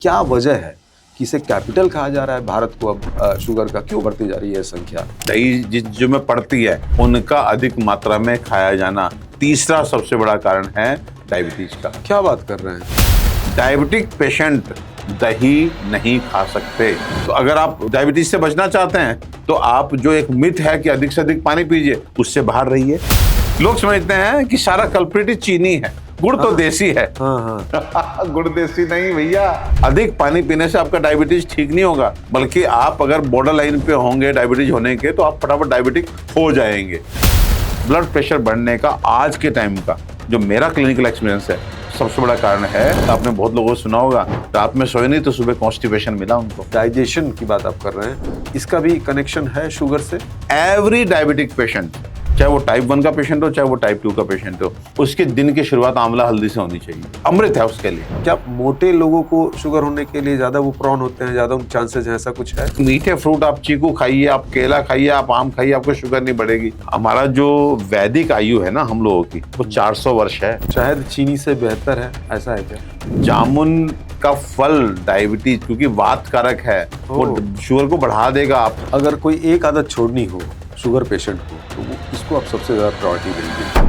क्या वजह है कि इसे कैपिटल कहा जा रहा है भारत को? अब शुगर का क्यों बढ़ती जा रही है संख्या? दही जो में पड़ती है उनका अधिक मात्रा में खाया जाना तीसरा सबसे बड़ा कारण है डायबिटीज का। क्या बात कर रहे हैं? डायबिटिक पेशेंट दही नहीं खा सकते। तो अगर आप डायबिटीज से बचना चाहते हैं तो आप जो एक मिथ है कि अधिक से अधिक पानी पीजिए, उससे बाहर रहिए। लोग समझते हैं कि सारा कल्प्रिट चीनी है, गुड़ तो देसी है। गुड़ देसी नहीं भैया। अधिक पानी पीने से आपका डायबिटीज ठीक नहीं होगा, बल्कि आप अगर बॉर्डर लाइन पे होंगे डायबिटीज होने के तो आप फटाफट डायबिटिक हो जाएंगे। ब्लड प्रेशर बढ़ने का आज के टाइम का जो मेरा क्लिनिकल एक्सपीरियंस है, सबसे बड़ा कारण है, आपने बहुत लोगों को सुना होगा, रात में सोए नहीं तो सुबह कॉन्स्टिपेशन मिला उनको। डाइजेशन की बात आप कर रहे हैं, इसका भी कनेक्शन है शुगर से? एवरी डायबिटिक पेशेंट, चाहे वो टाइप 1 का पेशेंट हो चाहे वो टाइप 2 का पेशेंट हो, उसके दिन की शुरुआत आंवला हल्दी से होनी चाहिए। अमृत है उसके लिए। क्या मोटे लोगों को शुगर होने के लिए ज्यादा वो प्रोन होते हैं, ज्यादा चांसेस हैं, ऐसा कुछ है? मीठे फ्रूट आप चीकू खाइए, आप केला खाइए, आप आम खाइए, आपको शुगर नहीं बढ़ेगी। हमारा जो वैदिक आयु है ना हम लोगों की, वो 400 वर्ष है। शायद चीनी से बेहतर है, ऐसा है क्या? जामुन का फल डायबिटीज क्योंकि वात कारक है, वो शुगर को बढ़ा देगा। आप अगर कोई एक आदत छोड़नी हो शुगर पेशेंट को तो वो इसको आप सबसे ज्यादा प्रायोरिटी देंगे।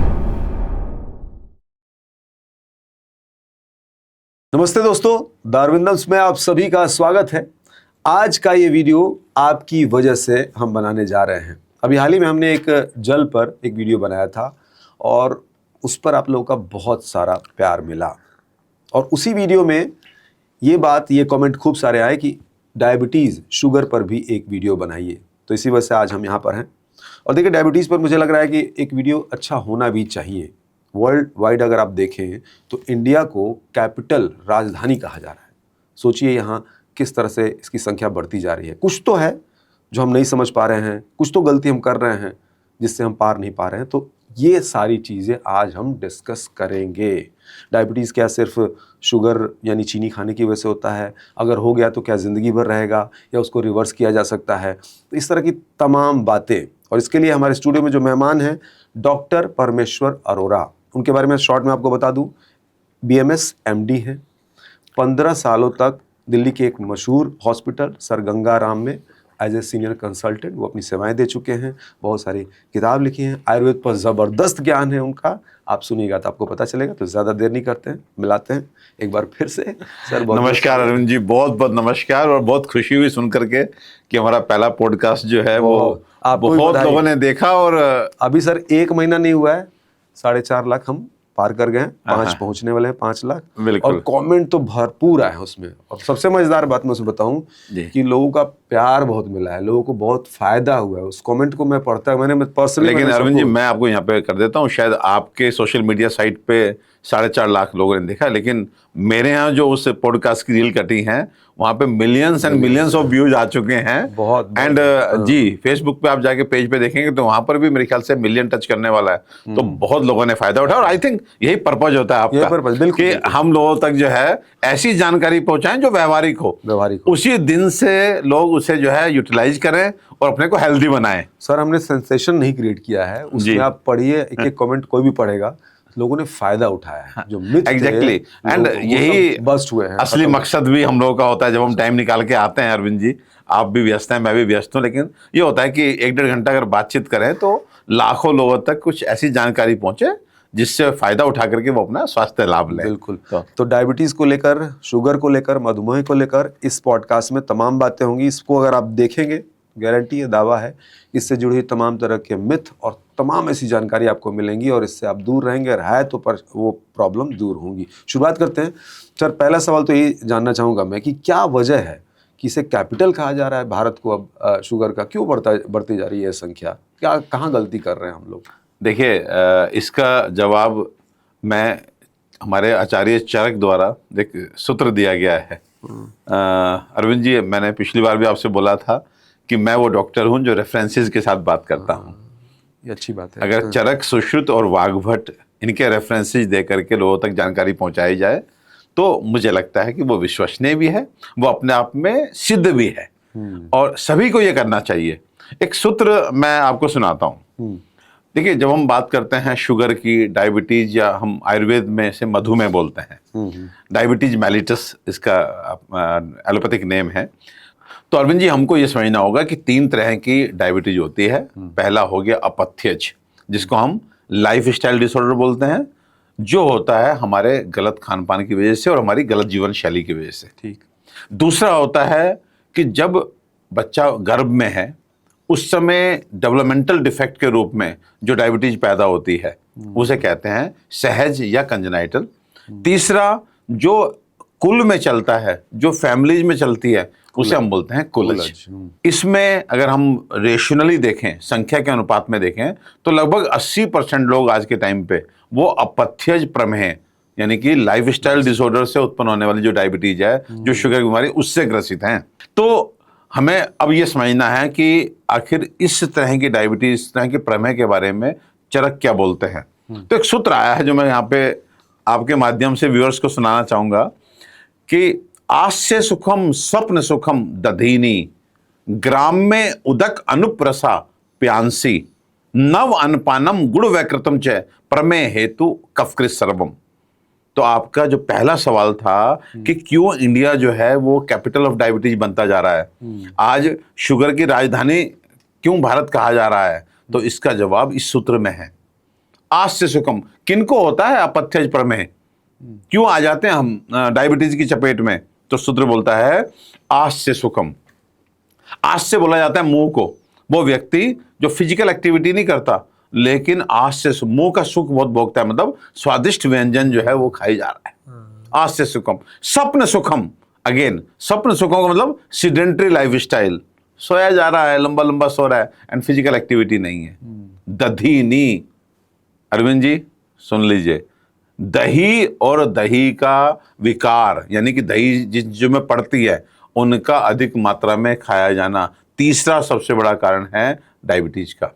नमस्ते दोस्तों, दारविंदम्स में आप सभी का स्वागत है। आज का ये वीडियो आपकी वजह से हम बनाने जा रहे हैं। अभी हाल ही में हमने एक जल पर एक वीडियो बनाया था और उस पर आप लोगों का बहुत सारा प्यार मिला, और उसी वीडियो में ये कमेंट खूब सारे आए कि डायबिटीज़ शुगर पर भी एक वीडियो बनाइए। तो इसी वजह से आज हम यहाँ पर हैं। और देखिए, डायबिटीज़ पर मुझे लग रहा है कि एक वीडियो अच्छा होना भी चाहिए। वर्ल्ड वाइड अगर आप देखें तो इंडिया को कैपिटल राजधानी कहा जा रहा है। सोचिए यहाँ किस तरह से इसकी संख्या बढ़ती जा रही है। कुछ तो है जो हम नहीं समझ पा रहे हैं, कुछ तो गलती हम कर रहे हैं जिससे हम पार नहीं पा रहे हैं। तो ये सारी चीज़ें आज हम डिस्कस करेंगे। डायबिटीज़ क्या सिर्फ शुगर यानी चीनी खाने की वजह से होता है? अगर हो गया तो क्या ज़िंदगी भर रहेगा या उसको रिवर्स किया जा सकता है? तो इस तरह की तमाम बातें, और इसके लिए हमारे स्टूडियो में जो मेहमान हैं डॉक्टर परमेश्वर अरोरा, उनके बारे में शॉर्ट में आपको बता दूं। BMS MD हैं, 15 सालों तक दिल्ली के एक मशहूर हॉस्पिटल सर गंगा राम में एज ए सीनियर कंसल्टेंट वो अपनी सेवाएं दे चुके हैं। बहुत सारी किताब लिखी हैं, आयुर्वेद पर ज़बरदस्त ज्ञान है उनका। आप सुनिएगा तो आपको पता चलेगा। तो ज़्यादा देर नहीं करते हैं, मिलाते हैं एक बार फिर से। सर नमस्कार अरविंद जी, बहुत बहुत नमस्कार। और बहुत खुशी हुई सुन करके कि हमारा पहला पॉडकास्ट जो है वो बहुत लोगों ने देखा। और अभी सर 1 महीना नहीं हुआ है, 4.5 लाख हम पार कर गए हैं, 5 पहुंचने वाले हैं, 5 लाख। और कमेंट तो भरपूर आए हैं उसमें। और सबसे मजेदार बात मैं उसमें बताऊं कि लोगों का प्यार बहुत मिला है, लोगों को बहुत फायदा हुआ है। उस कमेंट को मैं पढ़ता हूं, मैंने पर्सनली। लेकिन अरविंद जी, मैं आपको यहाँ पे कर देता हूँ, शायद आपके सोशल मीडिया साइट पे 4.5 लाख लोगों ने देखा, लेकिन मेरे यहाँ जो उस पॉडकास्ट की रील कटी है वहाँ पे millions and millions of views आ चुके हैं। बहुत एंड जी, फेसबुक पे आप जाके पेज पे देखेंगे तो वहाँ पर भी मेरे ख्याल से मिलियन टच करने वाला है। तो बहुत लोगों ने फायदा उठाया, और आई थिंक यही पर्पज होता है आपका कि हम लोगों तक जो है ऐसी जानकारी पहुंचाएं जो व्यवहारिक हो। उसी दिन से लोग उसे जो है यूटिलाइज करें और अपने को हेल्दी बनाएं। सर, हमने सेंसेशन नहीं क्रिएट किया है, उसमें आप पढ़िए, एक एक कमेंट कोई भी पढ़ेगा, लोगों ने फायदा उठाया है। जो मिथ एग्जैक्टली, एंड यही बस्ट हुए हैं। असली मकसद भी हम लोगों का होता है जब हम टाइम निकाल के आते हैं। अरविंद जी, आप भी व्यस्त हैं, मैं भी व्यस्त हूँ, लेकिन ये होता है कि 1-1.5 घंटा अगर बातचीत करें तो लाखों लोगों तक कुछ ऐसी जानकारी पहुंचे जिससे फायदा उठा करके वो अपना स्वास्थ्य लाभ लें। बिल्कुल। तो डायबिटीज को लेकर, शुगर को लेकर, मधुमेह को लेकर इस पॉडकास्ट में तमाम बातें होंगी। इसको अगर आप देखेंगे, गारंटी है, दावा है, इससे जुड़ी हुई तमाम तरह के मिथ और तमाम ऐसी जानकारी आपको मिलेंगी, और इससे आप दूर रहेंगे, और है तो पर वो प्रॉब्लम दूर होंगी। शुरुआत करते हैं। सर, पहला सवाल तो ये जानना चाहूँगा मैं कि क्या वजह है कि इसे कैपिटल कहा जा रहा है भारत को? अब शुगर का क्यों बढ़ती जा रही है संख्या? क्या, कहाँ गलती कर रहे हैं हम लोग? देखिए, इसका जवाब मैं हमारे आचार्य चरक द्वारा एक सूत्र दिया गया है। अरविंद जी, मैंने पिछली बार भी आपसे बोला था कि मैं वो डॉक्टर हूं जो रेफरेंसेस के साथ बात करता हूं। ये अच्छी बात है। अगर चरक, सुश्रुत और वाग्भट इनके रेफरेंसेस दे करके लोगों तक जानकारी पहुंचाई जाए तो मुझे लगता है कि वो विश्वसनीय भी है, वो अपने आप में सिद्ध भी है, और सभी को ये करना चाहिए। एक सूत्र मैं आपको सुनाता हूं। देखिए, जब हम बात करते हैं शुगर की, डायबिटीज, या हम आयुर्वेद में इसे मधुमेह बोलते हैं, डायबिटीज मेलिटस इसका एलोपैथिक नेम है। तो अरविंद जी, हमको ये समझना होगा कि 3 तरह की डायबिटीज होती है। पहला हो गया अपथ्यज, जिसको हम लाइफ स्टाइल डिसऑर्डर बोलते हैं, जो होता है हमारे गलत खान पान की वजह से और हमारी गलत जीवन शैली की वजह से। ठीक। दूसरा होता है कि जब बच्चा गर्भ में है, उस समय डेवलपमेंटल डिफेक्ट के रूप में जो डायबिटीज पैदा होती है, उसे कहते हैं सहज या कंजेनाइटल। तीसरा, जो कुल में चलता है, जो फैमिलीज में चलती है, उसे हम बोलते हैं कुलज। इसमें अगर हम रेशनली देखें, संख्या के अनुपात में देखें, तो लगभग 80% लोग आज के टाइम पे वो अपथ्यज प्रमेह, यानी कि लाइफस्टाइल डिसऑर्डर से उत्पन्न होने वाली जो डायबिटीज है, जो शुगर की बीमारी, उससे ग्रसित हैं। तो हमें अब ये समझना है कि आखिर इस तरह की डायबिटीज, इस तरह के प्रमेह के बारे में चरक क्या बोलते हैं। तो एक सूत्र आया है जो मैं यहाँ पे आपके माध्यम से व्यूअर्स को सुनाना चाहूंगा कि आस्य सुखम स्वप्न सुखम दधीनी, ग्राम्य उदक अनुप्रसा प्यांसी, नव अनपानम गुड़ वैकृतम च प्रमेय हेतु कफकृत सर्वम। तो आपका जो पहला सवाल था कि क्यों इंडिया जो है वो कैपिटल ऑफ डायबिटीज बनता जा रहा है, आज शुगर की राजधानी क्यों भारत कहा जा रहा है, तो इसका जवाब इस सूत्र में है। आस्य सुखम किनको होता है अपथ्यज प्रमेह, क्यों आ जाते हैं हम डायबिटीज की चपेट में, तो सूत्र बोलता है आस्य सुखम। आस्य बोला जाता है मुंह को, वो व्यक्ति जो फिजिकल एक्टिविटी नहीं करता लेकिन आस्य, मुंह का सुख बहुत भोगता है, मतलब स्वादिष्ट व्यंजन जो है वो खाई जा रहा है। आस्य सुखम। स्वप्न सुखम, अगेन स्वप्न सुखम का मतलब सीडेंटरी लाइफ स्टाइल, सोया जा रहा है, लंबा लंबा सो रहा है एंड फिजिकल एक्टिविटी नहीं है। दधीनी, अरविंद जी सुन लीजिए, दही और दही का विकार, यानी कि दही जो में पड़ती है, उनका अधिक मात्रा में खाया जाना तीसरा सबसे बड़ा कारण है डायबिटीज का।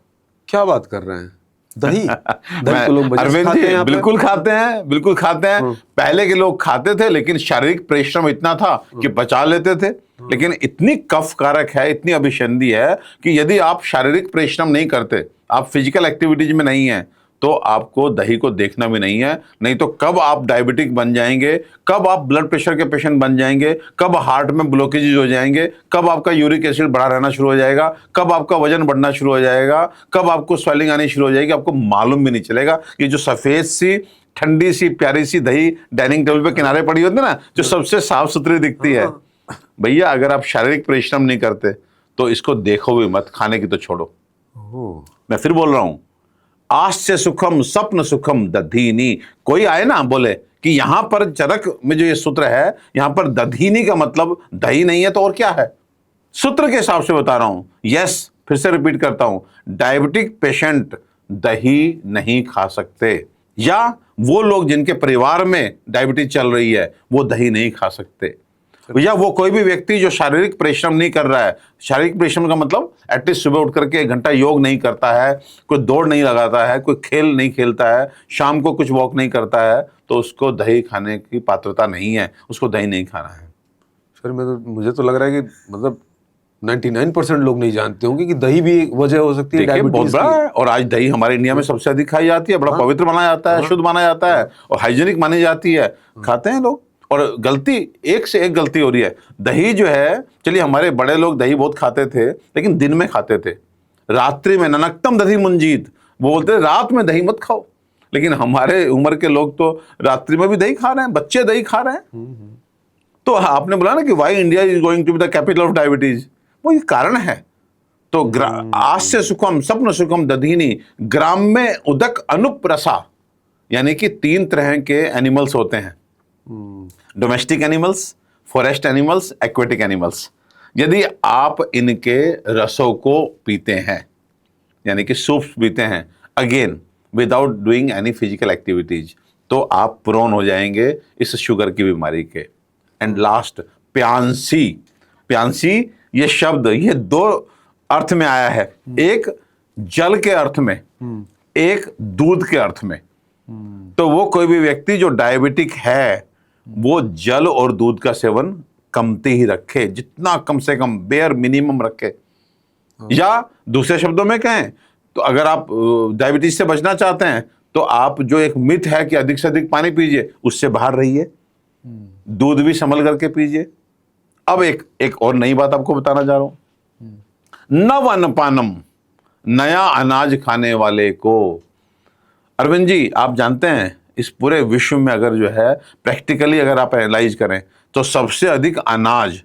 क्या बात कर रहे हैं? दही दही तो लोग बजाय अरविंद खाते जी हैं, बिल्कुल खाते हैं, बिल्कुल खाते हैं। पहले के लोग खाते थे, लेकिन शारीरिक परिश्रम इतना था कि बचा लेते थे। लेकिन इतनी कफ कारक है, इतनी अभिसंधि है कि यदि आप शारीरिक परिश्रम नहीं करते, आप फिजिकल एक्टिविटीज में नहीं है, तो आपको दही को देखना भी नहीं है। नहीं तो कब आप डायबिटिक बन जाएंगे, कब आप ब्लड प्रेशर के पेशेंट बन जाएंगे, कब हार्ट में ब्लॉकेजेज हो जाएंगे, कब आपका यूरिक एसिड बढ़ा रहना शुरू हो जाएगा, कब आपका वजन बढ़ना शुरू हो जाएगा, कब आपको स्वेलिंग आनी शुरू हो जाएगी, आपको मालूम भी नहीं चलेगा। ये जो सफेद सी ठंडी सी प्यारी सी दही डाइनिंग टेबल पे किनारे पड़ी होती है ना, जो सबसे साफ सुथरी दिखती है, भैया अगर आप शारीरिक परिश्रम नहीं करते तो इसको देखो भी मत, खाने की तो छोड़ो। मैं फिर बोल रहा हूं, आस्य सुखम स्वप्न सुखम दधीनी। कोई आए ना बोले कि यहां पर चरक में जो ये सूत्र है, यहां पर दधीनी का मतलब दही नहीं है तो और क्या है? सूत्र के हिसाब से बता रहा हूं। यस, फिर से रिपीट करता हूं, डायबिटिक पेशेंट दही नहीं खा सकते, या वो लोग जिनके परिवार में डायबिटीज चल रही है वो दही नहीं खा सकते, या वो कोई भी व्यक्ति जो शारीरिक परिश्रम नहीं कर रहा है। शारीरिक परिश्रम का मतलब एटलीस्ट सुबह उठ करके 1 घंटा योग नहीं करता है, कोई दौड़ नहीं लगाता है, कोई खेल नहीं खेलता है, शाम को कुछ वॉक नहीं करता है, तो उसको दही खाने की पात्रता नहीं है, उसको दही नहीं खाना है। सर मुझे तो लग रहा है कि मतलब 99% लोग नहीं जानते होंगे कि दही भी एक वजह हो सकती है डायबिटीज बहुत बड़ा है। और आज दही हमारे इंडिया में सबसे अधिक खाई जाती है, बड़ा पवित्र माना जाता है, शुद्ध माना जाता है और हाइजीनिक मानी जाती है, खाते हैं लोग। और गलती एक से एक गलती हो रही है। दही जो है, चलिए हमारे बड़े लोग दही बहुत खाते थे, लेकिन दिन में खाते थे, रात्रि में ननकतम दही मुंजीत, वो बोलते थे रात में दही मत खाओ। लेकिन हमारे उम्र के लोग तो रात्रि में भी दही खा रहे हैं, बच्चे दही खा रहे हैं। तो आपने बोला ना कि why India is going to be the capital of diabetes, वो ये कारण है। तो आस्य सुखम स्वप्न सुखम दधीनी, ग्राम्य उदक अनुप्रसा, यानी कि 3 तरह के एनिमल्स होते हैं, domestic animals, forest animals, aquatic animals. यदि आप इनके रसों को पीते हैं, यानी कि सूप पीते हैं, again without doing any physical activities, तो आप प्रोन हो जाएंगे इस शुगर की बीमारी के। And last, प्यांसी। प्यांसी ये शब्द, ये 2 अर्थ में आया है, एक जल के अर्थ में, एक दूध के अर्थ में। तो वो कोई भी व्यक्ति जो डायबिटिक है, वो जल और दूध का सेवन कमती ही रखे, जितना कम से कम बेयर मिनिमम रखे। या दूसरे शब्दों में कहें तो अगर आप डायबिटीज से बचना चाहते हैं तो आप जो एक मिथ है कि अधिक से अधिक पानी पीजिए, उससे बाहर रहिए। दूध भी संभल करके पीजिए। अब एक और नई बात आपको बताना चाह रहा हूं। नव अन्नपानम, नया अनाज खाने वाले को। अरविंद जी, आप जानते हैं इस पूरे विश्व में अगर जो है प्रैक्टिकली अगर आप एनालाइज करें तो सबसे अधिक अनाज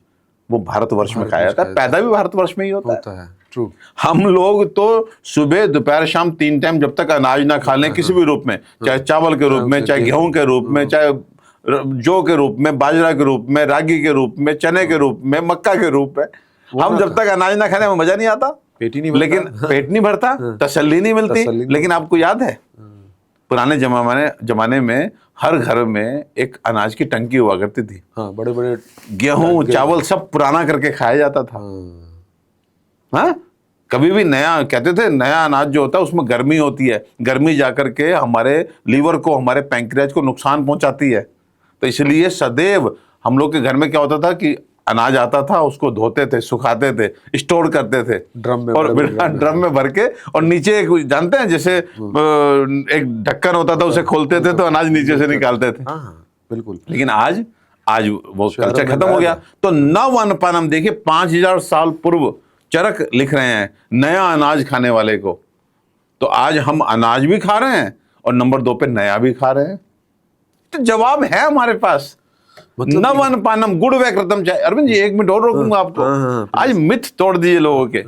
वो भारतवर्ष में खाया जाता है। पैदा भी भारतवर्ष में ही होता है। ट्रू। हम लोग तो सुबह दोपहर शाम 3 टाइम जब तक अनाज ना खा लें किसी भी रूप में, चाहे चावल के रूप में, चाहे गेहूं के रूप में, चाहे जौ के रूप में, बाजरा के रूप में, रागी के रूप में, चने के रूप में, मक्का के रूप में, हम जब तक अनाज ना खाने में मजा नहीं आता, पेट ही नहीं भरता। लेकिन पेट नहीं भरता, तसल्ली नहीं मिलती। लेकिन आपको याद है पुराने जमाने में हर घर में एक अनाज की टंकी हुआ करती थी। हाँ, बड़े बड़े गेहूं चावल सब पुराना करके खाया जाता था। हाँ, कभी भी नया कहते थे, नया अनाज जो होता है उसमें गर्मी होती है, गर्मी जाकर के हमारे लीवर को, हमारे पैंक्रियाज को नुकसान पहुंचाती है। तो इसलिए सदैव हम लोग के घर में क्या होता था कि अनाज आता था, उसको धोते थे, सुखाते थे, स्टोर करते थे ड्रम में, और ड्रम में भर के, और नीचे एक जानते हैं जैसे एक ढक्कन होता था, उसे खोलते थे तो अनाज नीचे से निकालते थे। हाँ, बिल्कुल। लेकिन आज वो कल्चर खत्म हो गया। तो नव अन्नपानम, देखिए 5000 साल पूर्व चरक लिख रहे हैं नया अनाज खाने वाले को। तो आज हम अनाज भी खा रहे हैं और नंबर 2 पे नया भी खा रहे हैं। तो जवाब है हमारे पास। मतलब नव अन्नपानम, गुड़ व कृतम चाय। अरविंद जी, 1 मिनट और रोकूंगा आपको। आज मिथ तोड़ दीजिए लोगों के।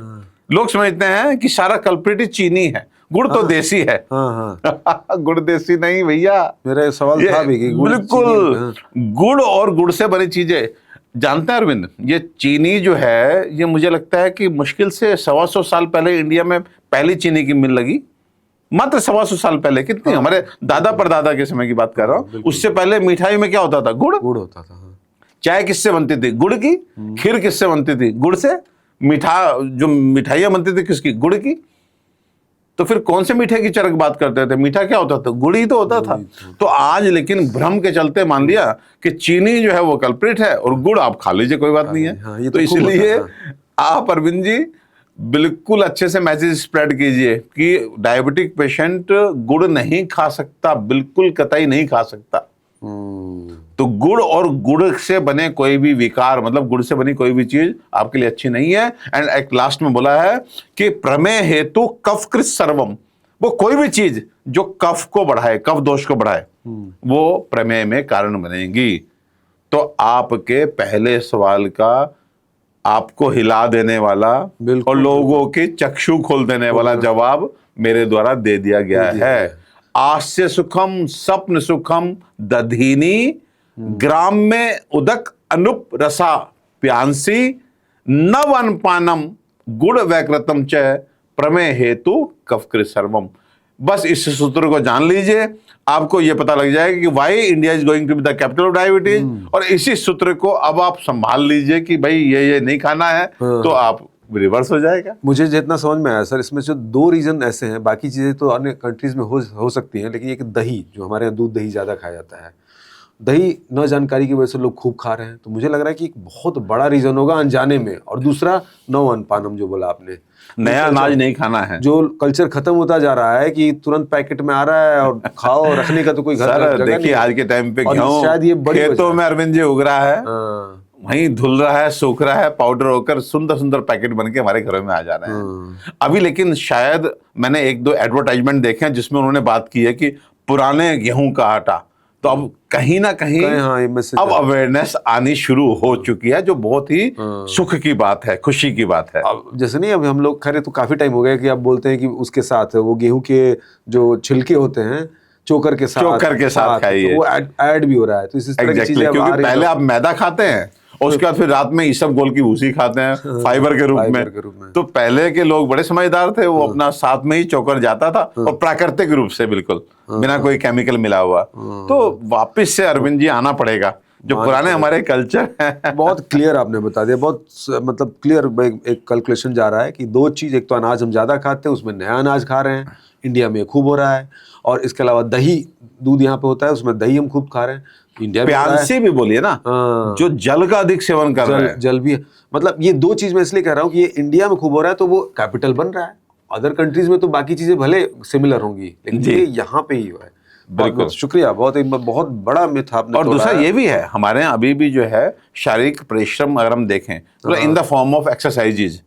लोग समझते हैं कि सारा कल्प्रिट चीनी है, गुड़ तो देसी है। गुड़ देसी नहीं भैया। मेरा सवाल था भी कि बिल्कुल गुड़ और गुड़ से बनी चीजें। जानते हैं अरविंद, ये चीनी जो है, ये मुझे लगता है कि मुश्किल से 125 साल पहले इंडिया में पहली चीनी की मिल लगी। मात्र 125 साल पहले। कितनी? हमारे दादा परदादा के समय की बात कर रहा हूँ। उससे पहले मिठाई में क्या होता था? गुड़ होता था। चाय किससे बनती थी? गुड़ की। खीर किससे बनती थी? गुड़ से। जो मिठाइयां बनती थी किसकी? गुड़ की। तो फिर कौन से मीठे की चरक बात करते थे? मीठा क्या होता था? गुड़ ही तो होता था। तो आज लेकिन भ्रम के चलते मान लिया कि चीनी जो है वो कल्प्रिट है और गुड़ आप खा लीजिए, कोई बात नहीं है। हाँ, तो इसलिए आप अरविंद जी बिल्कुल अच्छे से मैसेज स्प्रेड कीजिए कि डायबिटिक पेशेंट गुड़ नहीं खा सकता, बिल्कुल कतई नहीं खा सकता। तो गुड़ और गुड़ से बने कोई भी विकार, मतलब गुड़ से बनी कोई भी चीज आपके लिए अच्छी नहीं है। एंड एक लास्ट में बोला है कि प्रमेय हेतु कफ कृत सर्वम, वो कोई भी चीज जो कफ को बढ़ाए, कफ दोष को बढ़ाए, वो प्रमेय में कारण बनेगी। तो आपके पहले सवाल का आपको हिला देने वाला और लोगों के चक्षु खोल देने वाला जवाब मेरे द्वारा दे दिया गया है। आस्य सुखम स्वप्न सुखम दधीनी ग्राम में उदक अनुप रसा प्यांसी नव अन्नपानम गुड़ वैकृतम च प्रमेय हेतु कफकृत सर्वम। बस इस सूत्र को जान लीजिए, आपको यह पता लग जाएगा कि why India is going to be the capital of diabetes. और इसी सूत्र को अब आप संभाल लीजिए कि भाई ये नहीं खाना है, तो आप रिवर्स हो जाएगा। मुझे जितना समझ में आया सर, इसमें जो 2 रीजन ऐसे हैं, बाकी चीजें तो अन्य कंट्रीज में हो सकती हैं, लेकिन एक दही, जो हमारे यहाँ दूध दही ज्यादा खाया जाता है, दही न जानकारी की वजह से लोग खूब खा रहे हैं। तो मुझे लग रहा है कि एक बहुत बड़ा रीजन होगा अनजाने में। और दूसरा नव अन्नपानम जो बोला आपने, नया अनाज नहीं खाना है, जो कल्चर खत्म होता जा रहा है कि तुरंत पैकेट में आ रहा है और खाओ, रखने का तो कोई घर देखिए आज के टाइम पे शायद ये बड़ी खेतों में अरविंद जी उग रहा है, वहीं धुल रहा है, सूख रहा है, पाउडर होकर सुंदर सुंदर पैकेट बन के हमारे घरों में आ जा रहे हैं अभी। लेकिन शायद मैंने 1-2 एडवर्टाइजमेंट देखे हैं जिसमें उन्होंने बात की है कि पुराने गेहूं का आटा। तो अब कहीं ना कहीं अब अवेयरनेस आनी शुरू हो चुकी है, जो बहुत ही सुख की बात है, खुशी की बात है। अब जैसे नहीं, अभी हम लोग खैर तो काफी टाइम हो गया कि आप बोलते हैं कि उसके साथ वो गेहूं के जो छिलके होते हैं चोकर के साथ खाइए, तो वो ऐड भी हो रहा है। तो इस तरह की चीजें क्योंकि पहले आप मैदा खाते हैं और उसके बाद फिर रात में ईसब गोल की भूसी खाते हैं फाइबर के रूप में। तो पहले के लोग बड़े समझदार थे, वो अपना साथ में ही चोकर जाता था और प्राकृतिक रूप से बिल्कुल बिना कोई केमिकल मिला हुआ। तो वापस से अरविंद जी आना पड़ेगा, जो पुराने हमारे कल्चर है। बहुत क्लियर आपने बता दिया, बहुत मतलब क्लियर एक कैलकुलेशन जा रहा है कि 2 चीज, एक तो अनाज हम ज्यादा खाते हैं, उसमें नया अनाज खा रहे हैं, इंडिया में खूब हो रहा है। और इसके अलावा दही, दूध यहाँ पे होता है, उसमें दही हम खूब खा रहे हैं, इंडिया में। प्यांसी भी बोलिए ना, जो जल का अधिक सेवन कर रहे हैं। जल भी, मतलब ये 2 चीज मैं इसलिए कह रहा हूँ कि ये इंडिया में खूब हो रहा है, तो वो कैपिटल बन रहा है अदर कंट्रीज में तो बाकी चीजें भले सिमिलर होंगी, लेकिन जी। ये यहाँ पे ही हुआ है। बिल्कुल। बहुत शुक्रिया, बहुत बड़ा मिथ आपने और दूसरा तोड़ा है। ये भी है, हमारे यहाँ अभी भी जो है शारीरिक परिश्रम अगर हम देखें तो in the form of exercises,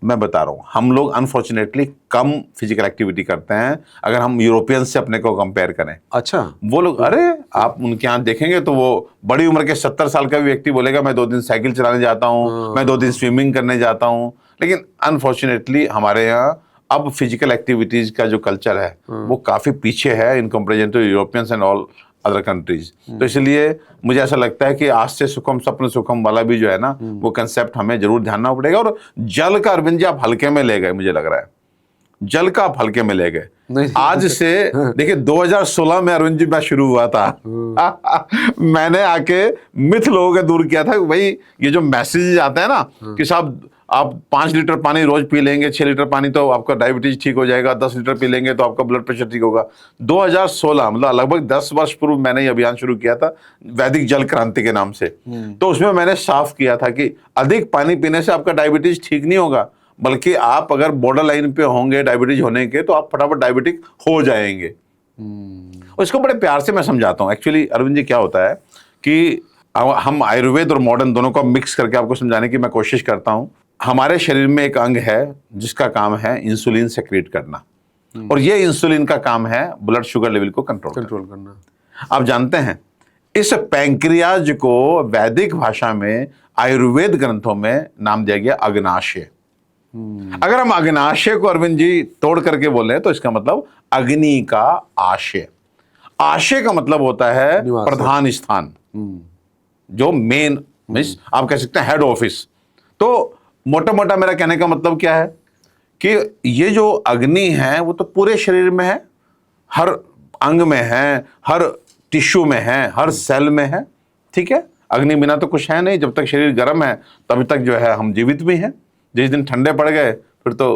मैं बता रहा हूँ, हम लोग अनफॉर्चुनेटली कम फिजिकल एक्टिविटी करते हैं अगर हम यूरोपियन से अपने को कंपेयर करें। अच्छा। वो लोग, अरे आप उनके यहाँ देखेंगे तो वो बड़ी उम्र के 70 साल का भी व्यक्ति बोलेगा मैं 2 दिन साइकिल चलाने जाता हूँ, मैं 2 दिन स्विमिंग करने जाता हूँ। लेकिन अनफॉर्चुनेटली हमारे यहाँ अब फिजिकल एक्टिविटीज का जो कल्चर है वो काफी पीछे है in comparison to Europeans and all other countries. तो इसलिए मुझे ऐसा लगता है कि आज से सुखम स्वप्न सुखम वाला भी जो है ना वो कंसेप्ट हमें जरूर ध्यान रखना पड़ेगा। और जल का, अरविंद जी, आप हल्के में ले गए, मुझे लग रहा है जल का आप हल्के में ले गए। नहीं। आज से देखिए 2016 में अरविंद जी मैं शुरू हुआ था मैंने आके मिथ लोगों के दूर किया था कि भाई ये जो मैसेज आते हैं ना कि साहब आप 5 लीटर पानी रोज पी लेंगे, 6 लीटर पानी तो आपका डायबिटीज ठीक हो जाएगा, 10 लीटर पी लेंगे तो आपका ब्लड प्रेशर ठीक होगा। 2016 मतलब लगभग 10 वर्ष पूर्व मैंने ये अभियान शुरू किया था वैदिक जल क्रांति के नाम से। तो उसमें मैंने साफ किया था कि अधिक पानी पीने से आपका डायबिटीज ठीक नहीं होगा, बल्कि आप अगर बॉर्डर लाइन पे होंगे डायबिटीज होने के तो आप फटाफट डायबिटिक हो जाएंगे। और इसको बड़े प्यार से मैं समझाता हूँ। एक्चुअली अरविंद जी क्या होता है कि हम आयुर्वेद और मॉडर्न दोनों को मिक्स करके आपको समझाने की मैं कोशिश करता हूँ। हमारे शरीर में एक अंग है जिसका काम है इंसुलिन सेक्रेट करना, और ये इंसुलिन का काम है ब्लड शुगर लेवल को कंट्रोल करना। आप जानते हैं इस पैंक्रियाज को वैदिक भाषा में आयुर्वेद ग्रंथों में नाम दिया गया अग्नाशय। अगर हम अग्नाशय को अरविंद जी तोड़ करके बोले तो इसका मतलब अग्नि का आशय। आशय का मतलब होता है प्रधान स्थान, जो मेन मींस आप कह सकते हैं हेड ऑफिस। तो मोटा मोटा मेरा कहने का मतलब क्या है कि ये जो अग्नि है वो तो पूरे शरीर में है, हर अंग में है, हर टिश्यू में है, हर सेल में है। ठीक है, अग्नि बिना तो कुछ है नहीं। जब तक शरीर गर्म है तभी तक जो है हम जीवित भी हैं। जिस दिन ठंडे पड़ गए फिर तो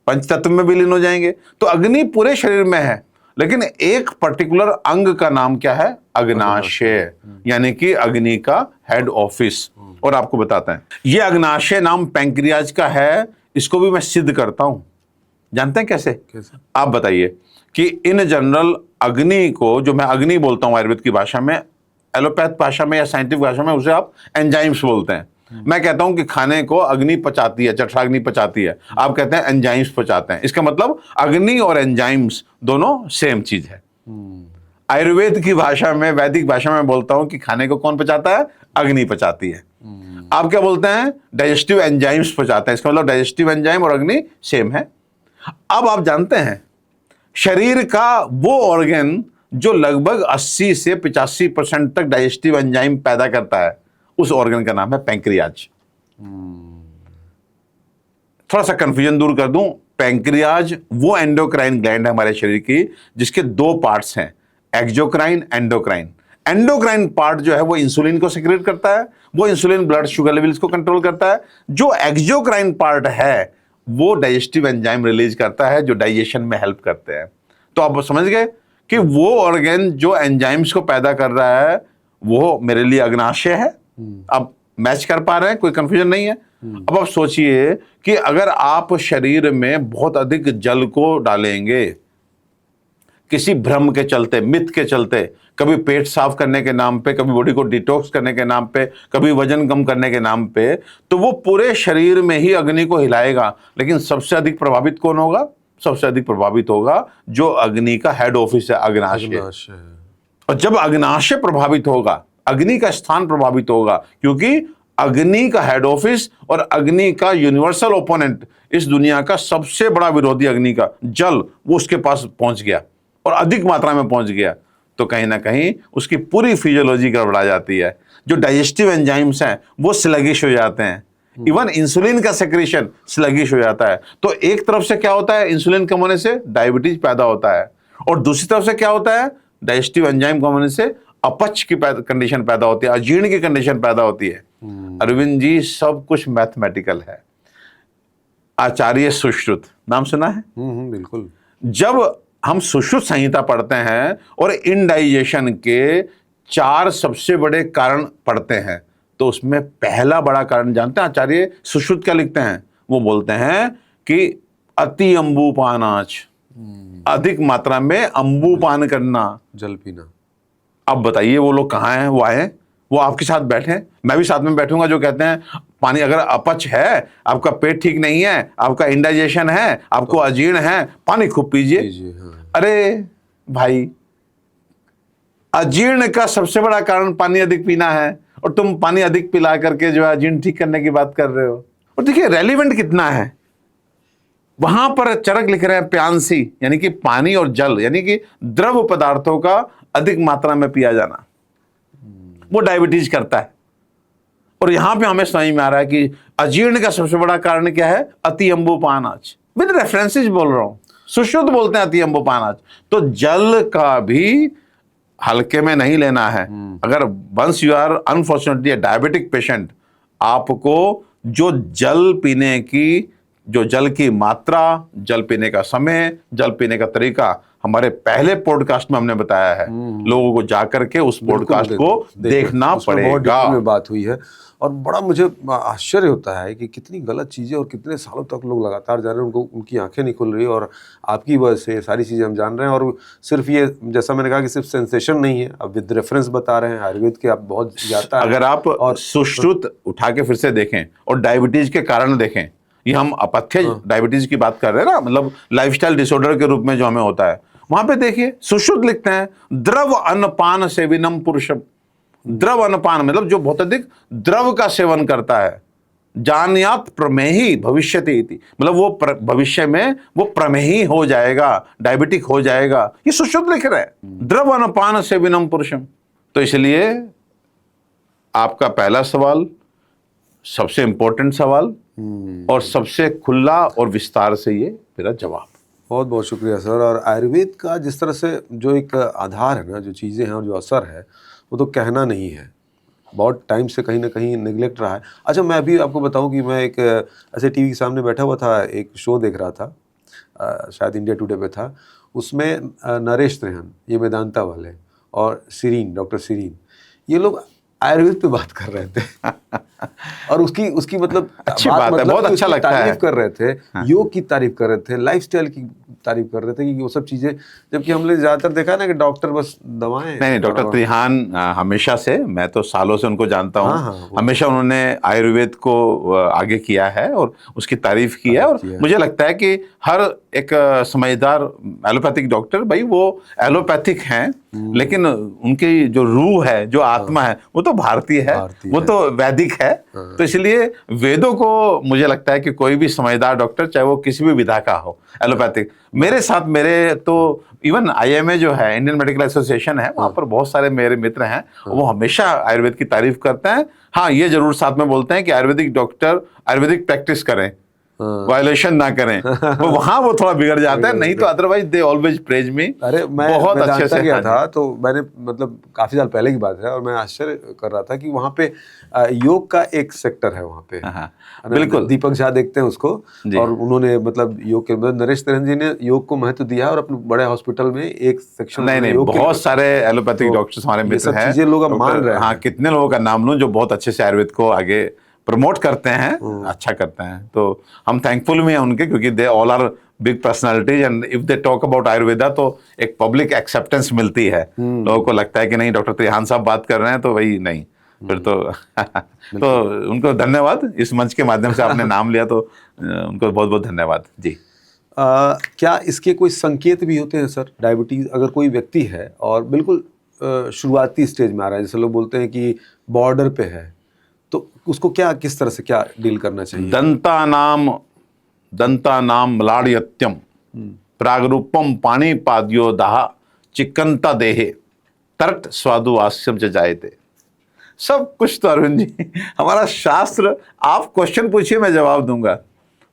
पंचतत्व में विलीन हो जाएंगे। तो अग्नि पूरे शरीर में है, लेकिन एक पर्टिकुलर अंग का नाम क्या है? अग्नाशय, यानी कि अग्नि का हेड ऑफिस। और आपको बताते हैं ये अग्नाशय नाम पैंक्रियाज का है, इसको भी मैं सिद्ध करता हूं। जानते हैं कैसे? आप बताइए कि इन जनरल अग्नि को, जो मैं अग्नि बोलता हूं आयुर्वेद की भाषा में, एलोपैथ भाषा में या साइंटिफिक भाषा में उसे आप एंजाइम्स बोलते हैं। मैं कहता हूं कि खाने को अग्नि पचाती है, जठराग्नि पचाती है, आप कहते हैं एंजाइम्स पचाते हैं। इसका मतलब अग्नि और एंजाइम्स दोनों सेम चीज है। आयुर्वेद की भाषा में, वैदिक भाषा में बोलता हूं कि खाने को कौन पचाता है? अग्नि पचाती है। आप क्या बोलते हैं? डाइजेस्टिव एंजाइम्स पचाते हैं। इसका मतलब डाइजेस्टिव एंजाइम और अग्नि सेम है। अब आप जानते हैं शरीर का वो ऑर्गन जो लगभग 80 से 85% तक डाइजेस्टिव एंजाइम पैदा करता है, उस ऑर्गन का नाम है पैंक्रियाज। थोड़ा सा कंफ्यूजन दूर कर दूं, पैंक्रियाज वो एंडोक्राइन ग्लैंड है हमारे शरीर की जिसके 2 पार्ट्स हैं, एक्सोक्राइन, एंडोक्राइन। एंडोक्राइन पार्ट जो है वो इंसुलिन को सेक्रेट करता है, वो इंसुलिन ब्लड शुगर लेवल्स को कंट्रोल करता है। जो एक्सोक्राइन पार्ट है वो डाइजेस्टिव एंजाइम रिलीज करता है जो डाइजेशन में हेल्प करते हैं। तो आप समझ गए कि वो ऑर्गन जो एंजाइम्स को पैदा कर रहा है वो मेरे लिए अग्नाशय है। अब मैच कर पा रहे हैं? कोई कंफ्यूजन नहीं है। अब आप सोचिए कि अगर आप शरीर में बहुत अधिक जल को डालेंगे किसी भ्रम के चलते, मिथ के चलते, कभी पेट साफ करने के नाम पे, कभी बॉडी को डिटॉक्स करने के नाम पे, कभी वजन कम करने के नाम पे, तो वो पूरे शरीर में ही अग्नि को हिलाएगा। लेकिन सबसे अधिक प्रभावित कौन होगा? सबसे अधिक प्रभावित होगा जो अग्नि का हेड ऑफिस है, अग्नाशय। और जब अग्नाशय प्रभावित होगा, अग्नि का स्थान प्रभावित होगा, क्योंकि अग्नि का हेड ऑफिस और अग्नि का यूनिवर्सल ओपोनेंट, इस दुनिया का सबसे बड़ा विरोधी अग्नि का, जल, वो उसके पास पहुंच गया और अधिक मात्रा में पहुंच गया, तो कहीं ना कहीं उसकी पूरी फिजियोलॉजी गड़बड़ा जाती है। जो डाइजेस्टिव एंजाइम्स हैं वो स्लगिश हो जाते हैं, इवन इंसुलिन का सेक्रेशन स्लगिश हो जाता है। तो एक तरफ से क्या होता है? इंसुलिन कम होने से डायबिटीज पैदा होता है, और दूसरी तरफ से क्या होता है? डाइजेस्टिव एंजाइम कम होने से अपच की कंडीशन पैदा होती है, अजीर्ण की कंडीशन पैदा होती है। अरविंद जी, सब कुछ मैथमेटिकल है। आचार्य सुश्रुत नाम सुना है? बिल्कुल। जब हम सुश्रुत संहिता पढ़ते हैं और इनडाइजेशन के 4 सबसे बड़े कारण पढ़ते हैं, तो उसमें पहला बड़ा कारण जानते हैं आचार्य सुश्रुत क्या लिखते हैं? वो बोलते हैं कि अति अम्बुपानाच, अधिक मात्रा में अम्बुपान करना। जल पीना। अब बताइए वो लोग कहाँ हैं? वो आए हैं, वो आपके साथ बैठे हैं, मैं भी साथ में बैठूंगा, जो कहते हैं पानी अगर अपच है, आपका पेट ठीक नहीं है, आपका इंडाइजेशन है, आपको अजीर्ण है, पानी खूब पीजिए। हाँ। अरे भाई, अजीर्ण का सबसे बड़ा कारण पानी अधिक पीना है, और तुम पानी अधिक पिला करके जो है अजीर्ण ठीक करने की बात कर रहे हो। और देखिए रेलिवेंट कितना है, वहां पर चरक लिख रहे हैं प्यांसी, यानी कि पानी और जल, यानी कि द्रव पदार्थों का अधिक मात्रा में पिया जाना, वो डायबिटीज करता है। और यहां पे हमें समझ में आ रहा है कि अजीर्ण का सबसे बड़ा कारण क्या है? अति अम्बुपानाच। विद रेफरेंसेस बोल रहा हूं, सुशुद्ध बोलते हैं अति अम्बुपानाच। तो जल का भी हल्के में नहीं लेना है। अगर once you are unfortunately a diabetic patient, आपको जो जल पीने की, जो जल की मात्रा, जल पीने का समय, जल पीने का तरीका हमारे पहले पॉडकास्ट में हमने बताया है। लोगों को जाकर के उस पॉडकास्ट को देखना उसमें बहुत पड़ेगा। डिटेल में बात हुई है। और बड़ा मुझे आश्चर्य होता है कि कितनी गलत चीज़ें और कितने सालों तक लोग लगातार जा रहे हैं, उनको उनकी आंखें नहीं खुल रही, और आपकी वजह से सारी चीज़ें हम जान रहे हैं। और सिर्फ ये, जैसा मैंने कहा कि सिर्फ सेंसेशन नहीं है, अब विद रेफरेंस बता रहे हैं, आयुर्वेद के आप बहुत जाता है। अगर आप और सुश्रुत उठा के फिर से देखें और डायबिटीज के कारण देखें, ये हम अपथ्य डायबिटीज की बात कर रहे हैं ना, मतलब लाइफस्टाइल डिसऑर्डर के रूप में जो हमें होता है, वहां पे देखिए सुश्रुत लिखते हैं द्रव अन्नपान सेविनम पुरुषम। द्रव अन्नपान मतलब जो बहुत अधिक द्रव का सेवन करता है। जान्यात प्रमेही भविष्यति इति, मतलब वो भविष्य में वो प्रमेही हो जाएगा, डायबिटिक हो जाएगा, ये सुश्रुत लिख रहे हैं। द्रव अन्नपान सेविनम पुरुषम। तो इसलिए आपका पहला सवाल सबसे इंपॉर्टेंट सवाल, और सबसे खुला और विस्तार से ये मेरा जवाब। बहुत बहुत शुक्रिया सर। और आयुर्वेद का जिस तरह से जो एक आधार है ना, जो चीज़ें हैं और जो असर है, वो तो कहना नहीं है, बहुत टाइम से कहीं ना कहीं निगलेक्ट रहा है। अच्छा, मैं अभी आपको बताऊं कि मैं एक ऐसे टीवी के सामने बैठा हुआ था, एक शो देख रहा था, शायद इंडिया टुडे पे था। उसमें नरेश त्रेहन, ये वेदांता वाले, और सीरीन, डॉक्टर सीरीन, ये लोग आयुर्वेद पे बात कर रहे थे और उसकी मतलब अच्छी बात है, बहुत अच्छा लगता है। तारीफ कर रहे थे, योग की तारीफ कर रहे थे, लाइफस्टाइल की तारीफ कर रहे थे, कि वो सब चीजें, जबकि हमने ज्यादातर देखा ना कि डॉक्टर बस दवाएं। नहीं, डॉक्टर त्रिहान हमेशा से, मैं तो सालों से उनको जानता हूँ। हाँ, हमेशा उन्होंने आयुर्वेद को आगे किया है और उसकी तारीफ की है। और मुझे लगता है कि हर एक समझदार एलोपैथिक डॉक्टर, भाई वो एलोपैथिक हैं, लेकिन उनकी जो रूह है, जो आत्मा है, वो तो भारतीय है, वो तो वैदिक है। तो इसलिए वेदों को मुझे लगता है कि कोई भी समझदार डॉक्टर, चाहे वो किसी भी विधा का हो, एलोपैथिक, मेरे साथ, मेरे तो इवन IMA जो है, इंडियन मेडिकल एसोसिएशन है, वहां पर बहुत सारे मेरे मित्र हैं, वो हमेशा आयुर्वेद की तारीफ करते हैं। हाँ, ये जरूर साथ में बोलते हैं कि आयुर्वेदिक डॉक्टर आयुर्वेदिक प्रैक्टिस करें, वायलेशन ना करें। तो वहां वो थोड़ा बिगड़ जाता है, नहीं तो otherwise they always praise me. अरे मैं बहुत अच्छे से गया था, तो मैंने, मतलब काफी साल पहले की बात है, और मैं आश्चर्य कर रहा था कि वहाँ पे योग का एक सेक्टर है वहाँ पे। बिल्कुल, दीपक झा देखते हैं उसको, और उन्होंने मतलब योग के, मतलब नरेश त्रेहन जी ने योग को महत्व दिया, और अपने बड़े हॉस्पिटल में एक सेक्शन। नहीं, बहुत सारे एलोपैथिक डॉक्टर्स हमारे मित्र हैं, चीजें लोग मान रहे हैं। हाँ, कितने लोगों का नाम लूं जो बहुत अच्छे से आयुर्वेद को आगे प्रमोट करते हैं, अच्छा करते हैं। तो हम थैंकफुल भी हैं उनके, क्योंकि they all are big personalities, and if they talk about Ayurveda तो एक पब्लिक एक्सेप्टेंस मिलती है। लोगों को लगता है कि नहीं, डॉक्टर त्रिहान साहब बात कर रहे हैं तो भाई नहीं, फिर तो तो उनको धन्यवाद, इस मंच के माध्यम से आपने नाम लिया, तो उनको बहुत बहुत धन्यवाद जी। क्या इसके कोई संकेत भी होते हैं सर? डायबिटीज अगर कोई व्यक्ति है और बिल्कुल शुरुआती स्टेज में आ रहा है, जैसे लोग बोलते हैं कि बॉर्डर पे है, तो उसको क्या, किस तरह से क्या डील करना चाहिए? दंतानाम मलाड़यत्यम प्रागरूपम पाणी पाद्यो दाह चिकनता देहे तरट स्वादु आस्यम च जायते। सब कुछ तो अरविंद जी हमारा शास्त्र, आप क्वेश्चन पूछिए मैं जवाब दूंगा।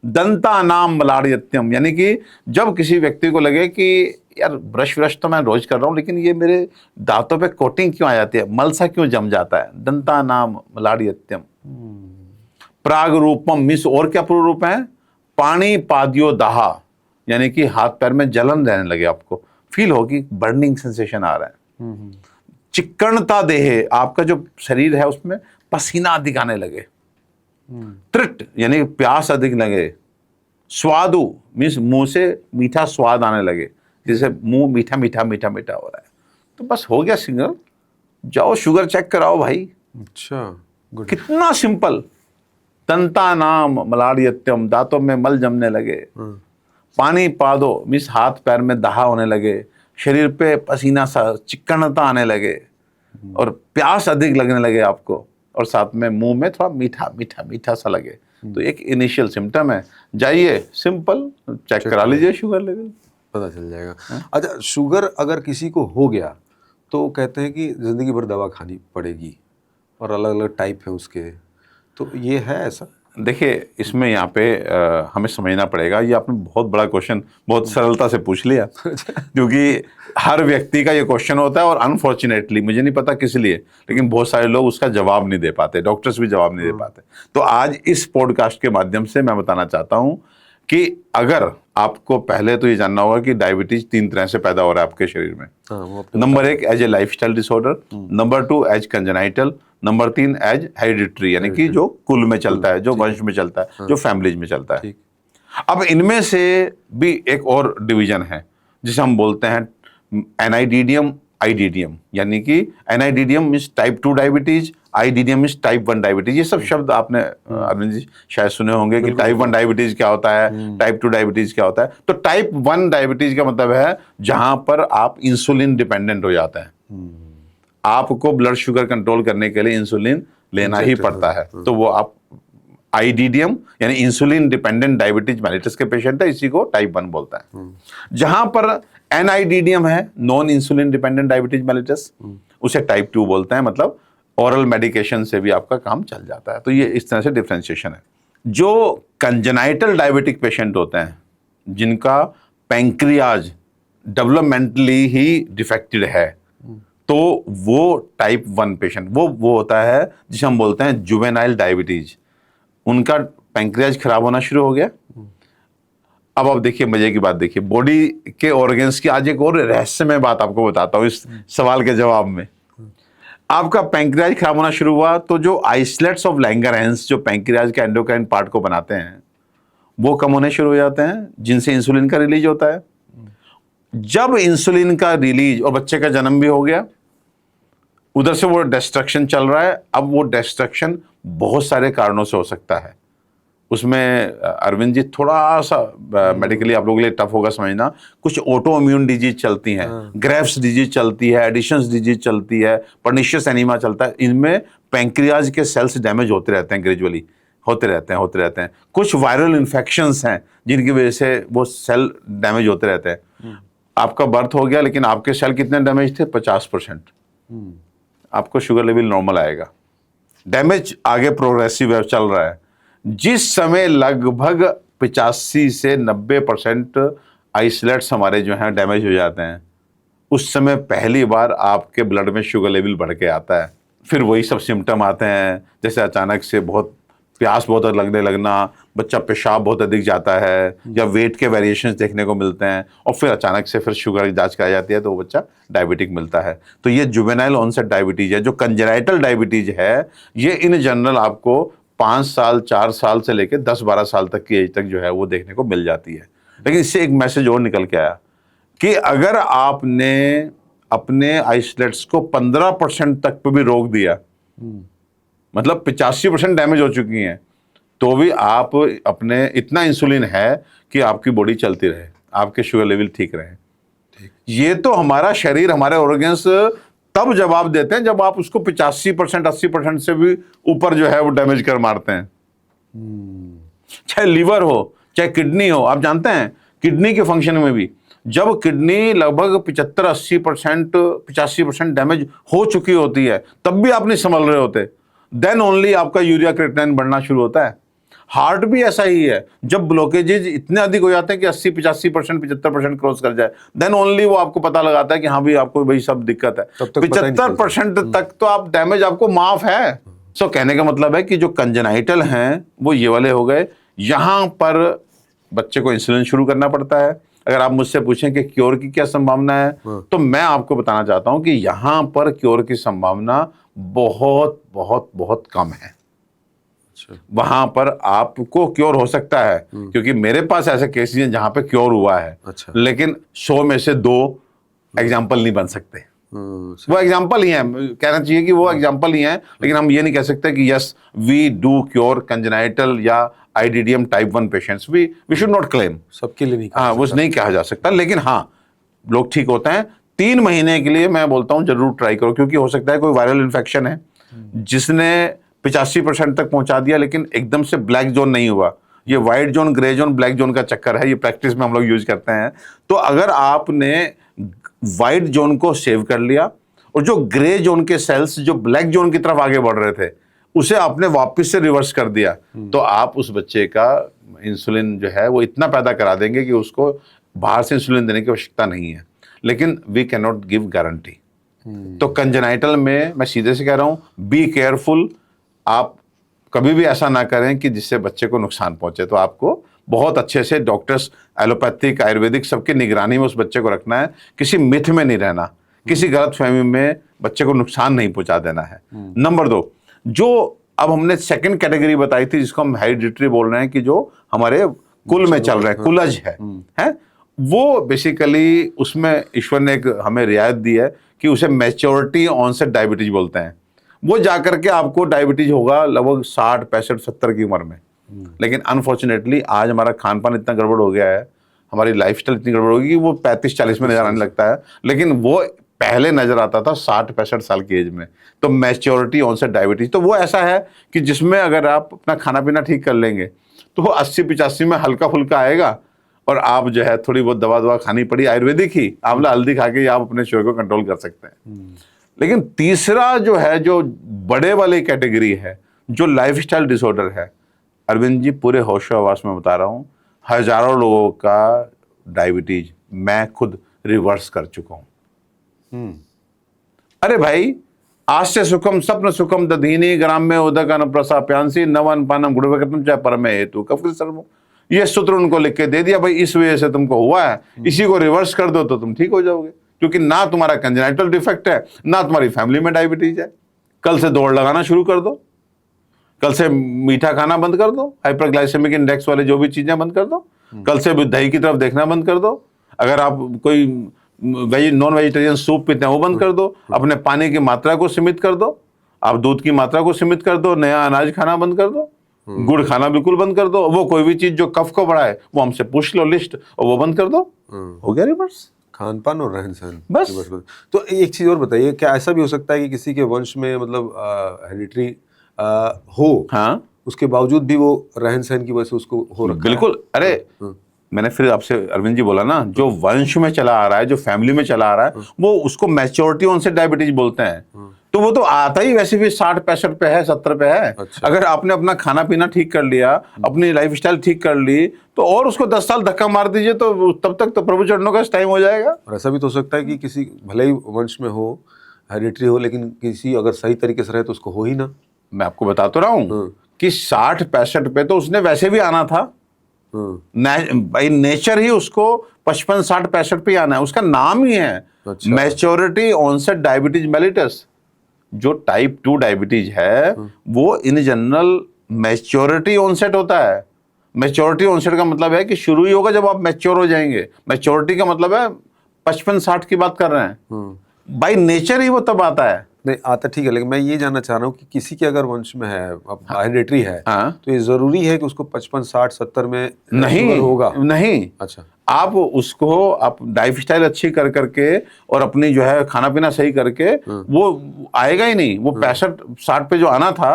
दंतानाम मलाड़यत्यम, यानी कि जब किसी व्यक्ति को लगे कि यार ब्रश तो मैं रोज कर रहा हूं, लेकिन ये मेरे दांतों पे कोटिंग क्यों आ जाती है, मल सा क्यों जम जाता है, दंतानाम मलाड़यत्यम। प्राग रूपम मिस, और क्या पूर्व रूप है? पानी पाद्यो दाहा, यानी कि हाथ पैर में जलन रहने लगे, आपको फील होगी, बर्निंग सेंसेशन आ रहा है। चिक्कणता देहे, आपका जो शरीर है उसमें पसीना अधिक आने लगे। तृट, यानी प्यास अधिक लगे। स्वादु मीन्स मुंह से मीठा स्वाद आने लगे, जैसे मुंह मीठा मीठा मीठा मीठा हो रहा है, तो बस हो गया सिग्नल, जाओ शुगर चेक कराओ भाई। अच्छा, गुड। कितना सिंपल। दंतानाम मलारियत्यम, दांतों में मल जमने लगे। पानी पा दो मीन्स हाथ पैर में दाहा होने लगे, शरीर पे पसीना सा चिकनता आने लगे और प्यास अधिक लगने लगे आपको, और साथ में मुंह में थोड़ा मीठा मीठा मीठा सा लगे, तो एक इनिशियल सिम्टम है। जाइए सिंपल चेक करा लीजिए शुगर लेवल, पता चल जाएगा। अच्छा, शुगर अगर किसी को हो गया तो कहते हैं कि जिंदगी भर दवा खानी पड़ेगी और अलग अलग टाइप है उसके, तो ये है ऐसा? देखिए इसमें यहाँ पे हमें समझना पड़ेगा, ये आपने बहुत बड़ा क्वेश्चन बहुत सरलता से पूछ लिया क्योंकि हर व्यक्ति का ये क्वेश्चन होता है, और अनफॉर्चुनेटली मुझे नहीं पता किस लिए, लेकिन बहुत सारे लोग उसका जवाब नहीं दे पाते, डॉक्टर्स भी जवाब नहीं दे पाते। तो आज इस पॉडकास्ट के माध्यम से मैं बताना चाहता हूँ कि अगर आपको पहले तो ये जानना होगा कि डायबिटीज 3 तरह से पैदा हो रहा है आपके शरीर में। Number 1 as a lifestyle disorder, number 2 as congenital, number 3 as hereditary, यानी कि जो कुल में चलता है, जो वंश में चलता है, जो फैमिलीज में चलता है। अब इनमें से भी एक और डिवीजन है जिसे हम बोलते हैं एनआईडीडीएम, आईडीडीएम, यानी कि NIDDM means type 2 diabetes, IDDM means type 1 diabetes. ये सब शब्द आपने अरविंद जी शायद सुने होंगे कि टाइप 1 डायबिटीज क्या होता है, टाइप 2 डायबिटीज क्या होता है। तो टाइप 1 डायबिटीज का मतलब है जहां पर आप इंसुलिन डिपेंडेंट हो जाते हैं, आपको ब्लड शुगर कंट्रोल करने के लिए इंसुलिन लेना ही पड़ता है, तो वो आप आईडीडीएम यानी इंसुलिन डिपेंडेंट डायबिटीज मेलिटस के पेशेंट है, इसी को टाइप 1 बोलता है। जहां पर एनआईडीडीएम है, non insulin dependent diabetes mellitus, उसे टाइप 2 बोलते हैं, मतलब ओरल मेडिकेशन से भी आपका काम चल जाता है। तो ये इस तरह से डिफरेंशिएशन है। जो कंजेनाइटल डायबिटिक पेशेंट होते हैं, जिनका पैंक्रियाज डेवलपमेंटली ही डिफेक्टेड है, तो वो टाइप 1 पेशेंट वो होता है जिसे हम बोलते हैं जुवेनाइल डायबिटीज। उनका पैंक्रियाज खराब होना शुरू हो गया। अब आप देखिए मजे की बात, देखिए बॉडी के ऑर्गन्स की आज एक और रहस्यमय बात आपको बताता हूं इस सवाल के जवाब में। आपका पैंक्रियाज खराब होना शुरू हुआ तो जो आइसलेट्स ऑफ लैंगरहैंस जो पैंक्रियाज के एंडोक्राइन पार्ट को बनाते हैं वो कम होने शुरू हो जाते हैं, जिनसे इंसुलिन का रिलीज होता है। जब इंसुलिन का रिलीज और बच्चे का जन्म भी हो गया, उधर से वो डिस्ट्रक्शन चल रहा है। अब वो डिस्ट्रक्शन बहुत सारे कारणों से हो सकता है, उसमें अरविंद जी थोड़ा सा मेडिकली आप लोगों के लिए टफ होगा समझना। कुछ ऑटो इम्यून डिजीज चलती हैं, ग्रेव्स डिजीज चलती है, एडिशंस डिजीज चलती है, पर्निशियस एनीमिया चलता है। इनमें पैंक्रियाज के सेल्स डैमेज होते रहते हैं, ग्रेजुअली होते रहते हैं। कुछ वायरल इन्फेक्शंस हैं जिनकी वजह से वो सेल डैमेज होते रहते हैं। आपका बर्थ हो गया लेकिन आपके सेल कितने डैमेज थे? 50%। आपको शुगर लेवल नॉर्मल आएगा। डैमेज आगे प्रोग्रेसिव चल रहा है। जिस समय लगभग 85 से 90% आइसलेट्स हमारे जो हैं डैमेज हो जाते हैं, उस समय पहली बार आपके ब्लड में शुगर लेवल बढ़ के आता है। फिर वही सब सिम्टम आते हैं, जैसे अचानक से प्यास बहुत लगने लगना, बच्चा पेशाब बहुत अधिक जाता है, या वेट के वेरिएशंस देखने को मिलते हैं, और फिर अचानक से फिर शुगर की जांच कराई जाती है तो वो बच्चा डायबिटिक मिलता है। तो ये जुवेनाइल ऑनसेट डायबिटीज है। जो कंजेनाइटल डायबिटीज है ये इन जनरल आपको 5 साल 4 साल से लेकर 10-12 साल तक की एज तक जो है वो देखने को मिल जाती है। लेकिन इससे एक मैसेज और निकल के आया कि अगर आपने अपने आइसलेट्स को 15% तक पे भी रोक दिया, मतलब 85% डैमेज हो चुकी हैं, तो भी आप अपने इतना इंसुलिन है कि आपकी बॉडी चलती रहे, आपके शुगर लेवल ठीक रहे। ये तो हमारा शरीर, हमारे ऑर्गन्स तब जवाब देते हैं जब आप उसको 85% 80% से भी ऊपर जो है वो डैमेज कर मारते हैं। चाहे लीवर हो, चाहे किडनी हो। आप जानते हैं किडनी के फंक्शन में भी जब किडनी लगभग 75-80% 85% डैमेज हो चुकी होती है, तब भी आप नहीं संभल रहे होते, देन ओनली आपका यूरिया क्रिएटिनिन बढ़ना शुरू होता है। हार्ट भी ऐसा ही है, जब ब्लॉकेजेज इतने अधिक हो जाते हैं कि 80-85% 75% क्रॉस कर जाए, देन ओनली वो आपको पता लगाता है कि हाँ भाई आपको भाई सब दिक्कत है। 75% तक तो आप डैमेज आपको माफ है। सो कहने का मतलब है कि जो कंजेनाइटल हैं वो ये वाले हो गए। यहां पर बच्चे को इंसुलिन शुरू करना पड़ता है। अगर आप मुझसे पूछें कि क्योर की क्या संभावना है, तो मैं आपको बताना चाहता हूं कि यहां पर क्योर की संभावना बहुत बहुत बहुत कम है। वहां पर आपको क्योर हो सकता है, क्योंकि मेरे पास ऐसे केसेस हैं जहां पे क्योर हुआ है। अच्छा। लेकिन 100 में से 2 एग्जाम्पल नहीं बन सकते। वो एग्जाम्पल ही है, कहना चाहिए कि वो एग्जाम्पल ही है, लेकिन हम ये नहीं कह सकते कि yes we do cure congenital या IDDM type 1 patients. We should not claim, सबके लिए नहीं कहा हाँ वो नहीं कहा जा सकता, लेकिन हाँ लोग ठीक होते हैं। 3 महीने के लिए मैं बोलता हूँ जरूर ट्राई करो, क्योंकि हो सकता है कोई वायरल इन्फेक्शन है जिसने 85% तक पहुंचा दिया, लेकिन एकदम से ब्लैक जोन नहीं हुआ। ये white zone, grey zone, black zone का चक्कर है, ये प्रैक्टिस में हम लोग यूज करते हैं। तो अगर आपने व्हाइट जोन को सेव कर लिया और जो ग्रे जोन के सेल्स जो ब्लैक जोन की तरफ आगे बढ़ रहे थे उसे आपने वापस से रिवर्स कर दिया, तो आप उस बच्चे का इंसुलिन जो है वो इतना पैदा करा देंगे कि उसको बाहर से इंसुलिन देने की आवश्यकता नहीं है। लेकिन we can not give guarantee. तो कंजेनाइटल में मैं सीधे से कह रहा हूं, बी केयरफुल। आप कभी भी ऐसा ना करें कि जिससे बच्चे को नुकसान पहुंचे। तो आपको बहुत अच्छे से डॉक्टर्स, एलोपैथिक, आयुर्वेदिक, सबकी निगरानी में उस बच्चे को रखना है। किसी मिथ में नहीं रहना, किसी गलतफहमी में बच्चे को नुकसान नहीं पहुंचा देना है। नंबर 2, जो अब हमने सेकंड कैटेगरी बताई थी जिसको हम हेरिडिटरी बोल रहे हैं, कि जो हमारे कुल में चल रहे हैं, कुलज है वो बेसिकली उसमें ईश्वर ने एक हमें रियायत दी है कि उसे मैच्योरिटी ऑनसेट डायबिटीज बोलते हैं। वो जाकर के आपको डायबिटीज होगा लगभग 60, 65, 70 की उम्र में। लेकिन अनफॉर्चुनेटली आज हमारा खान पान इतना गड़बड़ हो गया है, हमारी लाइफस्टाइल इतनी गड़बड़ होगी कि वो 35-40 में नजर आने लगता है, लेकिन वो पहले नजर आता था 60-65 साल की एज में। तो मैच्योरिटी ऑनसेट डायबिटीज तो वो ऐसा है कि जिसमें अगर आप अपना खाना पीना ठीक कर लेंगे तो वो 80-85 में हल्का फुल्का आएगा, और आप जो है थोड़ी बहुत दवा खानी पड़ी, आयुर्वेदिक ही आंवला हल्दी खा के आप अपने शुगर को कंट्रोल कर सकते हैं। लेकिन तीसरा जो है, जो बड़े वाली कैटेगरी है, जो लाइफस्टाइल डिसऑर्डर है, अरविंद जी पूरे होशो हवास में बता रहा हूं, हजारों लोगों का डायबिटीज मैं खुद रिवर्स कर चुका हूं। अरे भाई, आस्य सुखम स्वप्न सुखम दधीनी ग्राम्य उदक अनुप्रसा प्यांसी नवन पानम गुणवकतम चाहे परमे हेतु कफ सर्वो, ये सूत्र उनको लिख के दे दिया, भाई इस वजह से तुमको हुआ है, इसी को रिवर्स कर दो तो तुम ठीक हो जाओगे। क्योंकि ना तुम्हारा कंजेनाइटल डिफेक्ट है, ना तुम्हारी फैमिली में डायबिटीज है। कल से दौड़ लगाना शुरू कर दो, कल से मीठा खाना बंद कर दो, हाइपरग्लाइसेमिक इंडेक्स वाले जो भी चीजें बंद कर दो, कल से दही की तरफ देखना बंद कर दो। अगर आप कोई नॉन वेजिटेरियन सूप पीते हैं वो बंद कर दो, अपने पानी की मात्रा को सीमित कर दो, आप दूध की मात्रा को सीमित कर दो, नया अनाज खाना बंद कर दो, गुड़ खाना बिल्कुल बंद कर दो, वो कोई भी चीज जो कफ को बढ़ाए वो हमसे पूछ लो लिस्ट और वो बंद कर दो, हो गया रिवर्स। खान पान और रहन सहन बस। तो एक चीज और बताइए, क्या ऐसा भी हो सकता है कि किसी के वंश में मतलब हेरिडिटरी हो, हाँ, उसके बावजूद भी वो रहन सहन की वजह से उसको हो रखा है? बिल्कुल। अरे मैंने फिर आपसे अरविंद जी बोला ना, जो वंश में चला आ रहा है, जो फैमिली में चला आ रहा है, वो उसको मैच्योरिटी ऑनसेट डायबिटीज बोलते हैं। तो वो तो आता ही वैसे भी 60-65 पे है, 70 पे है। अच्छा। अगर आपने अपना खाना पीना ठीक कर लिया, अपनी लाइफस्टाइल ठीक कर ली, तो और उसको 10 साल धक्का मार दीजिए तो तब तक तो प्रभु चरणों का टाइम हो जाएगा। और ऐसा भी तो हो सकता है कि किसी भले ही वंश में हो, हेरिडिटरी हो, लेकिन किसी अगर सही तरीके से रहे तो उसको हो ही ना। मैं आपको बता तो रहा हूं कि 60-65 पे तो उसने वैसे भी आना था, भाई नेचर ही उसको 55-60-65 पे आना है, उसका नाम ही है मैच्योरिटी ऑनसेट डायबिटीज मेलिटस। जो टाइप 2 डायबिटीज है वो इन जनरल मैच्योरिटी ऑनसेट होता है। मैच्योरिटी ऑनसेट का मतलब है कि शुरू ही होगा जब आप मैच्योर हो जाएंगे। मैच्योरिटी का मतलब है 55-60 की बात कर रहे हैं, बाय नेचर ही वो तब आता है। नहीं आता, ठीक है, लेकिन मैं ये जानना चाह रहा हूँ कि किसी के अगर वंश में है, हेरिडिटरी है, हाँ, तो ये जरूरी है कि उसको 55-60-70 में नहीं शुगर होगा? नहीं। अच्छा। आप उसको आप लाइफस्टाइल अच्छी कर करके और अपनी जो है खाना पीना सही करके वो आएगा ही नहीं। वो 65-60 पे जो आना था,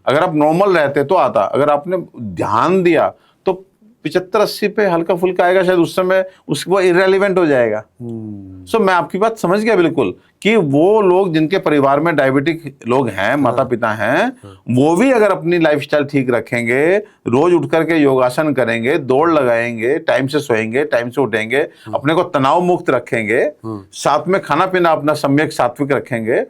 अगर आप नॉर्मल रहते तो आता। अगर आपने ध्यान दिया तो 75-80 पे हल्का फुल्का आएगा, शायद उस समय उसको इररिलेवेंट हो जाएगा। सो मैं आपकी बात समझ गया बिल्कुल कि वो लोग जिनके परिवार में डायबिटिक लोग हैं, माता पिता हैं, वो भी अगर अपनी लाइफस्टाइल ठीक रखेंगे, रोज उठ करके योगासन करेंगे, दौड़ लगाएंगे, टाइम से सोएंगे, टाइम से उठेंगे, अपने को तनाव मुक्त रखेंगे, साथ में खाना पीना अपना सम्यक सात्विक रखेंगे,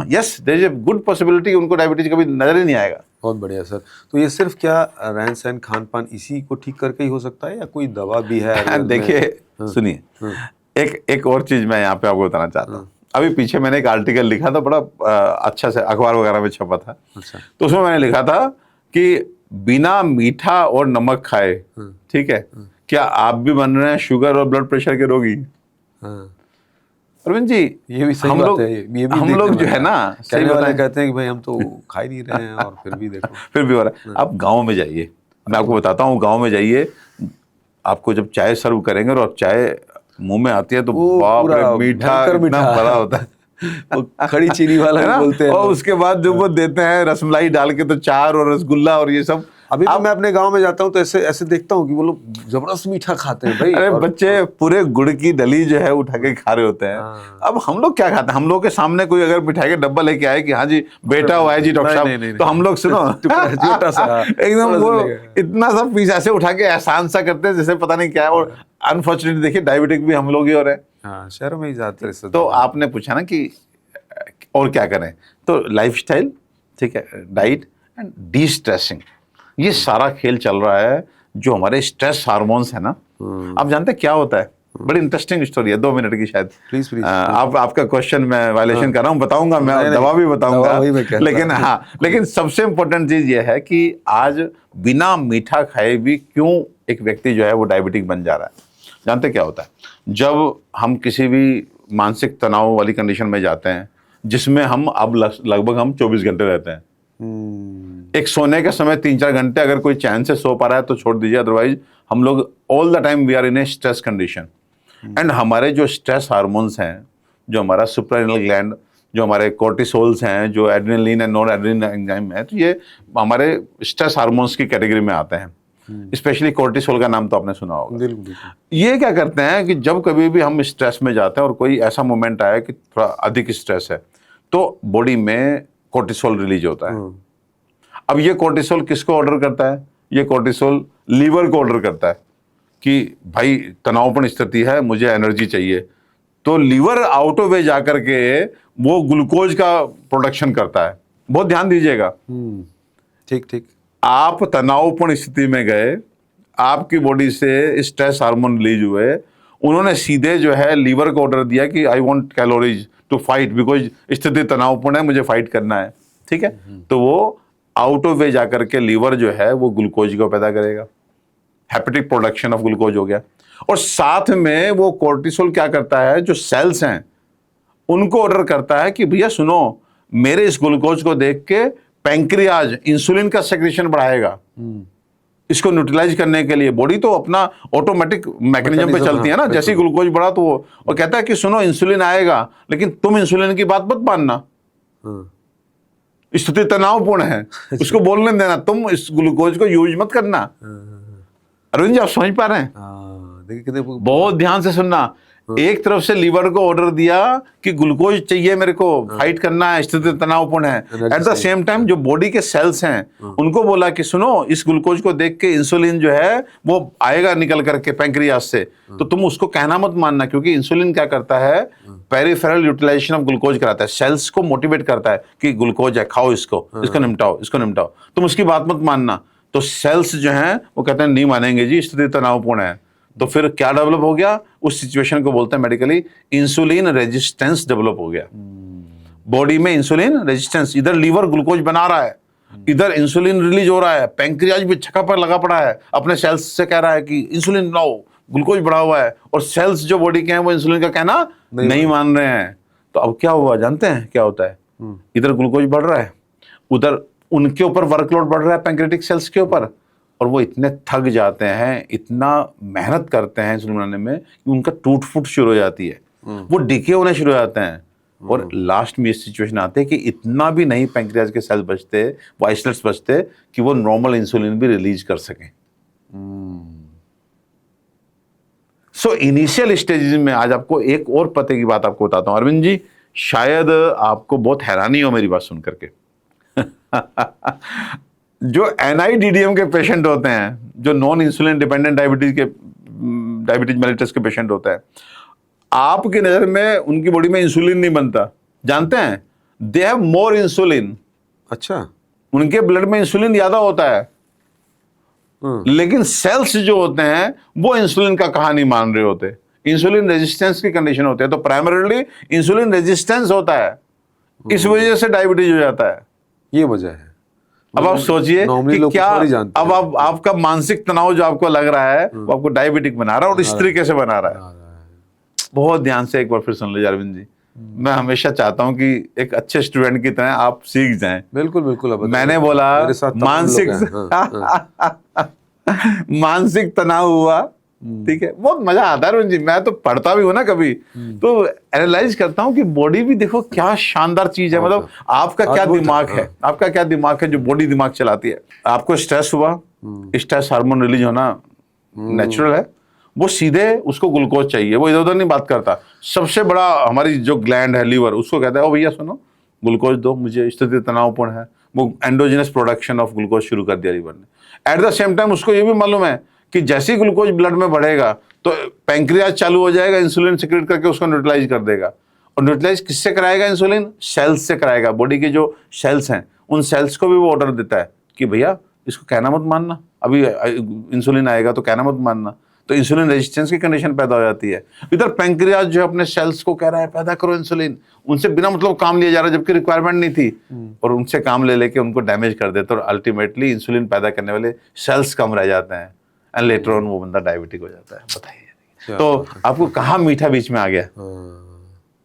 yes there is a good possibility उनको डायबिटीज कभी नजर ही नहीं आएगा। बहुत बढ़िया सर। तो ये सिर्फ क्या रहन सहन खान पान इसी को ठीक करके ही हो सकता है या कोई दवा भी है? देखिए सुनिए, एक और चीज मैं यहाँ पे आपको बताना चाहता हूँ। अभी पीछे मैंने एक आर्टिकल लिखा था, बड़ा अच्छा से अखबार वगैरह में छपा था। अच्छा। तो उसमें मैंने लिखा था कि बिना मीठा और नमक खाए, ठीक है, क्या आप भी बन रहे हैं शुगर और ब्लड प्रेशर के रोगी? हाँ, अरविंद जी, ये भी सही हम बात लोग है। ये भी हम देखने लोग में जो है आता ना, सही कहने वाले बताएं, कहते हैं कि भाई हम तो खा ही नहीं रहे हैं और फिर भी देखो। फिर भी हो रहा है। आप गांव में जाइए, मैं आपको बताता हूँ, गांव में जाइए, आपको जब चाय सर्व करेंगे और चाय मुंह में आती है तो वो बाप रे, पूरा मीठा भयंकर इतना मीठा भरा होता है, वो खड़ी चीनी वाला है भी ना। बोलते हैं और लोग। उसके बाद जो वो देते हैं रसमलाई डाल के, तो चार और रसगुल्ला और ये सब। अभी भी आप मैं अपने गांव में जाता हूँ तो ऐसे ऐसे देखता हूँ कि वो लोग जबरदस्त मीठा खाते हैं भाई। अरे और बच्चे पूरे गुड़ की डली जो है उठा के खा रहे होते हैं। हाँ। अब हम लोग क्या खाते हैं? हम लोग के सामने कोई अगर मिठाई का डब्बा लेके आए कि हाँ जी बेटा हुआ है जी डॉक्टर नहीं, साहब, नहीं, नहीं, तो हम लोग सुनो छोटा सा एकदम थोड़ा सा वो लगेगा। इतना सा पीस ऐसे उठा के एहसान सा करते हैं जैसे पता नहीं क्या है। और अनफॉर्चुनेटली देखिए, डायबिटिक भी हम लोग ही हो रहे हैं। हाँ, शहरों में ही ज्यादातर इस तो आपने पूछा ना कि और क्या करें, तो लाइफस्टाइल, ठीक है, डाइट एंड डी स्ट्रेसिंग, ये सारा खेल चल रहा है। जो हमारे स्ट्रेस हार्मोन्स है ना, आप जानते हैं क्या होता है? बड़ी इंटरेस्टिंग स्टोरी है, 2 मिनट की शायद। Please please. आपका क्वेश्चन मैं वायलेशन कर रहा हूँ, बताऊंगा मैं, नहीं, दवा भी बताऊंगा, दवा वही मैं कह रहा लेकिन था। हाँ, लेकिन सबसे इंपॉर्टेंट चीज ये है कि आज बिना मीठा खाए भी क्यों एक व्यक्ति जो है वो डायबिटिक बन जा रहा है। जानते क्या होता है? जब हम किसी भी मानसिक तनाव वाली कंडीशन में जाते हैं, जिसमें हम अब लगभग हम 24 घंटे रहते हैं, एक सोने के समय 3-4 घंटे अगर कोई चैन से सो पा रहा है तो छोड़ दीजिए, अदरवाइज हम लोग all the time we are in a stress condition. And हमारे जो स्ट्रेस हार्मोन्स हैं, जो हमारा सुप्रारेनल ग्लैंड, जो हमारे कोर्टिसोल्स हैं, जो adrenaline and non adrenaline enzyme है, तो ये हमारे स्ट्रेस हार्मोन्स की कैटेगरी में आते हैं। स्पेशली कोर्टिसोल का नाम तो आपने सुना होगा। बिल्कुल बिल्कुल। ये क्या करते हैं कि जब कभी भी हम स्ट्रेस में जाते हैं और कोई ऐसा मोमेंट आया कि थोड़ा अधिक स्ट्रेस है, तो बॉडी में कोर्टिसोल रिलीज होता है। अब ये कोर्टिसोल किसको ऑर्डर करता है? ये कोर्टिसोल लीवर को ऑर्डर करता है कि भाई तनावपूर्ण स्थिति है, मुझे एनर्जी चाहिए। तो लीवर आउट ऑफ वे जाकर के वो ग्लूकोज का प्रोडक्शन करता है। बहुत ध्यान दीजिएगा। ठीक ठीक। आप तनावपूर्ण स्थिति में गए, आपकी बॉडी से स्ट्रेस हार्मोन रिलीज हुए, उन्होंने सीधे जो है लीवर को ऑर्डर दिया कि I want calories to fight, because स्थिति तनावपूर्ण है, मुझे फाइट करना है, ठीक है। तो वो आउट ऑफ वे जाकर के लीवर जो है वो ग्लूकोज को पैदा करेगा, हेपेटिक प्रोडक्शन ऑफ ग्लूकोज हो गया। और साथ में वो कोर्टिसोल क्या करता है, जो सेल्स हैं उनको ऑर्डर करता है कि भैया सुनो, मेरे इस ग्लूकोज को देख के पैंक्रियाज इंसुलिन का सेक्रेशन बढ़ाएगा, इसको न्यूट्रलाइज करने के लिए। बॉडी तो अपना ऑटोमेटिक मैकेनिज्म पे चलती है ना, जैसे ही ग्लूकोज बढ़ा तो वो, और कहता है कि सुनो इंसुलिन आएगा, लेकिन तुम इंसुलिन की बात मत मानना, स्थिति तनावपूर्ण है, उसको बोलने देना, तुम इस ग्लूकोज को यूज मत करना। अरविंद जी, आप समझ पा रहे हैं? देखिए कितने बहुत ध्यान से सुनना। एक तरफ से लीवर को ऑर्डर दिया कि ग्लूकोज चाहिए मेरे को, फाइट करना है, स्थिति तनावपूर्ण है। एट द सेम टाइम जो बॉडी के सेल्स हैं उनको बोला कि सुनो, इस ग्लूकोज को देख के इंसुलिन जो है वो आएगा निकल करके पैंक्रियास से, तो तुम उसको कहना मत मानना, क्योंकि इंसुलिन क्या करता है, पेरिफेरल यूटिलाइजेशन ऑफ ग्लूकोज कराता है, सेल्स को मोटिवेट करता है कि ग्लूकोज है, खाओ इसको, इसको निपटाओ, इसको निपटाओ, तुम उसकी बात मत मानना। तो सेल्स जो हैं वो कहते हैं नहीं मानेंगे जी, स्थिति तनावपूर्ण है। तो फिर क्या डेवलप हो गया? उस सिचुएशन को बोलते हैं मेडिकली इंसुलिन रेजिस्टेंस डेवलप हो गया। बॉडी में इंसुलिन रेजिस्टेंस, इधर लीवर ग्लूकोज बना रहा है, इधर इंसुलिन रिलीज हो रहा है, पैंक्रियाज भी छक्का पर लगा पड़ा है, अपने सेल्स से कह रहा है कि इंसुलिन लाओ, ग्लूकोज बढ़ा हुआ है, और सेल्स जो बॉडी के हैं वो इंसुलिन का कहना नहीं मान रहे हैं। तो अब क्या हुआ जानते हैं क्या होता है? इधर ग्लूकोज बढ़ रहा है, उधर उनके ऊपर वर्कलोड बढ़ रहा है पैंक्रेटिक सेल्स के ऊपर, और वो इतने थक जाते हैं, इतना मेहनत करते हैं इंसुलिन बनाने में कि उनका टूट फूट शुरू हो जाती है, वो डिके होने शुरू हो जाते हैं। और लास्ट में इस सिचुएशन आते हैं कि इतना भी नहीं पैंक्रियाज के सेल्स बचते, वो आइसोलेट्स बचते कि वो नॉर्मल इंसुलिन भी रिलीज कर सकें। सो इनिशियल स्टेजेस में आज आपको एक और पते की बात आपको बताता हूं अरविंद जी, शायद आपको बहुत हैरानी हो मेरी बात सुन करके। जो NIDDM के पेशेंट होते हैं, जो non insulin dependent diabetes mellitus के पेशेंट होते हैं, आपकी नजर में उनकी बॉडी में इंसुलिन नहीं बनता, जानते हैं? They have more insulin. अच्छा, उनके ब्लड में इंसुलिन ज्यादा होता है, लेकिन सेल्स जो होते हैं वो इंसुलिन का कहा नहीं मान रहे होते, इंसुलिन रेजिस्टेंस की कंडीशन होती है। तो प्राइमरीली इंसुलिन रेजिस्टेंस होता है, इस वजह से डायबिटीज हो जाता है। ये वजह है। अब आप सोचिए नॉर्मली कि लोग क्या कुछ और ही जानते अब आप आपका मानसिक तनाव जो आपको लग रहा है वो आपको डायबिटिक बना रहा है और इस तरीके से बना रहा है। बहुत ध्यान से एक बार फिर सुन लीजिए अरविंद जी, मैं हमेशा चाहता हूं कि एक अच्छे स्टूडेंट की तरह आप सीख जाएं। बिल्कुल बिल्कुल। अब मैंने बोला मेरे साथ तमाम मानसिक लोग हैं। हाँ, मानसिक तनाव हुआ, ठीक है, बहुत मजा आता है अरविंद जी। मैं तो पढ़ता भी हूँ ना कभी, तो एनालाइज करता हूँ कि बॉडी भी देखो क्या शानदार चीज है। मतलब आपका क्या अद्भुत है, दिमाग है, आपका क्या दिमाग है जो बॉडी दिमाग चलाती है। आपको स्ट्रेस हुआ, स्ट्रेस हार्मोन रिलीज होना नेचुरल है, वो सीधे उसको ग्लूकोज चाहिए, वो इधर उधर नहीं बात करता। सबसे बड़ा हमारी जो ग्लैंड है लीवर, उसको कहता है ओ भैया सुनो ग्लूकोज दो मुझे, स्थिति तनावपूर्ण है, वो एंडोजिनस प्रोडक्शन ऑफ ग्लूकोज शुरू कर दिया लीवर ने। एट द सेम टाइम उसको ये भी मालूम है कि जैसे ही ग्लूकोज ब्लड में बढ़ेगा तो पैंक्रियाज चालू हो जाएगा, इंसुलिन सिक्रेट करके उसको न्यूट्रलाइज कर देगा। और न्यूट्रलाइज किससे कराएगा? इंसुलिन सेल्स से कराएगा। बॉडी के जो सेल्स हैं उन सेल्स को भी वो ऑर्डर देता है कि भैया इसको कहना मत मानना, अभी इंसुलिन आएगा तो कहना मत मानना। तो इंसुलिन रेजिस्टेंस की कंडीशन पैदा हो जाती है। इधर पैंक्रियाज जो अपने सेल्स को कह रहा है पैदा करो इंसुलिन, उनसे बिना मतलब काम लिया जा रहा है जबकि रिक्वायरमेंट नहीं थी, और उनसे काम ले लेके उनको डैमेज कर देते और अल्टीमेटली इंसुलिन पैदा करने वाले सेल्स कम रह जाते हैं एंड लेटर ऑन वो बंदा डायबिटिक हो जाता है। बताइए, तो आपको कहाँ मीठा बीच में आ गया?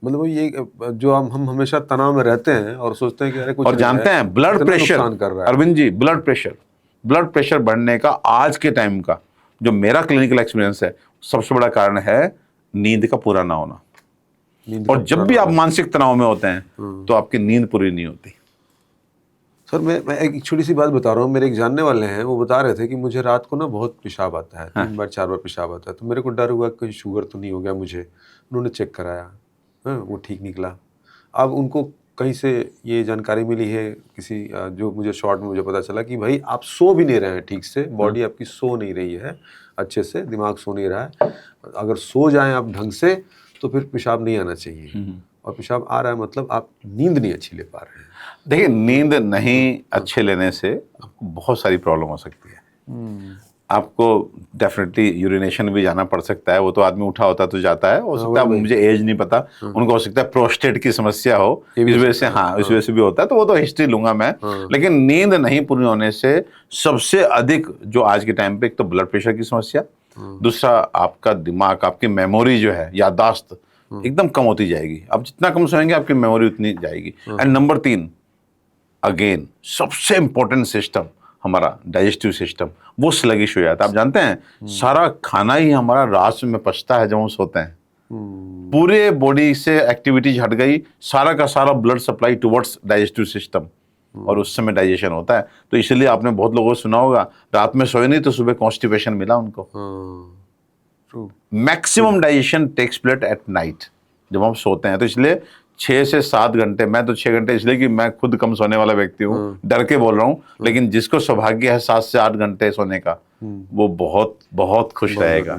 मतलब वो ये जो हम हमेशा तनाव में रहते हैं और सोचते हैं कि अरे कुछ और जानते हैं ब्लड प्रेशर, कर रहा है। अरविंद जी, ब्लड प्रेशर बढ़ने का आज के टाइम का जो मेरा क्लिनिकल एक्सपीरियंस है, सबसे बड़ा कारण है नींद का पूरा ना होना। और जब भी आप मानसिक तनाव में होते हैं तो आपकी नींद पूरी नहीं होती। सर मैं एक छोटी सी बात बता रहा हूँ। मेरे एक जानने वाले हैं, वो बता रहे थे कि मुझे रात को ना बहुत पेशाब आता है, 3 बार 4 बार पेशाब आता है। तो मेरे को डर हुआ कहीं शुगर तो नहीं हो गया मुझे। उन्होंने चेक कराया, वो ठीक निकला। अब उनको कहीं से ये जानकारी मिली है किसी जो मुझे शॉर्ट में मुझे पता चला कि भाई आप सो भी नहीं रहे हैं ठीक से, बॉडी आपकी सो नहीं रही है अच्छे से, दिमाग सो नहीं रहा है। अगर सो जाएं आप ढंग से तो फिर पेशाब नहीं आना चाहिए, और पेशाब आ रहा है मतलब आप नींद नहीं अच्छी ले पा रहे हैं। देखिए, नींद नहीं अच्छे लेने से आपको बहुत सारी प्रॉब्लम हो सकती है। आपको डेफिनेटली यूरिनेशन भी जाना पड़ सकता है, वो तो आदमी उठा होता तो जाता है। हो सकता है, मुझे एज नहीं पता, उनको हो सकता है प्रोस्टेट की समस्या हो, इस वजह से, हाँ, इस वजह से भी होता है, तो वो तो हिस्ट्री लूंगा मैं। लेकिन नींद नहीं पूरी होने से सबसे अधिक जो आज के टाइम पे, एक तो ब्लड प्रेशर की समस्या, दूसरा आपका दिमाग, आपकी मेमोरी जो है, याददाश्त एकदम कम होती जाएगी। आप जितना कम सोएंगे आपकी मेमोरी उतनी जाएगी। एंड नंबर 3, अगेन सबसे इंपॉर्टेंट सिस्टम हमारा डाइजेस्टिव सिस्टम, वो स्लगिश हो जाता है। आप जानते हैं सारा खाना ही हमारा रात में पचता है जब हम सोते हैं। पूरे बॉडी से एक्टिविटीज हट गई, सारा का सारा blood supply towards digestive system, और उस समय डाइजेशन होता है। तो इसलिए आपने बहुत लोगों को सुना होगा, रात में सोए नहीं तो सुबह कॉन्स्टिपेशन मिला उनको। Maximum digestion takes place at night, जब हम सोते हैं। तो इसलिए 6 से 7 घंटे, मैं तो 6 घंटे इसलिए कि मैं खुद कम सोने वाला व्यक्ति हूँ, डर के बोल रहा हूँ, लेकिन जिसको सौभाग्य है 7 से 8 घंटे सोने का, वो बहुत बहुत खुश रहेगा।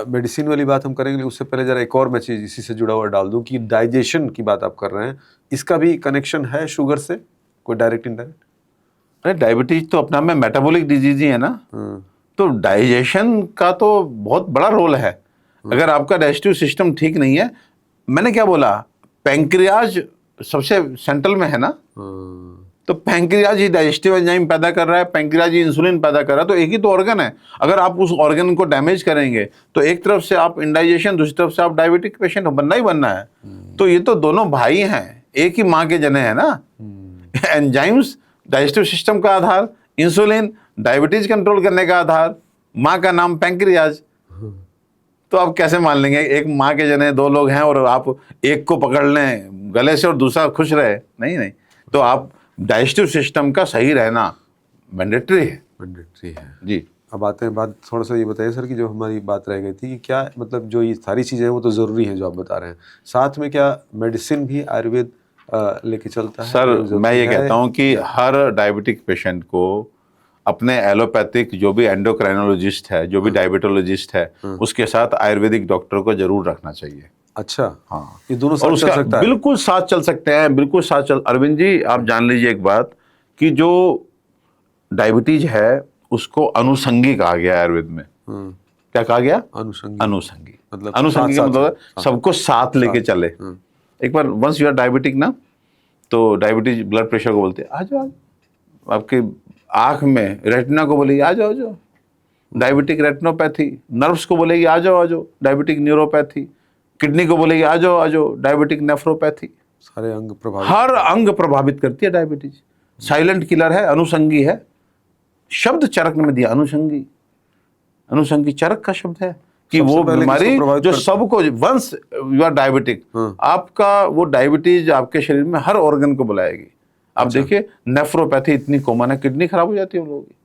मेडिसिन वाली बात हम करेंगे, उससे पहले जरा एक और मैं चीज इसी से जुड़ा हुआ डाल दूं कि डाइजेशन की बात आप कर रहे हैं, इसका भी कनेक्शन है शुगर से, कोई डायरेक्ट इनडायरेक्ट? अरे डायबिटीज तो अपना में मेटाबॉलिक डिजीज ही है ना, तो डाइजेशन का तो बहुत बड़ा रोल है। अगर आपका डाइजेस्टिव सिस्टम ठीक नहीं है, मैंने क्या बोला, पैंक्रियाज सबसे सेंट्रल में है ना, तो पैंक्रियाज ही डाइजेस्टिव एंजाइम पैदा कर रहा है, पैंक्रियाज ही इंसुलिन पैदा कर रहा है। तो एक ही तो ऑर्गन है, अगर आप उस ऑर्गन को डैमेज करेंगे तो एक तरफ से आप इंडाइजेशन, दूसरी तरफ से आप डायबिटिक पेशेंट बनना ही बनना है। तो ये तो दोनों भाई हैं, एक ही माँ के जने हैं ना। एंजाइम्स डाइजेस्टिव सिस्टम का आधार, इंसुलिन डायबिटीज कंट्रोल करने का आधार, माँ का नाम पैंक्रियाज। तो आप कैसे मान लेंगे एक माँ के जने 2 लोग हैं और आप एक को पकड़ लें गले से और दूसरा खुश रहे? नहीं। तो आप डाइजेस्टिव सिस्टम का सही रहना मैंडेटरी है जी। अब आते हैं बात, थोड़ा सा ये बताइए सर कि जो हमारी बात रह गई थी कि क्या मतलब जो ये सारी चीज़ें हैं वो तो ज़रूरी हैं जो आप बता रहे हैं, साथ में क्या मेडिसिन भी आयुर्वेद लेके चलता है? सर मैं ये कहता हूँ कि हर डायबिटिक पेशेंट को अपने एलोपैथिक जो भी एंडोक्राइनोलॉजिस्ट है, जो भी डायबिटोलॉजिस्ट है, उसके साथ आयुर्वेदिक डॉक्टर को जरूर रखना चाहिए। अच्छा, हाँ, ये दोनों और साथ चल सकता है? बिल्कुल साथ चल सकते हैं, बिल्कुल साथ चल। अरविंद जी आप जान लीजिए एक बात कि जो डायबिटीज है उसको अनुषंगी कहा गया है आयुर्वेद में। क्या कहा गया? अनुषंगी मतलब अनुषंगी का मतलब सबको साथ लेके चले। एक बार वंस यू आर डायबिटिक ना, तो डायबिटीज ब्लड प्रेशर को बोलते हैं आ जाओ आपके आँख में रेटिना को बोलेगी आ जाओ, जाओ, डायबिटिक रेटिनोपैथी। नर्व्स को बोलेगी आ जाओ, आ जाओ, डायबिटिक न्यूरोपैथी। किडनी को बोलेगी आ जाओ, आ जाओ, डायबिटिक नेफ्रोपैथी। सारे अंग प्रभावित। हर अंग प्रभावित करती है डायबिटीज। साइलेंट किलर है, अनुषंगी है। शब्द चरक में दिया, अनुषंगी। अनुषंगी चरक का शब्द है कि सबसे वो पहले बीमारी किसको प्रभावित जो करती सबको, वंस यू आर डायबिटिक, हाँ। आपका वो डायबिटीज आपके शरीर में हर ऑर्गन को बुलाएगी। आप देखिए नेफ्रोपैथी इतनी कॉमन है, किडनी खराब हो जाती है उन लोगों की।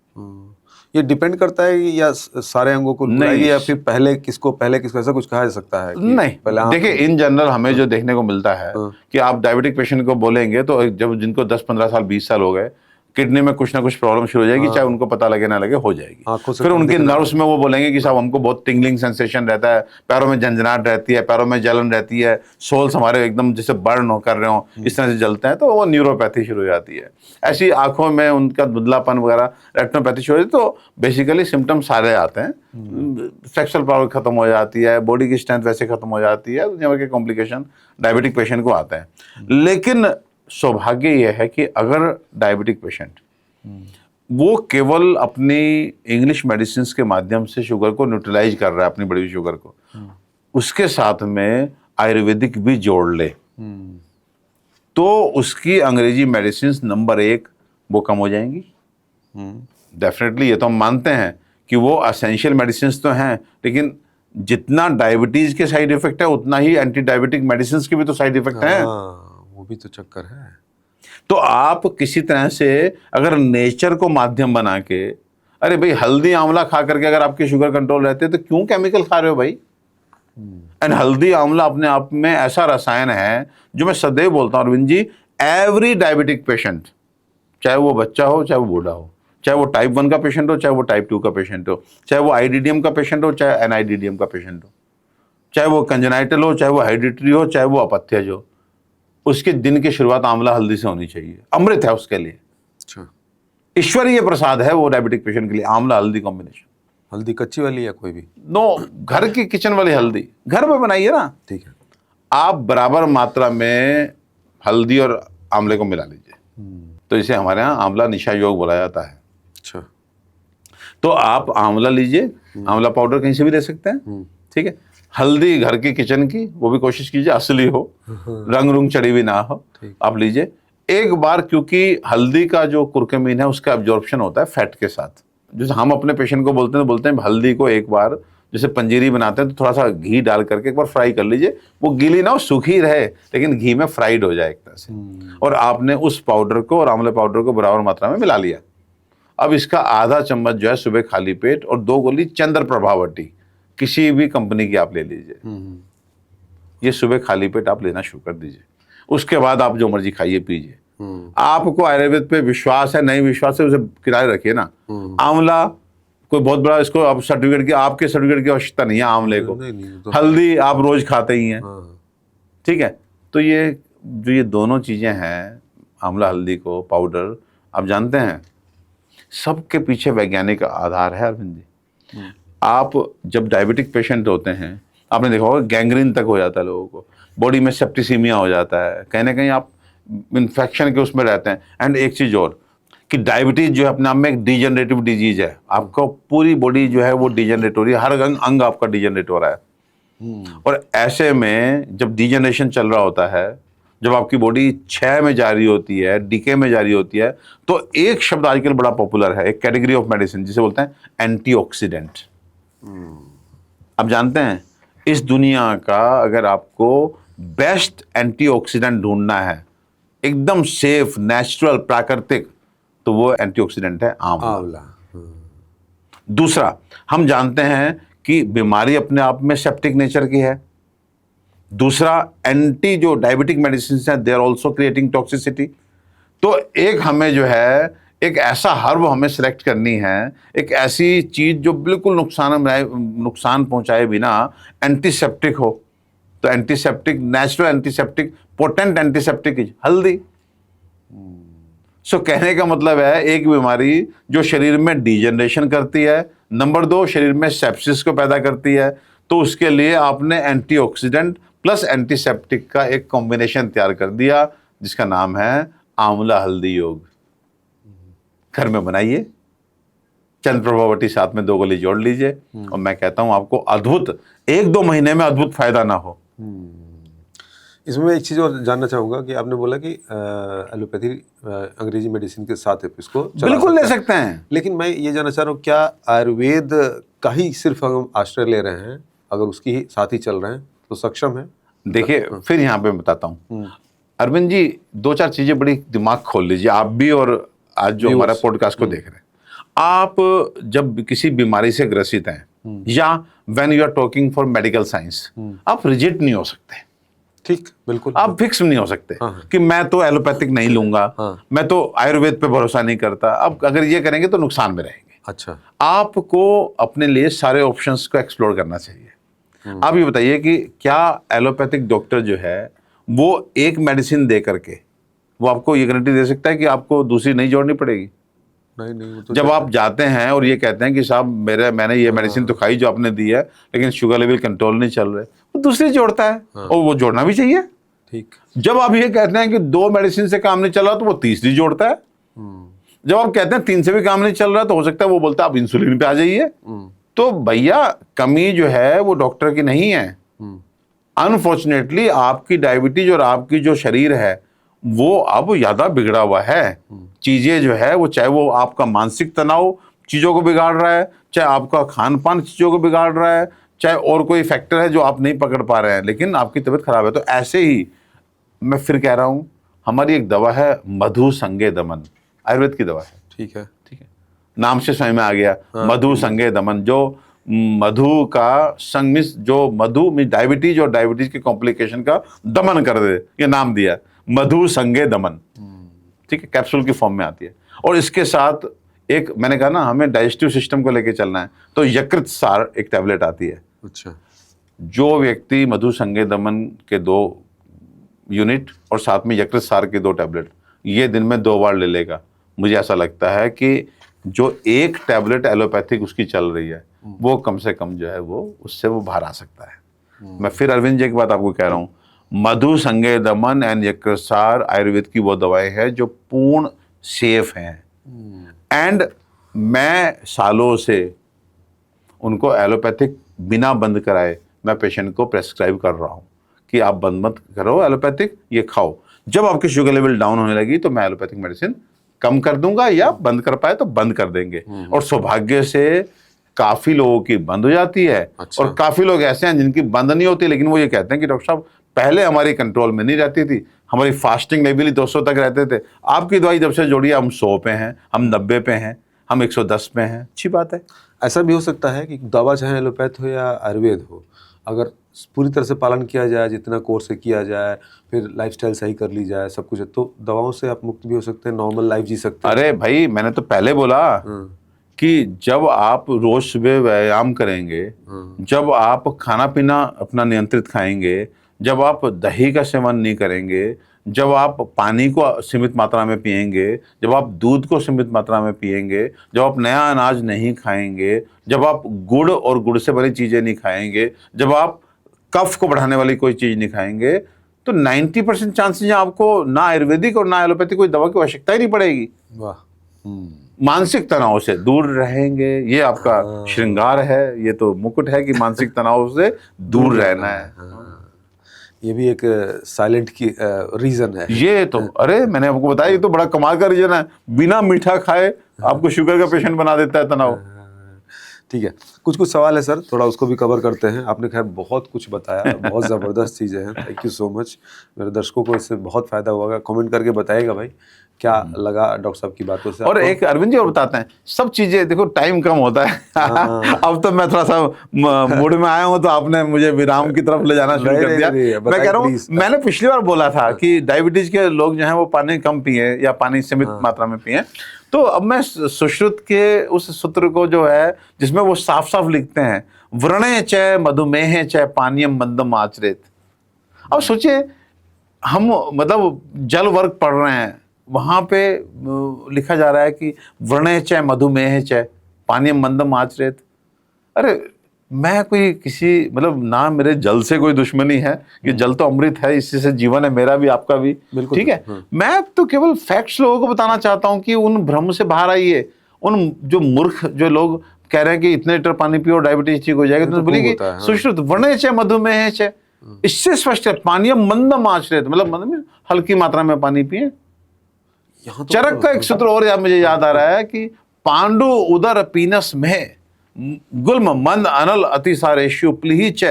ये डिपेंड करता है कि या सारे अंगों को बुलाएगी या फिर पहले किसको ऐसा कुछ कहा जा सकता है कि नहीं, पहले देखिए इन जनरल हमें जो देखने को मिलता है कि आप डायबिटिक पेशेंट को बोलेंगे तो जब जिनको 10-15 साल 20 साल हो गए, किडनी में कुछ ना कुछ प्रॉब्लम शुरू हो जाएगी, चाहे उनको पता लगे ना लगे, हो जाएगी। आंखों से फिर कम उनके दिखना। नर्व्स में वो बोलेंगे कि साहब हमको बहुत टिंगलिंग सेंसेशन रहता है, पैरों में झंझनाहट रहती है, पैरों में जलन रहती है, सोल्स हमारे एकदम जैसे बर्न हो कर रहे हो, इस तरह से जलते हैं, तो वो न्यूरोपैथी शुरू हो जाती है। ऐसी आंखों में उनका धुंधलापन वगैरह, रेटिनोपैथी शुरू होती है। तो बेसिकली सिम्टम सारे आते हैं। सेक्सुअल पावर खत्म हो जाती है, बॉडी की स्ट्रेंथ वैसे खत्म हो जाती है, दुनिया भर के कॉम्प्लिकेशन डायबिटिक पेशेंट को आते हैं। लेकिन सौभाग्य यह है कि अगर डायबिटिक पेशेंट वो केवल अपनी इंग्लिश मेडिसिन के माध्यम से शुगर को न्यूट्रलाइज कर रहा है, अपनी बड़ी शुगर को, उसके साथ में आयुर्वेदिक भी जोड़ ले, तो उसकी अंग्रेजी मेडिसिन नंबर 1 वो कम हो जाएंगी। डेफिनेटली ये तो हम मानते हैं कि वो असेंशियल मेडिसिन तो हैं, लेकिन जितना डायबिटीज के साइड इफेक्ट है उतना ही एंटी डायबिटिक मेडिसिन के भी तो साइड इफेक्ट हैं। वो भी तो चक्कर है। तो आप किसी तरह से अगर नेचर को माध्यम बना के, अरे भाई हल्दी आंवला खा करके अगर आपकी शुगर कंट्रोल रहते तो क्यों केमिकल खा रहे हो भाई? एंड हल्दी आंवला अपने आप में ऐसा रसायन है जो मैं सदैव बोलता हूँ Arvind ji, every diabetic patient, चाहे वो बच्चा हो चाहे वो बूढ़ा हो, चाहे वो टाइप 1 का पेशेंट हो चाहे वो टाइप 2 का पेशेंट हो, चाहे वो आईडीडीएम का पेशेंट हो चाहे एनआईडीडीएम का पेशेंट हो, चाहे वो कंजेनाइटल हो चाहे वो हेरिडिटरी हो चाहे वो अपथ्यज हो, उसके दिन की शुरुआत आंवला हल्दी से होनी चाहिए। अमृत है उसके लिए। अच्छा, ईश्वरीय प्रसाद है वो डायबिटिक पेशेंट के लिए, आंवला हल्दी कॉम्बिनेशन। हल्दी कच्ची वाली या कोई भी? नो, घर की किचन वाली हल्दी, घर में बनाइए ना। ठीक है। आप बराबर मात्रा में हल्दी और आंवले को मिला लीजिए, तो इसे हमारे यहाँ आंवला निशा योग बोला जाता है। अच्छा, तो आप आंवला लीजिए, आंवला पाउडर कहीं से भी ले सकते हैं, ठीक है। हल्दी घर की किचन की, वो भी कोशिश कीजिए असली हो, रंग रूंग चढ़ी हुई ना हो, आप लीजिए एक बार, क्योंकि हल्दी का जो कुर्कुमिन है उसका एब्जॉर्प्शन होता है फैट के साथ। जैसे हम अपने पेशेंट को बोलते हैं, हल्दी को एक बार जैसे पंजीरी बनाते हैं तो थोड़ा सा घी डाल करके एक बार फ्राई कर लीजिए, वो गीली ना हो, सूखी रहे लेकिन घी में फ्राइड हो जाए एक तरह से। और आपने उस पाउडर को और आंवले पाउडर को बराबर मात्रा में मिला लिया। अब इसका आधा चम्मच जो है सुबह खाली पेट, और 2 गोली चंद्र प्रभावटी किसी भी कंपनी की आप ले लीजिए, ये सुबह खाली पेट आप लेना शुरू कर दीजिए। उसके बाद आप जो मर्जी खाइए पीजिए। आपको आयुर्वेद पे विश्वास है नहीं विश्वास है, उसे किराए रखिए ना। आंवला कोई बहुत बड़ा, इसको आप सर्टिफिकेट की, आपके सर्टिफिकेट की आवश्यकता नहीं है आंवले को। तो हल्दी आप रोज खाते ही हैं, ठीक है। तो ये जो ये दोनों चीजें हैं, आंवला हल्दी को पाउडर, आप जानते हैं सबके पीछे वैज्ञानिक आधार है अरविंद जी। आप जब डायबिटिक पेशेंट होते हैं, आपने देखा होगा गैंग्रीन तक हो जाता है लोगों को, बॉडी में सेप्टिसीमिया हो जाता है, कहीं ना कहीं आप इन्फेक्शन के उसमें रहते हैं। एंड एक चीज और कि डायबिटीज जो है अपने आप में एक डिजेनरेटिव डिजीज है, आपको पूरी बॉडी जो है वो डिजेनरेट हो रही है, हर अंग आपका डिजेनरेट हो रहा है। और ऐसे में जब डिजेनरेशन चल रहा होता है, जब आपकी बॉडी क्षय में जा रही होती है, डीके में जा रही होती है, तो एक शब्द आजकल बड़ा पॉपुलर है, एक कैटेगरी ऑफ मेडिसिन जिसे बोलते हैं एंटीऑक्सीडेंट। आप जानते हैं इस दुनिया का अगर आपको बेस्ट एंटीऑक्सीडेंट ढूंढना है, एकदम सेफ, नेचुरल, प्राकृतिक, तो वो एंटीऑक्सीडेंट है आंवला। दूसरा, हम जानते हैं कि बीमारी अपने आप में सेप्टिक नेचर की है। दूसरा, एंटी जो डायबिटिक मेडिसिन है they are also creating toxicity. तो एक हमें जो है एक ऐसा हर्ब हमें सिलेक्ट करनी है, एक ऐसी चीज जो बिल्कुल नुकसान पहुंचाए बिना एंटीसेप्टिक हो। तो antiseptic, natural antiseptic, potent antiseptic is हल्दी। सो कहने का मतलब है एक बीमारी जो शरीर में डिजेनरेशन करती है, नंबर 2 शरीर में सेप्सिस को पैदा करती है, तो उसके लिए आपने एंटीऑक्सीडेंट प्लस एंटीसेप्टिक का एक कॉम्बिनेशन तैयार कर दिया जिसका नाम है आंवला हल्दी योग। घर में बनाइए, चंद प्रभावटी साथ में 2 गोली जोड़ लीजिए, और मैं कहता हूं आपको अद्भुत 1-2 महीने में अद्भुत फायदा ना हो। इसमें मैं एक चीज़ और जानना चाहूँगा कि आपने बोला कि एलोपैथी अंग्रेजी मेडिसिन के साथ इसको चला बिल्कुल ले सकते हैं। सकते हैं। लेकिन मैं ये जानना चाह रहा हूँ, क्या आयुर्वेद का ही सिर्फ हम आश्रय ले रहे हैं, अगर उसकी ही साथ ही चल रहे हैं तो सक्षम है? देखिए, फिर यहाँ पे मैं बताता हूँ अरविंद जी, 2-4 चीजें बड़ी दिमाग खोल लीजिए आप भी, और आज जो हमारा पॉडकास्ट को देख रहे हैं। आप जब किसी बीमारी से ग्रसित हैं, या when you are talking for medical science, आप रिजिड नहीं हो सकते। ठीक, बिल्कुल। आप फिक्स नहीं हो सकते कि मैं तो एलोपैथिक नहीं लूंगा, मैं तो आयुर्वेद पे भरोसा नहीं करता। अब अगर ये करेंगे तो नुकसान में रहेंगे। अच्छा। आपको अपने लिए सारे ऑप्शंस को एक्सप्लोर करना चाहिए। आप ये बताइए कि क्या एलोपैथिक डॉक्टर जो है वो एक मेडिसिन दे करके वो आपको ये गारंटी दे सकता है कि आपको दूसरी नहीं जोड़नी पड़ेगी? नहीं, वो तो जब आप जाते हैं और ये कहते हैं कि साहब मैंने ये मेडिसिन तो खाई जो आपने दी है, लेकिन शुगर लेवल कंट्रोल नहीं चल रहे, वो दूसरी जोड़ता है, और वो जोड़ना भी चाहिए। ठीक। जब आप ये कहते हैं कि 2 मेडिसिन से काम नहीं चल रहा, तो वो तीसरी जोड़ता है। जब आप कहते हैं 3 से भी काम नहीं चल रहा, तो हो सकता है वो बोलता है आप इंसुलिन पे आ जाइए। तो भैया, कमी जो है वो डॉक्टर की नहीं है। अनफॉर्चुनेटली आपकी डायबिटीज और आपकी जो शरीर है वो अब ज्यादा बिगड़ा हुआ है। चीजें जो है वो, चाहे वो आपका मानसिक तनाव चीजों को बिगाड़ रहा है, चाहे आपका खान पान चीजों को बिगाड़ रहा है, चाहे और कोई फैक्टर है जो आप नहीं पकड़ पा रहे हैं, लेकिन आपकी तबीयत खराब है। तो ऐसे ही मैं फिर कह रहा हूं, हमारी एक दवा है मधु संगे दमन, आयुर्वेद की दवा है। ठीक है। नाम से समझ में आ गया, मधु संगे दमन। जो मधु का संग मिस, जो मधु में डायबिटीज और डायबिटीज के कॉम्प्लिकेशन का दमन कर दे, ये नाम दिया, मधु संगे दमन। ठीक है, कैप्सूल की फॉर्म में आती है। और इसके साथ एक, मैंने कहा ना, हमें डाइजेस्टिव सिस्टम को लेके चलना है, तो यकृत सार एक टैबलेट आती है। अच्छा। जो व्यक्ति मधु संगे दमन के 2 यूनिट और साथ में यकृत सार के 2 टैबलेट ये दिन में 2 बार ले लेगा, मुझे ऐसा लगता है कि जो 1 टैबलेट एलोपैथिक उसकी चल रही है, वो कम से कम जो है वो उससे वो बाहर आ सकता है। मैं फिर अरविंद जी की बात आपको कह रहा हूँ, मधु संगे दमन एंड यकृत सार आयुर्वेद की वो दवाएं हैं जो पूर्ण सेफ हैं। एंड मैं सालों से उनको एलोपैथिक बिना बंद कराए मैं पेशेंट को प्रेस्क्राइब कर रहा हूं कि आप बंद मत करो एलोपैथिक, ये खाओ। जब आपकी शुगर लेवल डाउन होने लगी तो मैं एलोपैथिक मेडिसिन कम कर दूंगा, या बंद कर पाए तो बंद कर देंगे। और सौभाग्य से काफी लोगों की बंद हो जाती है। अच्छा। और काफी लोग ऐसे हैं जिनकी बंद नहीं होती, लेकिन वो ये कहते हैं कि डॉक्टर साहब पहले हमारी कंट्रोल में नहीं रहती थी, हमारी फास्टिंग लेवल ही 200 तक रहते थे, आपकी दवाई जब से जोड़ी हम 100 पे हैं, हम 90 पे हैं, हम 110 पे हैं। अच्छी बात है। ऐसा भी हो सकता है कि दवा चाहे एलोपैथ हो या आयुर्वेद हो, अगर पूरी तरह से पालन किया जाए, जितना कोर्स से किया जाए, फिर लाइफस्टाइल सही कर ली जाए, सब कुछ है, तो दवाओं से आप मुक्त भी हो सकते हैं, नॉर्मल लाइफ जी सकते हैं। अरे भाई, मैंने तो पहले बोला कि जब आप रोज सुबह व्यायाम करेंगे, जब आप खाना पीना अपना नियंत्रित खाएंगे, जब आप दही का सेवन नहीं करेंगे, जब आप पानी को सीमित मात्रा में पिएंगे, जब आप दूध को सीमित मात्रा में पिएंगे, जब आप नया अनाज नहीं खाएंगे, जब आप गुड़ और गुड़ से बनी चीज़ें नहीं खाएंगे, जब आप कफ को बढ़ाने वाली कोई चीज़ नहीं खाएंगे, तो 90% चांसेस आपको ना आयुर्वेदिक और ना एलोपैथिक कोई दवा की आवश्यकता ही नहीं पड़ेगी। वाह। मानसिक तनाव से दूर रहेंगे, ये आपका श्रृंगार है, ये तो मुकुट है कि मानसिक तनाव से दूर रहना है। ये भी एक साइलेंट की रीजन है। ये तो, अरे मैंने आपको बताया, ये तो बड़ा कमाल का रीजन है। बिना मीठा खाए आपको शुगर का पेशेंट बना देता है तनाव। ठीक है, कुछ सवाल है सर, थोड़ा उसको भी कवर करते हैं। आपने खैर बहुत कुछ बताया, बहुत ज़बरदस्त चीज़ें हैं, थैंक यू सो मच। मेरे दर्शकों को इससे बहुत फ़ायदा होगा, कमेंट करके बताइएगा भाई क्या लगा डॉक्टर साहब की बातों से। और एक अरविंद जी और बताते हैं, सब चीजें देखो, टाइम कम होता है। अब तो मैं थोड़ा सा मूड में आया हूँ, तो आपने मुझे विराम की तरफ ले जाना शुरू कर दिया। मैं कह रहा हूँ, मैंने पिछली बार बोला था कि डायबिटीज के लोग जो हैं वो पानी कम पिए या पानी सीमित मात्रा में पिए। तो अब मैं सुश्रुत के उस सूत्र को जो है, जिसमें वो साफ साफ लिखते हैं, व्रणे च मधुमेह च पानीयम मंदम आचरित। अब सोचिए, हम मतलब जल वर्ग पढ़ रहे हैं, वहां पे लिखा जा रहा है कि व्रणे च मधुमेह च पानीयम मंदम आचरित। अरे मैं कोई किसी मतलब ना मेरे जल से कोई दुश्मनी है कि जल तो अमृत है, इसी से जीवन है मेरा भी आपका भी, बिल्कुल, ठीक है। हाँ। मैं तो केवल फैक्ट्स लोगों को बताना चाहता हूं कि उन भ्रम से बाहर आइए। उन जो मूर्ख जो लोग कह रहे हैं कि इतने लीटर पानी पियो डायबिटीज ठीक हो जाएगा, तो बोलिए होता है, कि हाँ। सुश्रुत वर्णे च मधुमेह च, इससे स्पष्ट है पानीयम मंदम आश्रित, मतलब हल्की मात्रा में पानी पिए। यहाँ तो चरक का एक सूत्र और मुझे याद आ रहा है कि पांडु उदर पीनस में गुल्म मंद अनल अतिसारेशु प्लीहि च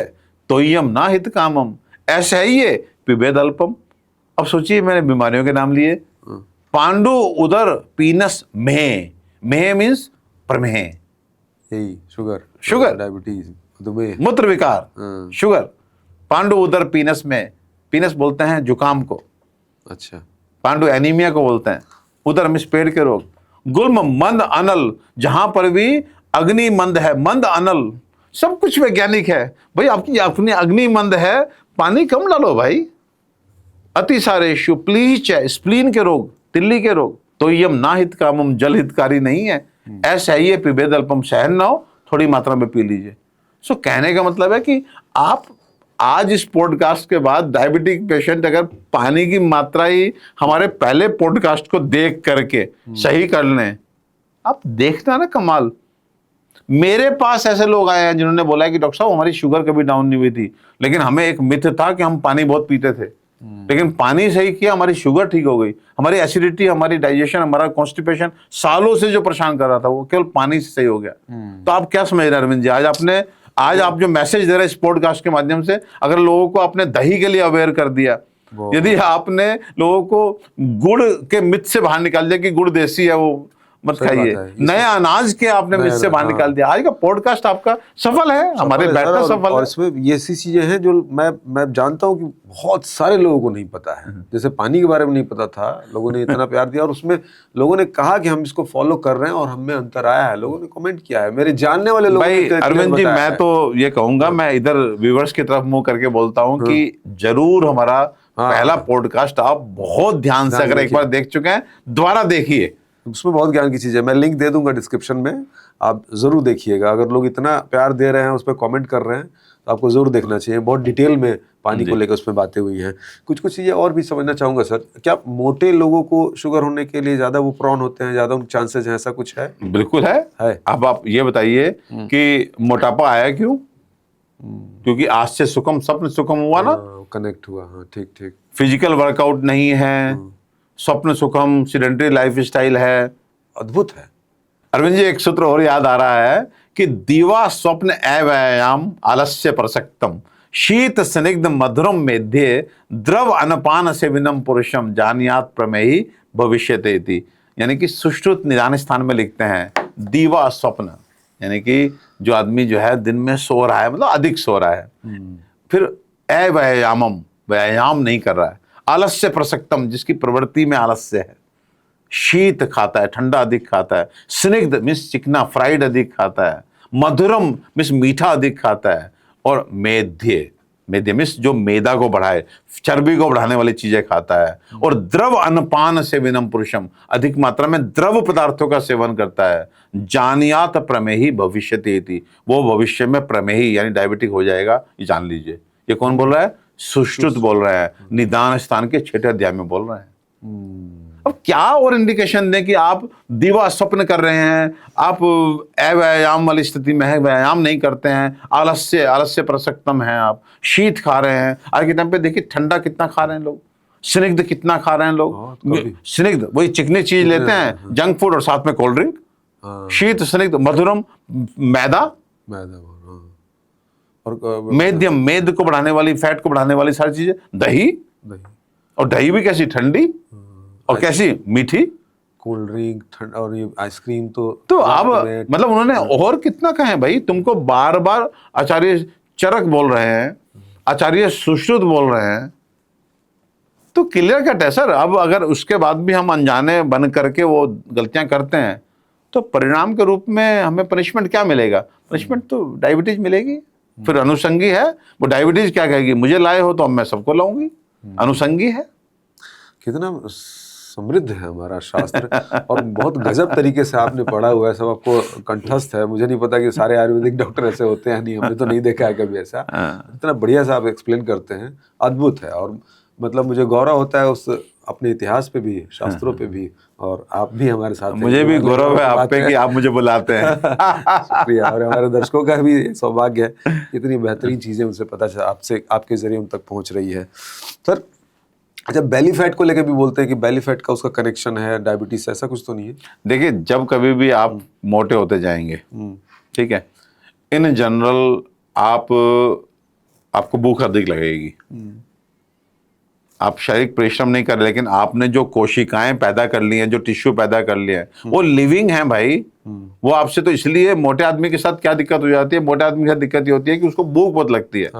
तोयम ना हित कामम, ऐसे है ये पिबेद अल्पम। अब सोचिए, मैंने बीमारियों के नाम लिए, पांडु उदर पीनस में, में मीन्स प्रमेह, यही शुगर, डायबिटीज, मधुमेह, मूत्र विकार, हाँ। शुगर। पांडु उदर पीनस में, पीनस बोलते हैं जुकाम को, अच्छा, पांडु एनीमिया को बोलते हैं, उदर मीन्स पेट के रोग, गुल्म मंद अनल, जहां पर भी अग्नि मंद है, मंद अनल, सब कुछ वैज्ञानिक है भाई। आपकी अपनी अग्नि मंद है, पानी कम डालो भाई। अतिसारेशु प्लीच है, स्प्लीन के रोग, तिल्ली के रोग, तो यम ना हित कामम, जल हितकारी नहीं है, ऐसा ही है पिबेद अल्पम, सहन ना हो थोड़ी मात्रा में पी लीजिए। सो कहने का मतलब है कि आप आज इस पॉडकास्ट के बाद डायबिटिक पेशेंट अगर पानी की मात्रा ही हमारे पहले पॉडकास्ट को देख करके सही कर लें, आप देखना ना कमाल। मेरे पास ऐसे लोग आए हैं जिन्होंने बोला है कि डॉक्टर साहब हमारी शुगर कभी डाउन नहीं हुई थी, लेकिन हमें एक मिथ था कि हम पानी बहुत पीते थे, लेकिन पानी सही किया हमारी शुगर ठीक हो गई, हमारी एसिडिटी, हमारी डाइजेशन, हमारा कॉन्स्टिपेशन सालों से जो परेशान कर रहा था वो केवल पानी से सही हो गया। तो आप क्या समझ रहे हैं अरविंद जी, आज आप जो मैसेज दे रहे हैं इस पॉडकास्ट के माध्यम से, अगर लोगों को आपने दही के लिए अवेयर कर दिया, यदि आपने लोगों को गुड़ के मिथ से बाहर निकाल दिया कि गुड़ देसी है वो मत खाइए, नया अनाज के आपने मिथ से बाहर निकाल दिया, आज का पॉडकास्ट आपका सफल है, हमारे बैठना सफल है। और इसमें ये ऐसी चीजें हैं जो मैं जानता हूँ कि बहुत सारे लोगों को नहीं पता है। जैसे पानी के बारे में नहीं पता था, लोगों ने इतना प्यार दिया और उसमें लोगों ने कहा कि हम इसको फॉलो कर रहे हैं और हमें अंतर आया है, लोगों ने कमेंट किया है, मेरे जानने वाले लोग। भाई अरविंद जी, मैं तो ये कहूंगा, मैं इधर व्यूअर्स की तरफ मुंह करके बोलता हूं कि जरूर हमारा पहला पॉडकास्ट आप बहुत ध्यान से अगर एक बार देख चुके हैं, दोबारा देखिए, उसमें बहुत ज्ञान की चीज़ है। मैं लिंक दे दूंगा डिस्क्रिप्शन में, आप ज़रूर देखिएगा। अगर लोग इतना प्यार दे रहे हैं, उस पर कमेंट कर रहे हैं, तो आपको ज़रूर देखना चाहिए। बहुत डिटेल में पानी को लेकर उसमें बातें हुई हैं। कुछ चीज़ें और भी समझना चाहूँगा सर, क्या मोटे लोगों को शुगर होने के लिए ज़्यादा वो प्रोन होते हैं, ज़्यादा उनके चांसेस हैं, ऐसा कुछ है? बिल्कुल है। अब आप ये बताइए कि मोटापा आया क्यों? क्योंकि आज से सुखम स्वप्न सुखम हुआ ना, कनेक्ट हुआ। हाँ, ठीक ठीक। फिजिकल वर्कआउट नहीं है, स्वप्न सुखम सिडेंटरी लाइफ स्टाइल है, अद्भुत है। अरविंद जी, एक सूत्र और याद आ रहा है कि दीवा स्वप्न अव्यायाम आलस्य प्रसक्तम शीत स्निग्ध मधुरम मेध्ये द्रव अनपान से विनम पुरुषम जानियात प्रमेही भविष्यते इति। यानी कि सुश्रुत निदान स्थान में लिखते हैं दीवा स्वप्न, यानी कि जो आदमी जो है दिन में सो रहा है, मतलब अधिक सो रहा है, फिर अव्यायामम, व्यायाम नहीं कर रहा है, आलस्य प्रसक्तम, जिसकी प्रवृत्ति में आलस्य है, शीत खाता है, ठंडा अधिक खाता है, स्निग्ध मीन्स चिकना फ्राइड अधिक खाता है, मधुरम मीन्स मीठा अधिक खाता है, और मेध्य, मेध्य मीन्स जो मैदा को बढ़ाए, चर्बी को बढ़ाने वाली चीजें खाता है, और द्रव अन्नपान से विनम पुरुषम, अधिक मात्रा में द्रव पदार्थों का सेवन करता है, जानियात प्रमेही भविष्यति इति, वो भविष्य में प्रमेही यानी डायबिटिक हो जाएगा, ये जान लीजिए। ये कौन बोल रहा है? सुश्रुत बोल रहा है, निदान स्थान के 6ठे अध्याय में बोल रहे हैं। अब क्या और इंडिकेशन दें कि आप दिवा स्वप्न कर रहे हैं, आप अव्यायाम वाली स्थिति में है, व्यायाम नहीं करते हैं, आलस्य प्रसक्तम है, आप शीत खा रहे हैं। आज के टाइम पे देखिए ठंडा कितना खा रहे हैं लोग, स्निग्ध कितना खा रहे हैं लोग, स्निग्ध वही चिकनी चीज लेते हैं, जंक फूड और साथ में कोल्ड ड्रिंक, शीत स्निग्ध मधुरम मैदा, और मेद्यम मेद को बढ़ाने वाली, फैट को बढ़ाने वाली सारी चीजें, दही, और दही भी कैसी ठंडी और कैसी मीठी, कोल्ड ड्रिंक और ये आइसक्रीम। तो अब मतलब उन्होंने और कितना कहें भाई, तुमको बार बार आचार्य चरक बोल रहे हैं, आचार्य सुश्रुत बोल रहे हैं, तो क्लियर कट है सर। अब अगर उसके बाद भी हम अनजाने बन करके वो गलतियां करते हैं, तो परिणाम के रूप में हमें पनिशमेंट क्या मिलेगा? पनिशमेंट तो डायबिटीज मिलेगी। फिर अनुषंगी है, वो डायबिटीज क्या कहेगी, मुझे लाए हो तो अब मैं सबको लाऊंगी, अनुषंगी है। कितना समृद्ध है हमारा शास्त्र और बहुत गजब तरीके से आपने पढ़ा हुआ है, सब आपको कंठस्थ है। मुझे नहीं पता कि सारे आयुर्वेदिक डॉक्टर ऐसे होते हैं, नहीं, हमने तो नहीं देखा है कभी ऐसा। इतना बढ़िया से आप एक्सप्लेन करते हैं, अद्भुत है। और मतलब मुझे गौरव होता है उस अपने इतिहास पे भी, शास्त्रों पे भी, और आप भी हमारे साथ हैं। मुझे भी गौरव है आप पे कि आप मुझे बुलाते हैं। शुक्रिया। और हमारे दर्शकों का भी सौभाग्य है, इतनी बेहतरीन चीजें उनसे पता चला, आपसे, आपके जरिए उन तक पहुंच रही है। सर, अच्छा, बेली फैट को लेकर भी बोलते हैं कि बेली फैट का उसका कनेक्शन है डायबिटीज से, ऐसा कुछ तो नहीं है? देखिए, जब कभी भी आप मोटे होते जाएंगे, ठीक है, इन जनरल आपको भूख अधिक लगेगी। आप शारीरिक परिश्रम नहीं कर रहे, लेकिन आपने जो कोशिकाएं पैदा कर ली हैं, जो टिश्यू पैदा कर लिया है, वो लिविंग है भाई। वो आपसे, तो इसलिए मोटे आदमी के साथ क्या दिक्कत हो जाती है, मोटे आदमी के साथ दिक्कत ये होती है कि उसको भूख बहुत लगती है।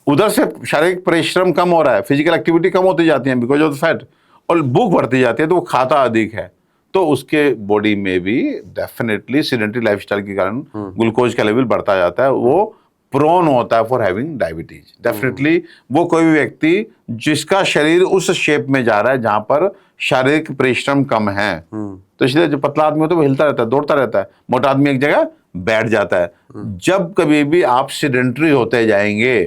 उधर से शारीरिक परिश्रम कम हो रहा है, फिजिकल एक्टिविटी कम होती जाती है बिकॉज ऑफ फैट, और भूख बढ़ती जाती है, तो वो खाता अधिक है, तो उसके बॉडी में भी डेफिनेटली सीडेंटरी लाइफस्टाइल के कारण ग्लूकोज का लेवल बढ़ता जाता है, वो प्रोन होता है फॉर हैविंग डायबिटीज। डेफिनेटली वो कोई भी व्यक्ति जिसका शरीर उस शेप में जा रहा है जहां पर शारीरिक परिश्रम कम है, तो इसलिए जो पतला आदमी होता है वो हिलता रहता है, दौड़ता रहता है, मोटा आदमी एक जगह बैठ जाता है। जब कभी भी आप सीडेंटरी होते जाएंगे,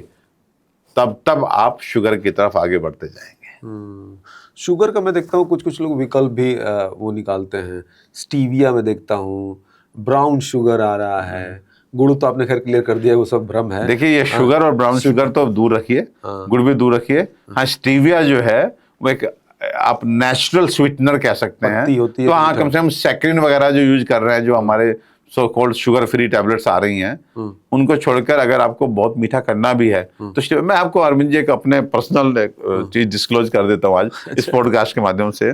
तब आप शुगर की तरफ आगे बढ़ते जाएंगे। शुगर का मैं देखता हूँ कुछ लोग विकल्प भी वो निकालते हैं। स्टीविया में देखता हूँ, ब्राउन शुगर आ रहा है, गुड़ तो आपने खैर क्लियर कर दिया, वो सब भ्रम है। देखिए, ये शुगर और ब्राउन शुगर तो दूर रखिए, गुड़ भी दूर रखिए। हाँ, स्टीविया जो है वो एक आप नेचुरल स्वीटनर कह सकते हैं, तो हाँ, कम से कम सैकरिन वगैरह जो यूज कर रहे हैं, जो हमारे so called sugar free tablets आ रही हैं, उनको छोड़कर अगर आपको बहुत मीठा करना भी है तो मैं आपको अरविंद जी एक अपने पर्सनल चीज डिस्क्लोज कर देता हूँ आज इस पॉडकास्ट के माध्यम से।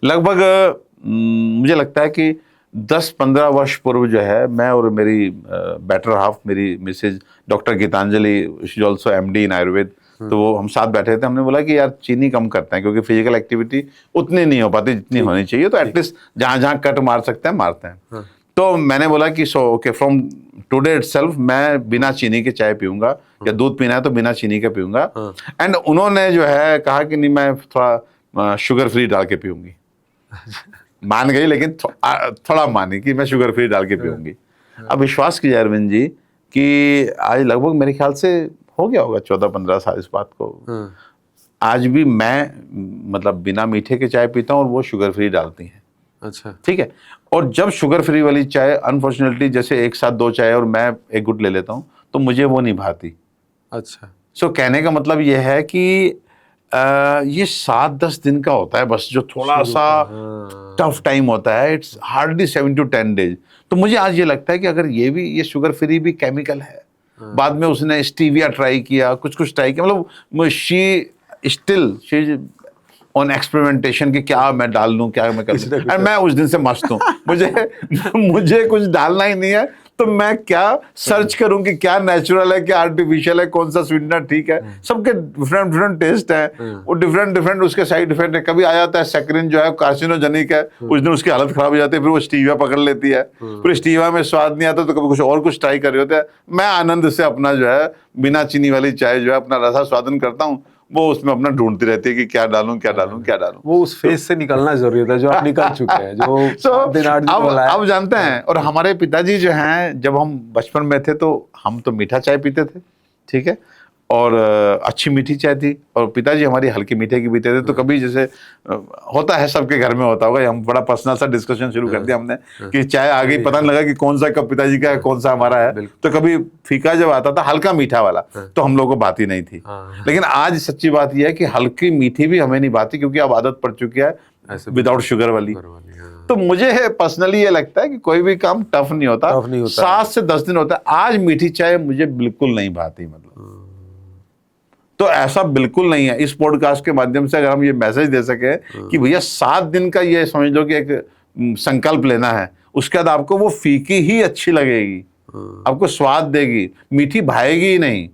लगभग मुझे लगता है कि 10-15 वर्ष पूर्व जो है, मैं और मेरी बेटर हाफ, मेरी Mrs doctor Geetanjali, she is also MD in Ayurveda, तो वो हम साथ बैठे थे। हमने बोला कि यार चीनी कम करते हैं, क्योंकि फिजिकल एक्टिविटी उतनी नहीं हो पाती जितनी होनी चाहिए, तो एटलीस्ट जहां जहां कट मार सकते हैं मारते हैं। तो मैंने बोला कि ओके, फ्रॉम टुडे इटसेल्फ मैं बिना चीनी के चाय पीऊंगा, या दूध पीना है तो बिना चीनी के पीऊंगा। एंड उन्होंने जो है कहा कि नहीं, मैं थोड़ा शुगर फ्री डाल के पीऊंगी। मान गई, लेकिन थोड़ा मानी कि मैं शुगर फ्री डाल के पीऊंगी। अब विश्वास कीजिए अरविंद जी कि आज लगभग मेरे ख्याल से हो गया होगा 14-15 साल इस बात को। आज भी मैं मतलब बिना मीठे के चाय पीता हूँ और वो शुगर फ्री डालती हैं। अच्छा, ठीक है। और जब शुगर फ्री वाली चाय अनफॉर्चुनेटली जैसे एक साथ 2 चाय और मैं एक गुट ले लेता हूँ, तो मुझे वो नहीं भाती। अच्छा, सो कहने का मतलब ये है कि ये 7-10 दिन का होता है बस, जो थोड़ा सा टफ टाइम होता है, इट्स हार्डली 7 to 10 डेज। तो मुझे आज ये लगता है कि अगर ये शुगर फ्री भी केमिकल है, बाद में उसने स्टीविया ट्राई किया, कुछ ट्राई किया, मतलब शी स्टिल ऑन एक्सपेरिमेंटेशन कि क्या मैं डाल लूं, क्या मैं कर लूं। और मैं उस दिन से मस्त हूं, मुझे कुछ डालना ही नहीं है, तो मैं क्या सर्च करूं कि क्या नेचुरल है, क्या आर्टिफिशियल है, कौन सा स्वीटनर ठीक है। सबके डिफरेंट टेस्ट है, वो डिफरेंट उसके साइड इफेक्ट है। कभी आ जाता है सैकरिन जो है कार्सिनोजेनिक है, उस दिन उसकी हालत खराब हो जाती है, फिर वो स्टीविया पकड़ लेती है, फिर स्टीविया में स्वाद नहीं आता तो कभी कुछ ट्राई कर रहे होते हैं। मैं आनंद से अपना जो है बिना चीनी वाली चाय जो है अपना रसा स्वादन करता हूँ, वो उसमें अपना ढूंढती रहती है कि क्या डालूं। वो उस फेज से निकलना जरूरी होता है जो आप निकल चुके हैं, जो अब जानते हैं। और हमारे पिताजी जो हैं, जब हम बचपन में थे तो हम तो मीठा चाय पीते थे, ठीक है, और अच्छी मीठी चाय थी, और पिताजी हमारी हल्की मीठे की पीते थे। तो कभी जैसे होता है, सबके घर में होता होगा, हम बड़ा पर्सनल सा डिस्कशन शुरू कर दिया हमने कि चाय आ गई, पता नहीं लगा कि कौन सा कप पिताजी का है, कौन सा हमारा है। तो कभी फीका जब आता था, हल्का मीठा वाला, तो हम लोगों को बात ही नहीं थी। लेकिन आज सच्ची बात यह है कि हल्की मीठी भी हमें नहीं बाती, क्योंकि अब आदत पड़ चुकी है विदाउट शुगर वाली। तो मुझे पर्सनली ये लगता है कि कोई भी काम टफ नहीं होता, 7 से 10 दिन होता है। आज मीठी चाय मुझे बिल्कुल नहीं भाती, मतलब तो ऐसा बिल्कुल नहीं है। इस पॉडकास्ट के माध्यम से अगर हम ये मैसेज दे सके कि भैया 7 दिन का ये समझ लो कि एक संकल्प लेना है, उसके बाद आपको वो फीकी ही अच्छी लगेगी, आपको स्वाद देगी, मीठी भाएगी ही नहीं।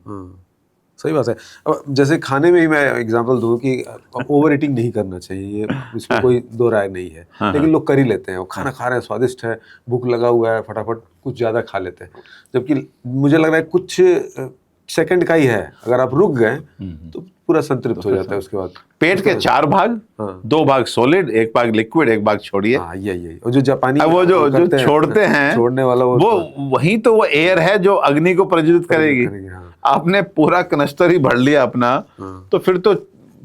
सही बात है। अब जैसे खाने में ही मैं एग्जांपल दूं कि ओवर ईटिंग नहीं करना चाहिए, इसमें कोई दो राय नहीं है, लेकिन लोग कर ही लेते हैं। वो खाना खा रहे हैं, स्वादिष्ट है, भूख लगा हुआ है, फटाफट कुछ ज़्यादा खा लेते हैं। जबकि मुझे लग रहा है कुछ सेकंड का ही है, अगर आप रुक गए तो पूरा संतृप्त हो जाता है उसके बाद। पेट के 4 भाग, 2 भाग सॉलिड, 1 भाग लिक्विड, 1 भाग छोड़िए। हाँ यही और जो जापानी वो जो करते हैं, छोड़ते हैं, छोड़ने वाला वो वही तो वो एयर है जो अग्नि को प्रज्वलित करेगी। हाँ। आपने पूरा कनस्तर ही भर लिया अपना, तो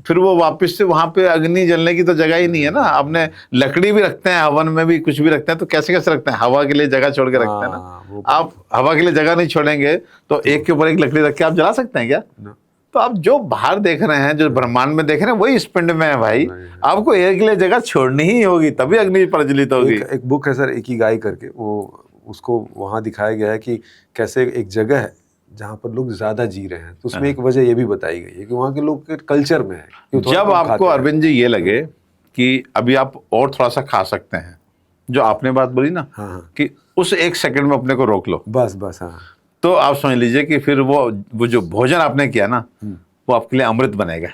फिर वो वापस से वहां पे अग्नि जलने की तो जगह ही नहीं है ना। आपने लकड़ी भी रखते हैं, हवन में भी कुछ भी रखते हैं, तो कैसे कैसे रखते हैं, हवा के लिए जगह छोड़ के रखते हैं ना। आप हवा के लिए जगह नहीं छोड़ेंगे तो एक के ऊपर एक लकड़ी रख के आप जला सकते हैं क्या? तो आप जो बाहर देख रहे हैं, जो ब्रह्मांड में देख रहे हैं, वही इस पिंड में है भाई। आपको एयर के लिए जगह छोड़नी ही होगी, तभी अग्नि प्रज्वलित होगी। एक बुक है सर, इकिगाई करके, वो उसको वहां दिखाया गया है कि कैसे एक जगह है जहाँ पर लोग ज्यादा जी रहे हैं, तो उसमें एक वजह ये भी बताई गई है कि वहाँ के लोग के कल्चर में है कि थोड़ा जब कम आपको खाते हैं। अरविंद जी ये लगे कि अभी आप और थोड़ा सा खा सकते हैं, जो आपने बात बोली ना, हाँ। कि उस 1 सेकंड में अपने को रोक लो, बस हाँ। तो आप समझ लीजिए कि फिर वो जो भोजन आपने किया ना, वो आपके लिए अमृत बनेगा।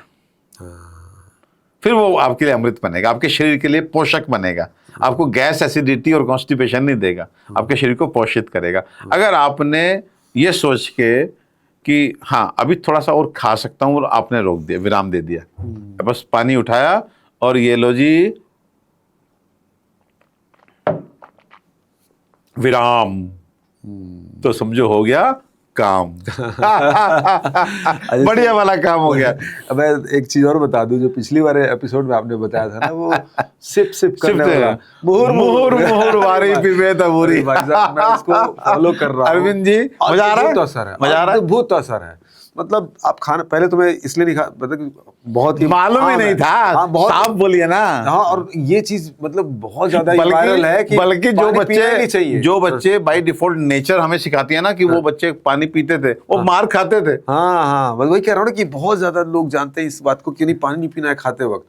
फिर वो आपके लिए अमृत बनेगा, आपके शरीर के लिए पोषक बनेगा, आपको गैस, एसिडिटी और कॉन्स्टिपेशन नहीं देगा, आपके शरीर को पोषित करेगा। अगर आपने ये सोच के कि हाँ अभी थोड़ा सा और खा सकता हूँ, और आपने रोक दिया, विराम दे दिया, बस पानी उठाया और ये लो जी विराम, तो समझो हो गया काम। बढ़िया वाला काम हो गया। अब मैं एक चीज और बता दूं, जो पिछली बार एपिसोड में आपने बताया था ना, वो सिप करने वाला, मुहुर वारी पिबेत अबूरी। भाई साहब मैं उसको फॉलो कर रहा हूं अरविंद जी, मजा आ रहा है? बहुत असर है, मजा आ रहा है? बहुत असर है। मतलब आप खाना, पहले तो मैं इसलिए नहीं खा, मतलब बहुत ही मालूम ही नहीं था। हाँ, बहुत साफ बोलिए ना। हाँ, और ये चीज मतलब बहुत ज्यादा वायरल है कि बल्कि जो बच्चे बाय डिफॉल्ट नेचर हमें सिखाती है ना कि वो बच्चे पानी पीते थे, वो मार खाते थे। हाँ, बस वही कह रहा हूँ ना कि बहुत ज्यादा लोग जानते हैं इस बात को कि नहीं, पानी नहीं पीना है खाते वक्त।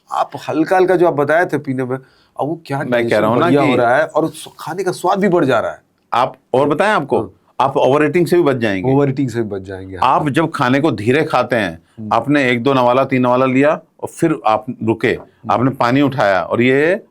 आप हल्का हल्का जो आप बताए थे पीने में, अब वो क्या मैं कह रहा हूँ ना कि हो रहा है, और खाने का स्वाद भी बढ़ जा रहा है। आप और बताएं आपको, आप ओवर ईटिंग से भी बच जाएंगे। ओवर ईटिंग से भी बच जाएंगे। आप जब खाने को धीरे खाते हैं, आपने 1-2 नवाला 3 नवाला लिया और फिर आप रुके, आपने पानी उठाया, और ये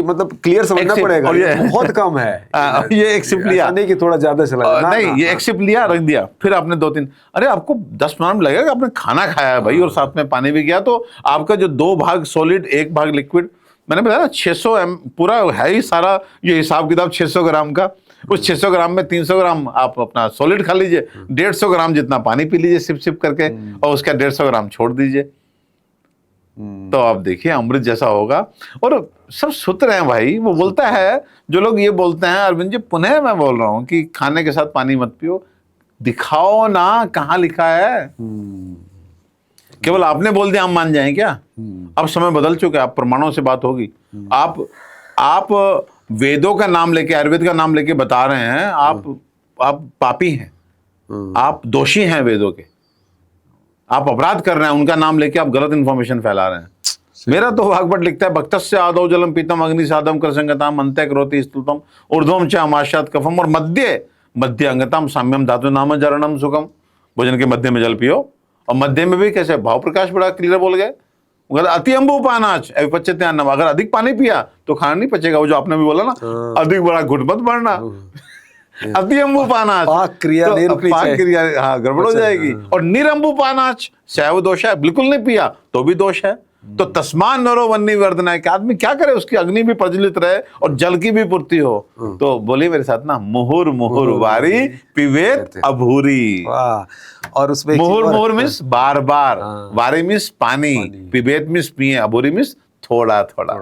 मतलब क्लियर समझना पड़ेगा, और ये बहुत कम है। ये एक सिप लिया, नहीं कि थोड़ा ज्यादा चला नहीं, ये एक सिप लिया, रख दिया, फिर आपने 2-3, अरे आपको 10 मिनट लगेगा कि आपने खाना खाया है भाई, और साथ में पानी भी गया, तो आपका जो 2 भाग सॉलिड 1 भाग लिक्विड, मैंने बताया ना 600 पूरा है ही सारा ये हिसाब किताब 600 ग्राम का। उस 600 ग्राम में 300 ग्राम आप अपना सॉलिड खा लीजिए, 150 ग्राम जितना पानी पी लीजिए सिप सिप करके, और उसका 150 ग्राम छोड़ दीजिए, तो आप देखिए अमृत जैसा होगा। और सब सुत रहे हैं भाई। वो बोलता है, जो लोग ये बोलते हैं, अरविंद जी पुनः मैं बोल रहा हूं कि खाने के साथ पानी मत पियो, दिखाओ ना कहाँ लिखा है। केवल आपने बोल दिया हम मान जाएं क्या? अब समय बदल चुका है, अब प्रमाणों से बात होगी। आप वेदों का नाम लेके, आयुर्वेद का नाम लेके बता रहे हैं, आप पापी हैं, आप दोषी हैं वेदों के, आप अपराध कर रहे हैं, उनका नाम लेके आप गलत इंफॉर्मेशन फैला रहे हैं। मेरा तो भागवत लिखता है, भक्तस्य आदौ जलम पीतम अग्नि साधम कर संगताम अंत्य करोति स्तुतम ऊर्ध्वम च अमाश्यात् कफम और मध्य अंगतम साम्यम धातु नाम जरणम सुखम। भोजन के मध्य में जल पियो, और मध्य में भी कैसे, भाव प्रकाश बड़ा क्लियर बोल गए, अति अम्बु पानाच अविपच्यते अन्नम, अगर अधिक पानी पिया तो खाना नहीं पचेगा। वो जो आपने भी बोला ना, अधिक बड़ा घुट मत भरना, अति अम्बु पानाच, पाक क्रिया नहीं रुकनी चाहिए, पाक क्रिया हाँ गड़बड़ हो जाएगी। और निरंबु पानाच, सैव दोष है, बिल्कुल नहीं पिया तो भी दोष है। तो तस्मान नरो वन्नी वर्धना है कि आदमी क्या करे, उसकी अग्नि भी प्रज्वलित रहे और जल की भी पूर्ति हो। तो बोलिए मेरे साथ ना, मुहुर मुहुर वारी पिबेत अभूरी। और उसमें मुहुर मीन्स बार बार, वारी मीन्स पानी, पिबेत मीन्स पिए, अभूरी मीन्स थोड़ा थोड़ा।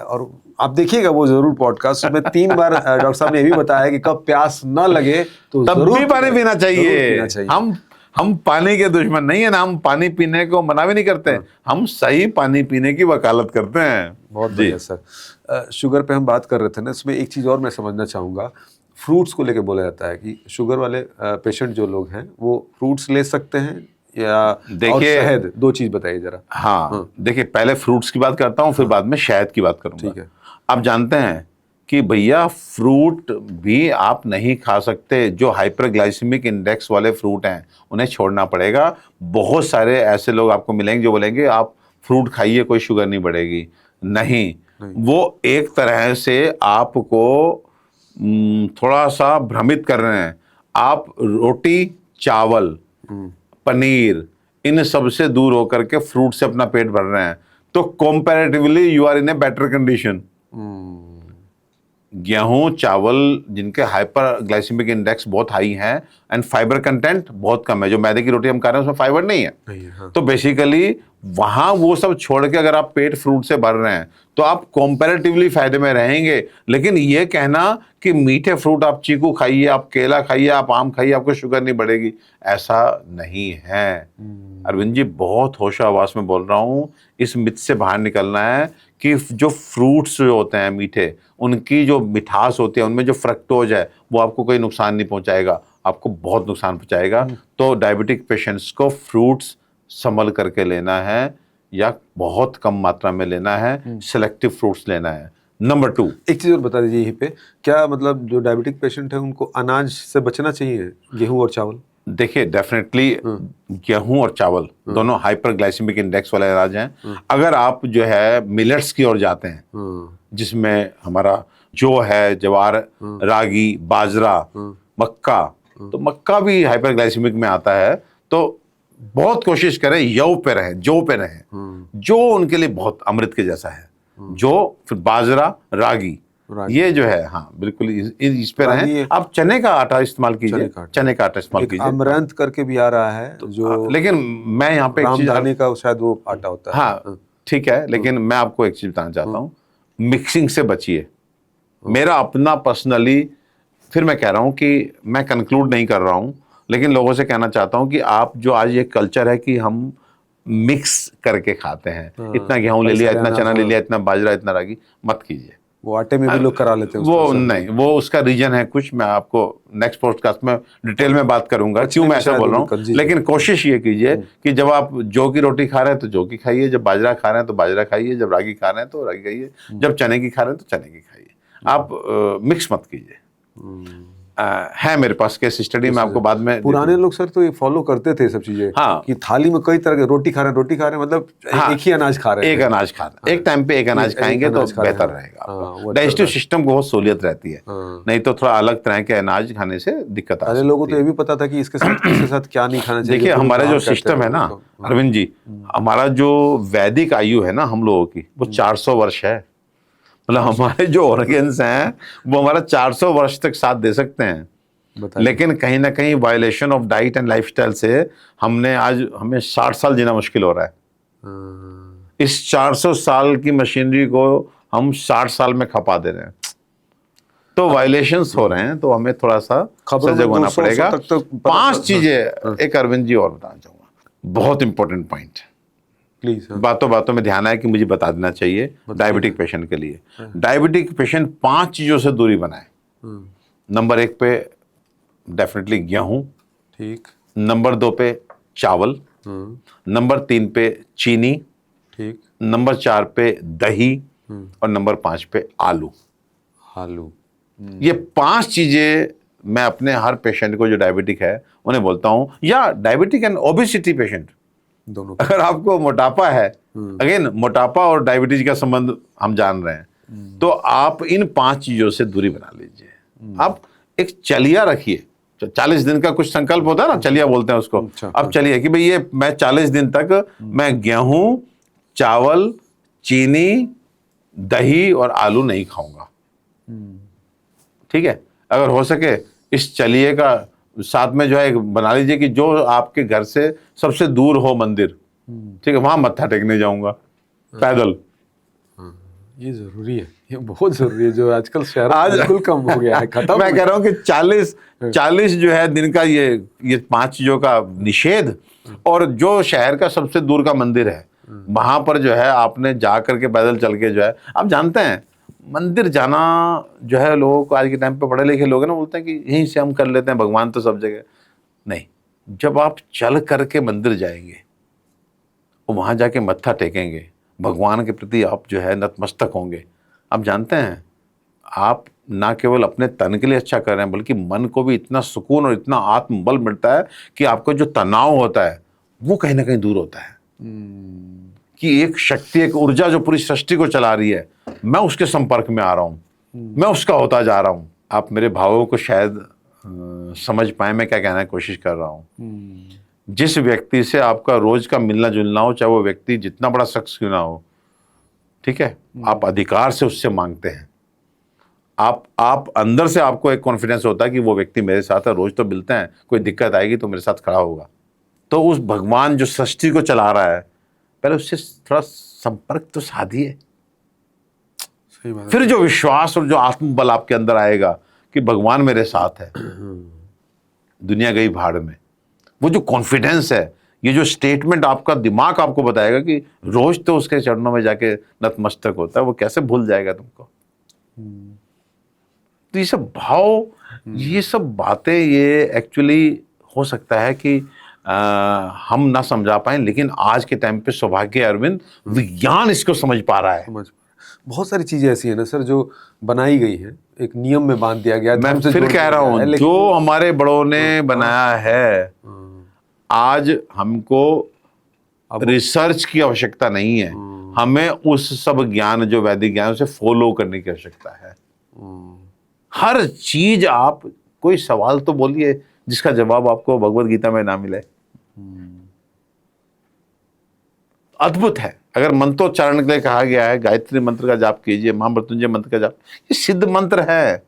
और आप देखिएगा वो जरूर पॉडकास्ट में 3 बार डॉक्टर साहब ने ये भी बताया कि कब प्यास न लगे तो तब भी पानी पीना चाहिए। चाहिए। हम पानी के दुश्मन नहीं है ना, हम पानी पीने को मना भी नहीं करते, हम सही पानी पीने की वकालत करते हैं। बहुत बढ़िया सर। शुगर पे हम बात कर रहे थे ना, इसमें एक चीज़ और मैं समझना चाहूँगा। फ्रूट्स को लेके बोला जाता है कि शुगर वाले पेशेंट जो लोग हैं वो फ्रूट्स ले सकते हैं, या देखिए शहद, 2 चीज़ बताइए जरा। हाँ देखिए, पहले फ्रूट्स की बात करता हूँ, फिर बाद में शहद की बात करूँगा। ठीक है। आप जानते हैं कि भैया फ्रूट भी आप नहीं खा सकते। जो हाइपरग्लाइसेमिक इंडेक्स वाले फ्रूट हैं उन्हें छोड़ना पड़ेगा। बहुत सारे ऐसे लोग आपको मिलेंगे जो बोलेंगे आप फ्रूट खाइए कोई शुगर नहीं बढ़ेगी। नहीं, वो एक तरह से आपको थोड़ा सा भ्रमित कर रहे हैं। आप रोटी चावल, पनीर, इन सब से दूर होकर के फ्रूट से अपना पेट भर रहे हैं, तो comparatively you are in a better condition. गेहूं, चावल जिनके हाइपर ग्लाइसेमिक इंडेक्स बहुत हाई है एंड फाइबर कंटेंट बहुत कम है, जो मैदे की रोटी हम खा रहे हैं उसमें फाइबर नहीं है, हाँ। तो बेसिकली वहां वो सब छोड़ के अगर आप पेट फ्रूट से भर रहे हैं तो आप कंपैरेटिवली फायदे में रहेंगे। लेकिन ये कहना कि मीठे फ्रूट आप चीकू खाइए, आप केला खाइए, आप आम खाइए, आपको शुगर नहीं बढ़ेगी, ऐसा नहीं है। अरविंद जी, बहुत होशावास में बोल रहा हूं, इस मिथ से बाहर निकलना है कि जो फ्रूट्स जो होते हैं मीठे, उनकी जो मिठास होती है, उनमें जो फ्रक्टोज है, वो आपको कोई नुकसान नहीं पहुंचाएगा, आपको बहुत नुकसान पहुंचाएगा। तो डायबिटिक पेशेंट्स को फ्रूट्स संभल करके लेना है, या बहुत कम मात्रा में लेना है, सिलेक्टिव फ्रूट्स लेना है। नंबर 2, एक चीज और बता दीजिए यहीं पे, क्या मतलब जो डायबिटिक पेशेंट है उनको अनाज से बचना चाहिए, गेहूं और चावल? देखिए, डेफिनेटली गेहूं और चावल दोनों हाइपर ग्लाइसेमिक इंडेक्स वाले अनाज हैं। अगर आप जो है मिलेट्स की ओर जाते हैं, जिसमें हमारा जो है ज्वार, रागी, बाजरा, मक्का, तो मक्का भी हाइपर ग्लाइसेमिक में आता है, तो बहुत कोशिश करें जौ पे रहें, जो उनके लिए बहुत अमृत के जैसा है। जो फिर बाजरा, रागी, ये जो है, हाँ बिल्कुल इस पे रहें। आप चने का आटा इस्तेमाल कीजिए, चने का आटा इस्तेमाल कीजिए। अमरंथ करके भी आ रहा है जो, लेकिन मैं यहाँ पे एक चीज, रामदाने का शायद वो आटा होता है। हाँ ठीक है, लेकिन मैं आपको एक चीज बताना चाहता हूँ, मिक्सिंग से बचिए। मेरा अपना पर्सनली, फिर मैं कह रहा हूँ कि मैं कंक्लूड नहीं कर रहा हूँ, लेकिन लोगों से कहना चाहता हूँ कि आप जो आज ये कल्चर है कि हम मिक्स करके खाते हैं, इतना गेहूं ले लिया, इतना चना ले लिया, इतना बाजरा, इतना रागी, मत कीजिए। वो आटे में भी लोग करा लेते हैं वो नहीं, वो उसका रीजन है कुछ, मैं आपको नेक्स्ट पॉडकास्ट में डिटेल में बात करूंगा क्यों मैं ऐसा बोल रहा हूँ। लेकिन कोशिश ये कीजिए कि जब आप जौ की रोटी खा रहे हैं तो जौ की खाइए, जब बाजरा खा रहे हैं तो बाजरा खाइए, जब रागी खा रहे हैं तो रागी खाइए, जब चने की खा रहे हैं तो चने की खाइए, आप मिक्स मत कीजिए। है मेरे पास केस स्टडी, में आपको बाद में। पुराने लोग सर तो ये फॉलो करते थे सब चीजें, हाँ, कि थाली में कई तरह के रोटी खा रहे हैं, मतलब हाँ, एक ही अनाज खा रहे हैं, एक अनाज खा रहे हैं, एक टाइम पे एक अनाज खाएंगे तो बेहतर रहेगा, आपका डाइजेस्टिव सिस्टम को बहुत सहूलियत रहती है। नहीं तो थोड़ा अलग तरह के अनाज खाने से दिक्कत आ सकती है। लोगों को तो ये भी पता था कि इसके साथ क्या नहीं खाना चाहिए। देखिए, हमारा जो सिस्टम है ना अरविंद जी, हमारा जो वैदिक आयु है ना हम लोगों की, वो 400 वर्ष है। मतलब हमारे जो ऑर्गेन्स हैं वो हमारा 400 वर्ष तक साथ दे सकते हैं, लेकिन कहीं ना कहीं violation of diet and lifestyle से हमें 60 साल जीना मुश्किल हो रहा है। इस 400 साल की मशीनरी को हम 60 साल में खपा दे रहे हैं, तो वायलेशंस हो रहे हैं, तो हमें थोड़ा सा सजग होना पड़ेगा। 5 चीजें एक अरविंद जी और बताना चाहूंगा, बहुत इंपॉर्टेंट पॉइंट, प्लीज। बातों बातों में ध्यान आए कि मुझे बता देना चाहिए डायबिटिक पेशेंट के लिए। डायबिटिक पेशेंट 5 चीजों से दूरी बनाए। नंबर 1 पे डेफिनेटली गेहूं, ठीक। नंबर 2 पे चावल, नंबर 3 पे चीनी, ठीक। नंबर 4 पे दही, और नंबर 5 पे आलू। ये 5 चीजें मैं अपने हर पेशेंट को जो डायबिटिक है उन्हें बोलता हूं, या डायबिटिक एंड ओबेसिटी पेशेंट दोनों। अगर आपको मोटापा है, अगेन मोटापा और डायबिटीज का संबंध हम जान रहे हैं, तो आप इन 5 चीजों से दूरी बना लीजिए। आप एक चलिया रखिए, 40 दिन का कुछ संकल्प होता है ना, चलिया बोलते हैं उसको। अब चलिए कि भाई ये मैं 40 दिन तक मैं गेहूं, चावल, चीनी, दही और आलू नहीं खाऊंगा। ठीक है, अगर हो सके इस चलिए का साथ में जो है बना लीजिए कि जो आपके घर से सबसे दूर हो मंदिर, ठीक है, वहां मत्था टेकने जाऊंगा पैदल। ये जरूरी है, ये बहुत जरूरी है, जो आजकल शहर बिल्कुल कम हो गया है, खत्म। मैं कह रहा हूं कि 40 जो है दिन का ये 5 चीजों का निषेध, और जो शहर का सबसे दूर का मंदिर है वहां पर जो है आपने जा करके पैदल चल के जो है, आप जानते हैं मंदिर जाना जो है, लोगों को आज के टाइम पे पढ़े लिखे लोग ना बोलते हैं कि यहीं से हम कर लेते हैं, भगवान तो सब जगह नहीं। जब आप चल करके मंदिर जाएंगे और वहां जाके मत्था टेकेंगे, भगवान के प्रति आप जो है नतमस्तक होंगे, आप जानते हैं आप ना केवल अपने तन के लिए अच्छा कर रहे हैं, बल्कि मन को भी इतना सुकून और इतना आत्मबल मिलता है कि आपका जो तनाव होता है वो कहीं ना कहीं दूर होता है। कि एक शक्ति, एक ऊर्जा जो पूरी सृष्टि को चला रही है, मैं उसके संपर्क में आ रहा हूं, मैं उसका होता जा रहा हूं। आप मेरे भावों को शायद समझ पाए मैं क्या कहना की कोशिश कर रहा हूँ। जिस व्यक्ति से आपका रोज का मिलना जुलना हो, चाहे वो व्यक्ति जितना बड़ा शख्स क्यों ना हो, ठीक है, आप अधिकार से उससे मांगते हैं। आप अंदर से आपको एक कॉन्फिडेंस होता है कि वो व्यक्ति मेरे साथ है, रोज तो मिलते हैं, कोई दिक्कत आएगी तो मेरे साथ खड़ा होगा। तो उस भगवान जो सृष्टि को चला रहा है, पहले उससे थोड़ा संपर्क तो साधिए। सही बात है। फिर जो विश्वास और जो आत्मबल आपके अंदर आएगा कि भगवान मेरे साथ है, दुनिया गई भाड़ में, वो जो कॉन्फिडेंस है, ये जो स्टेटमेंट आपका दिमाग आपको बताएगा कि रोज तो उसके चरणों में जाके नतमस्तक होता है, वो कैसे भूल जाएगा तुमको। तो ये सब भाव, ये सब बातें, ये एक्चुअली हो सकता है कि हम ना समझा पाए, लेकिन आज के टाइम पे सौभाग्य अरविंद, विज्ञान इसको समझ पा रहा है। बहुत सारी चीजें ऐसी है ना सर जो बनाई गई हैं, एक नियम में बांध दिया गया। मैं फिर कह रहा हूं, जो हमारे बड़ों ने बनाया है, आज हमको रिसर्च की आवश्यकता नहीं है, हमें उस सब ज्ञान जो वैदिक ज्ञान उसे फॉलो करने की आवश्यकता है। हर चीज आप, कोई सवाल तो बोलिए जिसका जवाब आपको भगवत गीता में ना मिले। अद्भुत है। अगर मंत्रोच्चारण के लिए कहा गया है, गायत्री मंत्र का जाप कीजिए, महामृत्युंजय मंत्र का जाप, ये सिद्ध मंत्र है।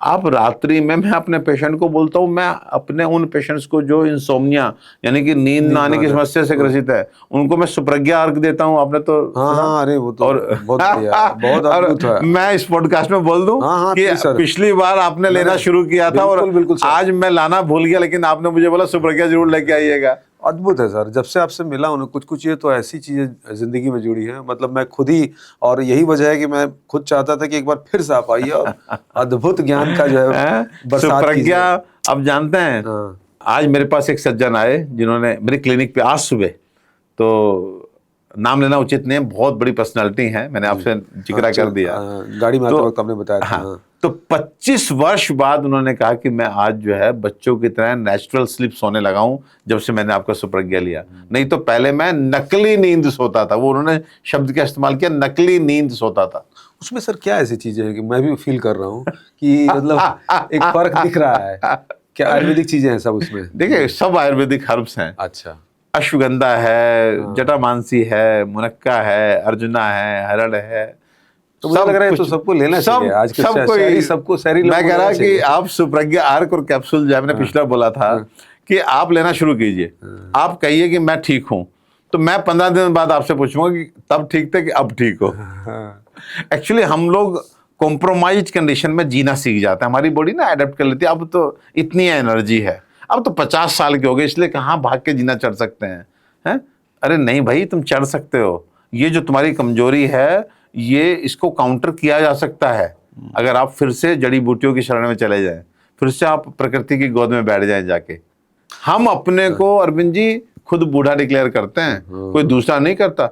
आप रात्रि में, मैं अपने पेशेंट को बोलता हूं, मैं अपने उन पेशेंट्स को जो इंसोम्निया यानी कि नींद ना आने की समस्या से ग्रसित है, उनको मैं सुप्रज्ञा अर्घ देता हूं। आपने तो हाँ, अरे वो तो और बहुत बढ़िया, बहुत अद्भुत है। मैं इस पॉडकास्ट में बोल दूं कि सर, पिछली बार आपने लेना शुरू किया था और बिल्कुल आज मैं लाना भूल गया, लेकिन आपने मुझे बोला सुप्रज्ञा जरूर लेके आइएगा। अद्भुत है सर, जब से आपसे मिला हूं, कुछ कुछ ये तो ऐसी चीजें जिंदगी में जुड़ी हैं, मतलब मैं खुद ही, और यही वजह है कि मैं खुद चाहता था कि एक बार फिर से आप आइए और अद्भुत ज्ञान का जो है सुप्रज्ञा। अब जानते हैं, आज मेरे पास एक सज्जन आए जिन्होंने मेरे क्लिनिक पे आज सुबह, तो नाम लेना उचित नहीं है, बहुत बड़ी पर्सनालिटी है, मैंने आपसे जिक्र कर दिया, गाड़ी में आते वक्त आपने बताया था। तो 25 वर्ष बाद उन्होंने कहा कि मैं आज जो है बच्चों की तरह नेचुरल स्लीप सोने लगा हूं जब से मैंने आपका सुप्रज्ञा लिया। नहीं तो पहले मैं नकली नींद सोता था। वो उन्होंने शब्द का इस्तेमाल किया, नकली नींद सोता था। उसमें सर क्या ऐसी चीजें हैं कि मैं भी फील कर रहा हूँ कि मतलब एक फर्क दिख रहा है। क्या आयुर्वेदिक चीजें हैं सब उसमें? देखिए, सब आयुर्वेदिक हर्ब्स हैं। अच्छा, अश्वगंधा है, जटामांसी है, मुनक्का है, अर्जुना है, हरड़ है, तो मुझे लग रहा है तो सबको लेना चाहिए। आज के सबको शहरी मैं कह रहा कि आप सुप्रज्ञा अर्क और कैप्सूल, जो मैंने पिछला बोला था कि आप लेना शुरू कीजिए। आप कहिए कि मैं ठीक हूं, तो मैं 15 दिन बाद आपसे पूछूंगा कि तब ठीक थे कि अब ठीक हो। एक्चुअली हम लोग कॉम्प्रोमाइज कंडीशन में जीना सीख जाते हैं, हमारी बॉडी ना अडेप्ट कर लेती है। अब तो इतनी एनर्जी है, अब तो 50 साल के हो गए, इसलिए कहाँ भाग के जीना चढ़ सकते हैं? अरे नहीं भाई, तुम चढ़ सकते हो। ये जो तुम्हारी कमजोरी है, ये इसको काउंटर किया जा सकता है अगर आप फिर से जड़ी बूटियों की शरण में चले जाएं, फिर से आप प्रकृति की गोद में बैठ जाएं जाके। हम अपने को अरविंद जी खुद बूढ़ा डिक्लेयर करते हैं, कोई दूसरा नहीं करता,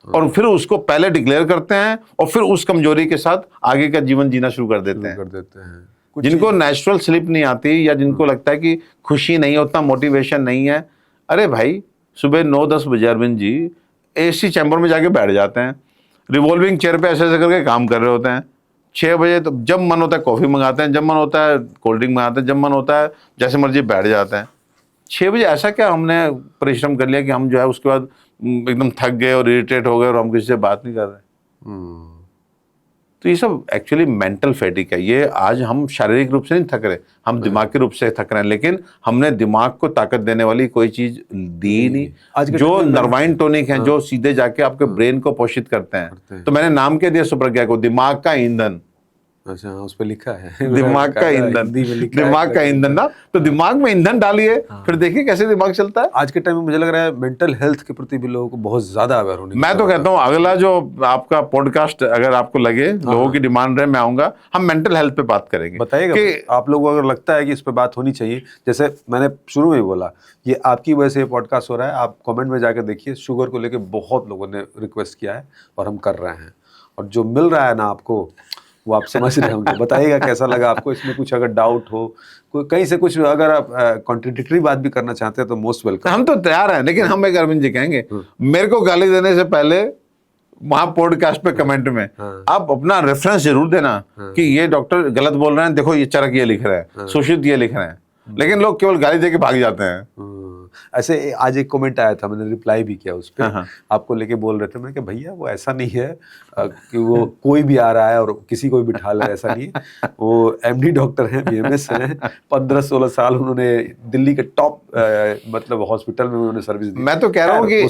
और फिर उसको पहले डिक्लेयर करते हैं और फिर उस कमजोरी के साथ आगे का जीवन जीना शुरू कर देते हैं। जिनको नेचुरल स्लीप नहीं आती, या जिनको लगता है कि खुशी नहीं होता, मोटिवेशन नहीं है, अरे भाई सुबह 9-10 बजे अरविंद जी एसी चैम्बर में जाके बैठ जाते हैं, रिवॉल्विंग चेयर पे ऐसे ऐसे करके काम कर रहे होते हैं। 6 बजे तो जब मन होता है कॉफी मंगाते हैं, जब मन होता है कोल्ड ड्रिंक मंगाते हैं, जब मन होता है जैसे मर्जी बैठ जाते हैं। 6 बजे ऐसा क्या हमने परिश्रम कर लिया कि हम जो है उसके बाद एकदम थक गए और इरिटेट हो गए और हम किसी से बात नहीं कर रहे? तो ये सब एक्चुअली मेंटल फैटिक है। ये आज हम शारीरिक रूप से नहीं थक रहे, हम दिमागी रूप से थक रहे हैं, लेकिन हमने दिमाग को ताकत देने वाली कोई चीज दी नहीं। जो नर्वाइन टॉनिक है, जो सीधे जाके आपके ब्रेन को पोषित करते हैं। तो मैंने नाम क्या दिया सुप्रज्ञा को? दिमाग का ईंधन। अच्छा, उस पे लिखा है दिमाग का ईंधन, दिमाग का ईंधन ना, तो दिमाग में ईंधन डालिए, फिर देखिए कैसे दिमाग चलता है। आज के टाइम में मुझे लग रहा है मेंटल हेल्थ के प्रति भी लोगों को बहुत ज्यादा अवेयर होने। मैं तो कहता हूँ अगला जो आपका पॉडकास्ट अगर आपको लगे लोगों की डिमांड रहे, मैं आऊंगा, हम मेंटल हेल्थ पे बात करेंगे। बताइएगा कि आप लोगों को अगर लगता है कि इस पे बात होनी चाहिए, जैसे मैंने शुरू में ही बोला, ये आपकी वजह से ये पॉडकास्ट हो रहा है। आप कमेंट में जाकर देखिए, शुगर को लेकर बहुत लोगों ने रिक्वेस्ट किया है और हम कर रहे हैं, और जो मिल रहा है ना आपको, वो आप समझ रहे होंगे। बताइएगा कैसा लगा आपको, इसमें कुछ अगर डाउट हो, कोई कहीं से कुछ अगर आप कॉन्ट्रडिक्टरी बात भी करना चाहते हैं तो मोस्ट वेलकम। हम तो तैयार हैं, लेकिन हम एक अरविंद जी कहेंगे, मेरे को गाली देने से पहले वहां पॉडकास्ट पे कमेंट में आप अपना रेफरेंस जरूर देना कि ये डॉक्टर गलत बोल रहे हैं, देखो ये चरक ये लिख रहे हैं, सुशित ये लिख रहे हैं। लेकिन लोग केवल गाली देके भाग जाते हैं। ऐसे आज एक कमेंट आया था, मैंने रिप्लाई भी किया उस हाँ, पर। हाँ। आपको लेके बोल रहे थे, मैंने कहा भैया वो ऐसा नहीं है कि वो कोई भी आ रहा है और किसी को भी बिठा ले, ऐसा नहीं है। वो एमडी डॉक्टर हैं, बीएमएस हैं, 15-16 साल उन्होंने दिल्ली के टॉप मतलब हॉस्पिटल में उन्होंने सर्विस दी। मैं तो कह रहा हूँ कि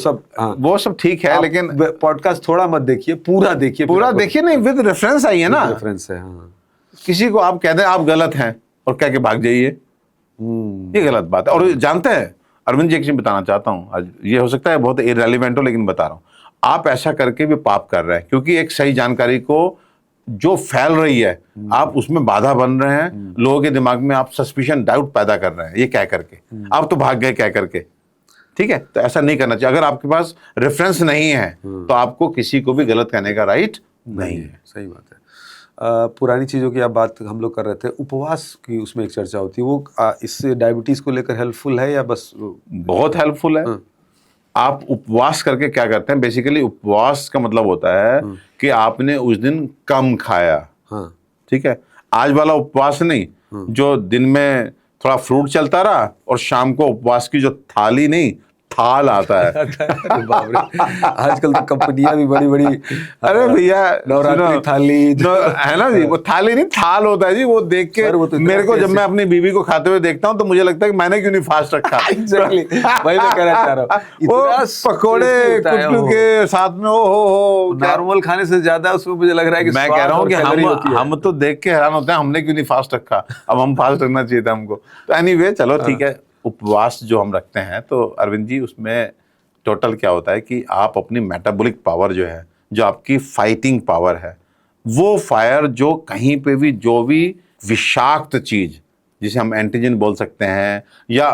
वो सब ठीक है, लेकिन पॉडकास्ट थोड़ा मत देखिए, पूरा देखिए। पूरा देखिए नहीं, विद रेफरेंस आई है ना, रेफरेंस है। हाँ, किसी को आप कहते हैं आप गलत हैं और कह के भाग जाइए, ये गलत बात है। और जानते हैं अरविंद जी, एक चीज बताना चाहता हूं, आज ये हो सकता है बहुत इररिलेवेंट हो, लेकिन बता रहा हूं, आप ऐसा करके भी पाप कर रहे हैं, क्योंकि एक सही जानकारी को जो फैल रही है आप उसमें बाधा बन रहे हैं, लोगों के दिमाग में आप सस्पिशन, डाउट पैदा कर रहे हैं, ये कह करके आप तो भाग गए कह करके। ठीक है, तो ऐसा नहीं करना चाहिए। अगर आपके पास रेफरेंस नहीं है तो आपको किसी को भी गलत कहने का राइट नहीं है। सही बात है। पुरानी चीज़ों की आप बात हम लोग कर रहे थे, उपवास की उसमें एक चर्चा होती है, वो इससे डायबिटीज़ को लेकर हेल्पफुल है या बस? बहुत हेल्पफुल है। आप उपवास करके क्या करते हैं, बेसिकली उपवास का मतलब होता है कि आपने उस दिन कम खाया। हाँ, ठीक है, आज वाला उपवास नहीं जो दिन में थोड़ा फ्रूट चलता रहा और शाम को उपवास की जो थाली नहीं थाल आता है। अरे बाप रे, आजकल तो कंपनियां भी बड़ी बड़ी, अरे भैया नवरात्रि थाली है ना जी, वो थाली नहीं थाल होता है जी। वो देख के तो मेरे को, जब मैं अपनी बीवी को खाते हुए देखता हूँ तो मुझे लगता है कि मैंने क्यों नहीं फास्ट रखा। एग्जैक्टली, वही मैं कहना चाह रहा हूँ। वो पकोड़े कुट्टू के साथ में हो नॉर्मल खाने से ज्यादा उसमें मुझे लग रहा है कि मैं कह रहा हूँ कि हम तो देख के हैरान होते हैं, हमने क्यों नहीं फास्ट रखा, अब हम फास्ट रखना चाहिए था हमको। तो एनीवे चलो ठीक है, उपवास जो हम रखते हैं तो अरविंद जी उसमें टोटल क्या होता है कि आप अपनी मेटाबॉलिक पावर जो है, जो आपकी फाइटिंग पावर है, वो फायर जो कहीं पे भी जो भी विषाक्त चीज जिसे हम एंटीजन बोल सकते हैं या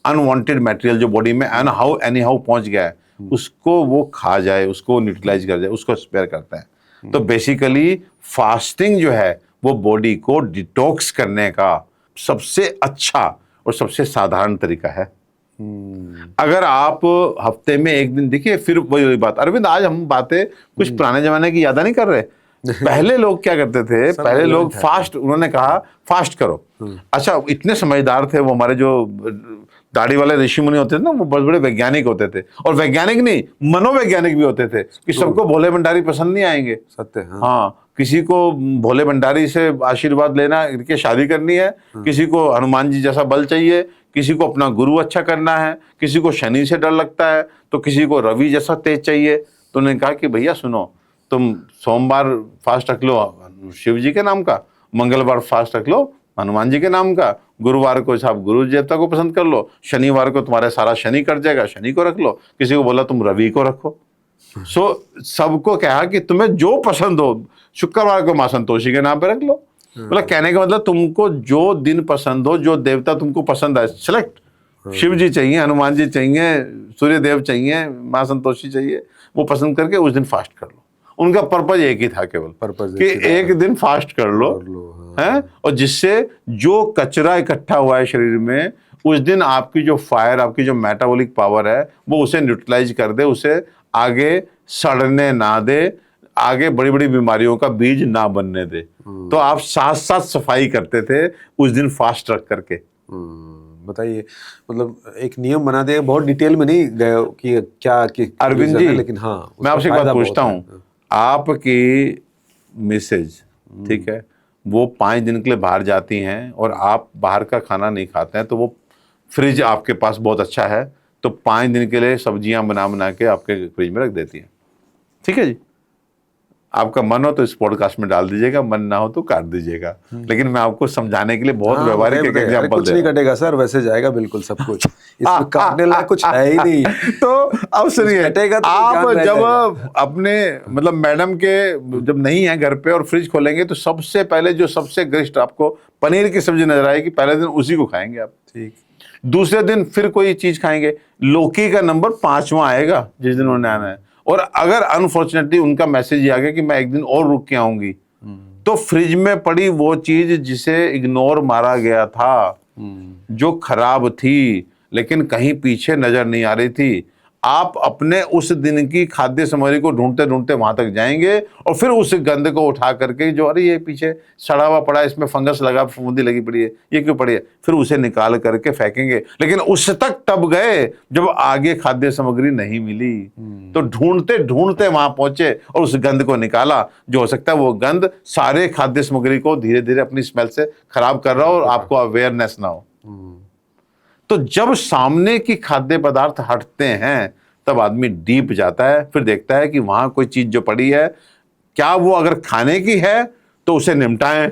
अनवांटेड मटेरियल जो बॉडी में एनी हाउ पहुंच गया है, उसको वो खा जाए, उसको न्यूट्रलाइज कर जाए, उसको स्पेयर करते हैं। तो बेसिकली फास्टिंग जो है वो बॉडी को डिटॉक्स करने का सबसे अच्छा और सबसे साधारण तरीका है। अगर आप हफ्ते में एक दिन, देखिए फिर वही बात अरविंद, आज हम बातें कुछ पुराने जमाने की याद नहीं कर रहे। पहले लोग क्या करते थे, पहले लोग फास्ट, उन्होंने कहा फास्ट करो। अच्छा, इतने समझदार थे वो, हमारे जो दाढ़ी वाले ऋषि मुनि होते थे ना, वो बहुत बड़े वैज्ञानिक होते थे, और वैज्ञानिक नहीं मनोवैज्ञानिक भी होते थे कि सबको भोले भंडारी पसंद नहीं आएंगे। सत्य। हाँ, किसी को भोले भंडारी से आशीर्वाद लेना कि शादी करनी है, किसी को हनुमान जी जैसा बल चाहिए, किसी को अपना गुरु अच्छा करना है, किसी को शनि से डर लगता है, तो किसी को रवि जैसा तेज चाहिए। तो उन्होंने कहा कि भैया सुनो, तुम सोमवार फास्ट रख लो शिव जी के नाम का, मंगलवार फास्ट रख लो हनुमान जी के नाम का, गुरुवार को साहब गुरु देवता को पसंद कर लो, शनिवार को तुम्हारे सारा शनि कट जाएगा, शनि को रख लो, किसी को बोला तुम रवि को रखो। सबको कहा कि तुम्हें जो पसंद हो, शुक्रवार को मां संतोषी के नाम पे रख लो। मतलब कहने का मतलब तुमको जो दिन पसंद हो, जो देवता तुमको पसंद है, सिलेक्ट। शिव जी चाहिए, हनुमान जी चाहिए, सूर्य देव चाहिए, मां संतोषी चाहिए, वो पसंद करके उस दिन फास्ट कर लो। उनका पर्पज एक ही था, केवल पर्पज कि एक दिन फास्ट कर लो, हैं, और जिससे जो कचरा इकट्ठा हुआ है शरीर में, उस दिन आपकी जो फायर, आपकी जो मेटाबॉलिक पावर है, वो उसे न्यूट्रलाइज कर दे, उसे आगे सड़ने ना दे, आगे बड़ी बड़ी बीमारियों का बीज ना बनने दे। तो आप साथ साथ सफाई करते थे उस दिन फास्ट रख करके। बताइए, मतलब एक नियम बना दे, बहुत डिटेल में नहीं गए कि क्या कि अरविंद जी, लेकिन हाँ, मैं आपसे एक बात पूछता हूँ, आपकी मिसेज, ठीक है, वो 5 दिन के लिए बाहर जाती हैं और आप बाहर का खाना नहीं खाते हैं, तो वो फ्रिज आपके पास बहुत अच्छा है, तो 5 दिन के लिए सब्जियां बना बना के आपके फ्रिज में रख देती हैं। ठीक है जी, आपका मन हो तो इस पॉडकास्ट में डाल दीजिएगा, मन ना हो तो काट दीजिएगा, लेकिन मैं आपको समझाने के लिए बहुत व्यवहारिक एक एग्जांपल कुछ नहीं कटेगा सर, वैसे जाएगा बिल्कुल सब कुछ, इसमें काटने लायक कुछ है ही नहीं। तो अब सुनिए, आप जब अपने मतलब मैडम के जब नहीं है घर पे और फ्रिज खोलेंगे तो सबसे पहले जो सबसे गरिष्ठ आपको पनीर की सब्जी नजर आएगी, पहले दिन उसी को खाएंगे आप। ठीक, दूसरे दिन फिर कोई चीज खाएंगे, लौकी का नंबर 5वां आएगा जिस दिन उन्होंने आना है। और अगर अनफॉर्चुनेटली उनका मैसेज ये आ गया कि मैं एक दिन और रुक के आऊंगी, तो फ्रिज में पड़ी वो चीज जिसे इग्नोर मारा गया था, जो खराब थी लेकिन कहीं पीछे नजर नहीं आ रही थी, आप अपने उस दिन की खाद्य सामग्री को ढूंढते ढूंढते वहां तक जाएंगे और फिर उस गंद को उठा करके, जो अरे ये पीछे सड़ा हुआ पड़ा है, इसमें फंगस लगा, फफूंदी लगी पड़ी है, ये क्यों पड़ी है, फिर उसे निकाल करके फेंकेंगे। लेकिन उस तक तब गए जब आगे खाद्य सामग्री नहीं मिली, तो ढूंढते ढूंढते वहां पहुंचे और उस गंद को निकाला। जो हो सकता है वो गंद सारे खाद्य सामग्री को धीरे धीरे अपनी स्मेल से खराब कर रहा हो और आपको अवेयरनेस ना हो। तो जब सामने की खाद्य पदार्थ हटते हैं तब आदमी डीप जाता है, फिर देखता है कि वहां कोई चीज जो पड़ी है, क्या वो अगर खाने की है तो उसे निपटाएं,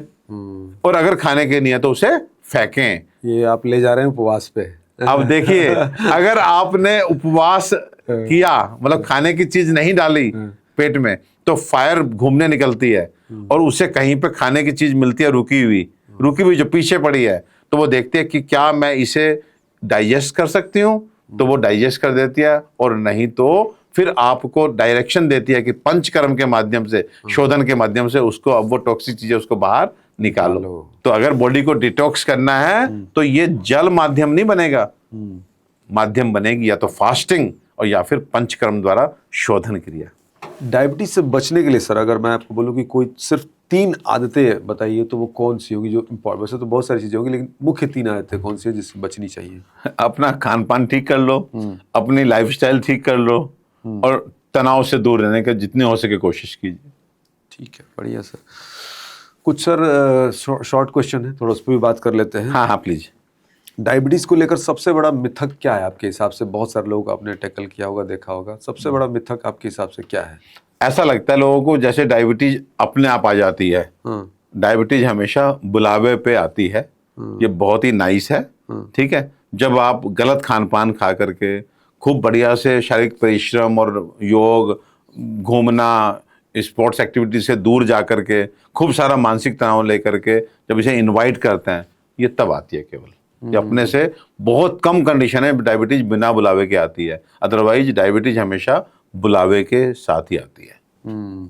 और अगर खाने की नहीं है तो उसे फेंकें। ये आप ले जा रहे हैं उपवास पे। अब देखिए, अगर आपने उपवास किया, मतलब खाने की चीज नहीं डाली पेट में, तो फायर घूमने निकलती है और उसे कहीं पे खाने की चीज मिलती है रुकी हुई जो पीछे पड़ी है, तो वो देखती है कि क्या मैं इसे डाइजेस्ट कर सकती हूँ, तो वो डाइजेस्ट कर देती है, और नहीं तो फिर आपको डायरेक्शन देती है कि पंचकर्म के माध्यम से, शोधन के माध्यम से उसको, अब वो टॉक्सिक चीजें उसको बाहर निकालो। तो अगर बॉडी को डिटॉक्स करना है तो ये जल माध्यम नहीं बनेगा, माध्यम बनेगी या तो फास्टिंग और या फिर पंचकर्म द्वारा शोधन क्रिया। डायबिटीज से बचने के लिए सर, अगर मैं आपको बोलूं कि कोई सिर्फ 3 आदतें बताइए तो वो कौन सी होगी जो इम्पोर्टेंट? वैसे तो बहुत सारी चीजें होंगी, लेकिन मुख्य 3 आदतें कौन सी है जिससे बचनी चाहिए? अपना खान पान ठीक कर लो, अपनी लाइफस्टाइल ठीक कर लो, और तनाव से दूर रहने का जितने हो सके कोशिश कीजिए। ठीक है, बढ़िया सर। कुछ सर शॉर्ट क्वेश्चन है, थोड़ा उस पर भी बात कर लेते हैं। हाँ प्लीज। डायबिटीज को लेकर सबसे बड़ा मिथक क्या है आपके हिसाब से? बहुत सारे लोग आपने टैकल किया होगा, देखा होगा, सबसे बड़ा मिथक आपके हिसाब से क्या है? ऐसा लगता है लोगों को जैसे डायबिटीज अपने आप आ जाती है। डायबिटीज हमेशा बुलावे पे आती है। ये बहुत ही नाइस है, ठीक है। जब आप गलत खान पान खा करके, खूब बढ़िया से शारीरिक परिश्रम और योग, घूमना, स्पोर्ट्स एक्टिविटी से दूर जा करके, खूब सारा मानसिक तनाव लेकर के जब इसे इनवाइट करते हैं, ये तब आती है केवल। ये अपने से बहुत कम कंडीशन है डायबिटीज बिना बुलावे के आती है, अदरवाइज डायबिटीज हमेशा बुलावे के साथ ही आती है।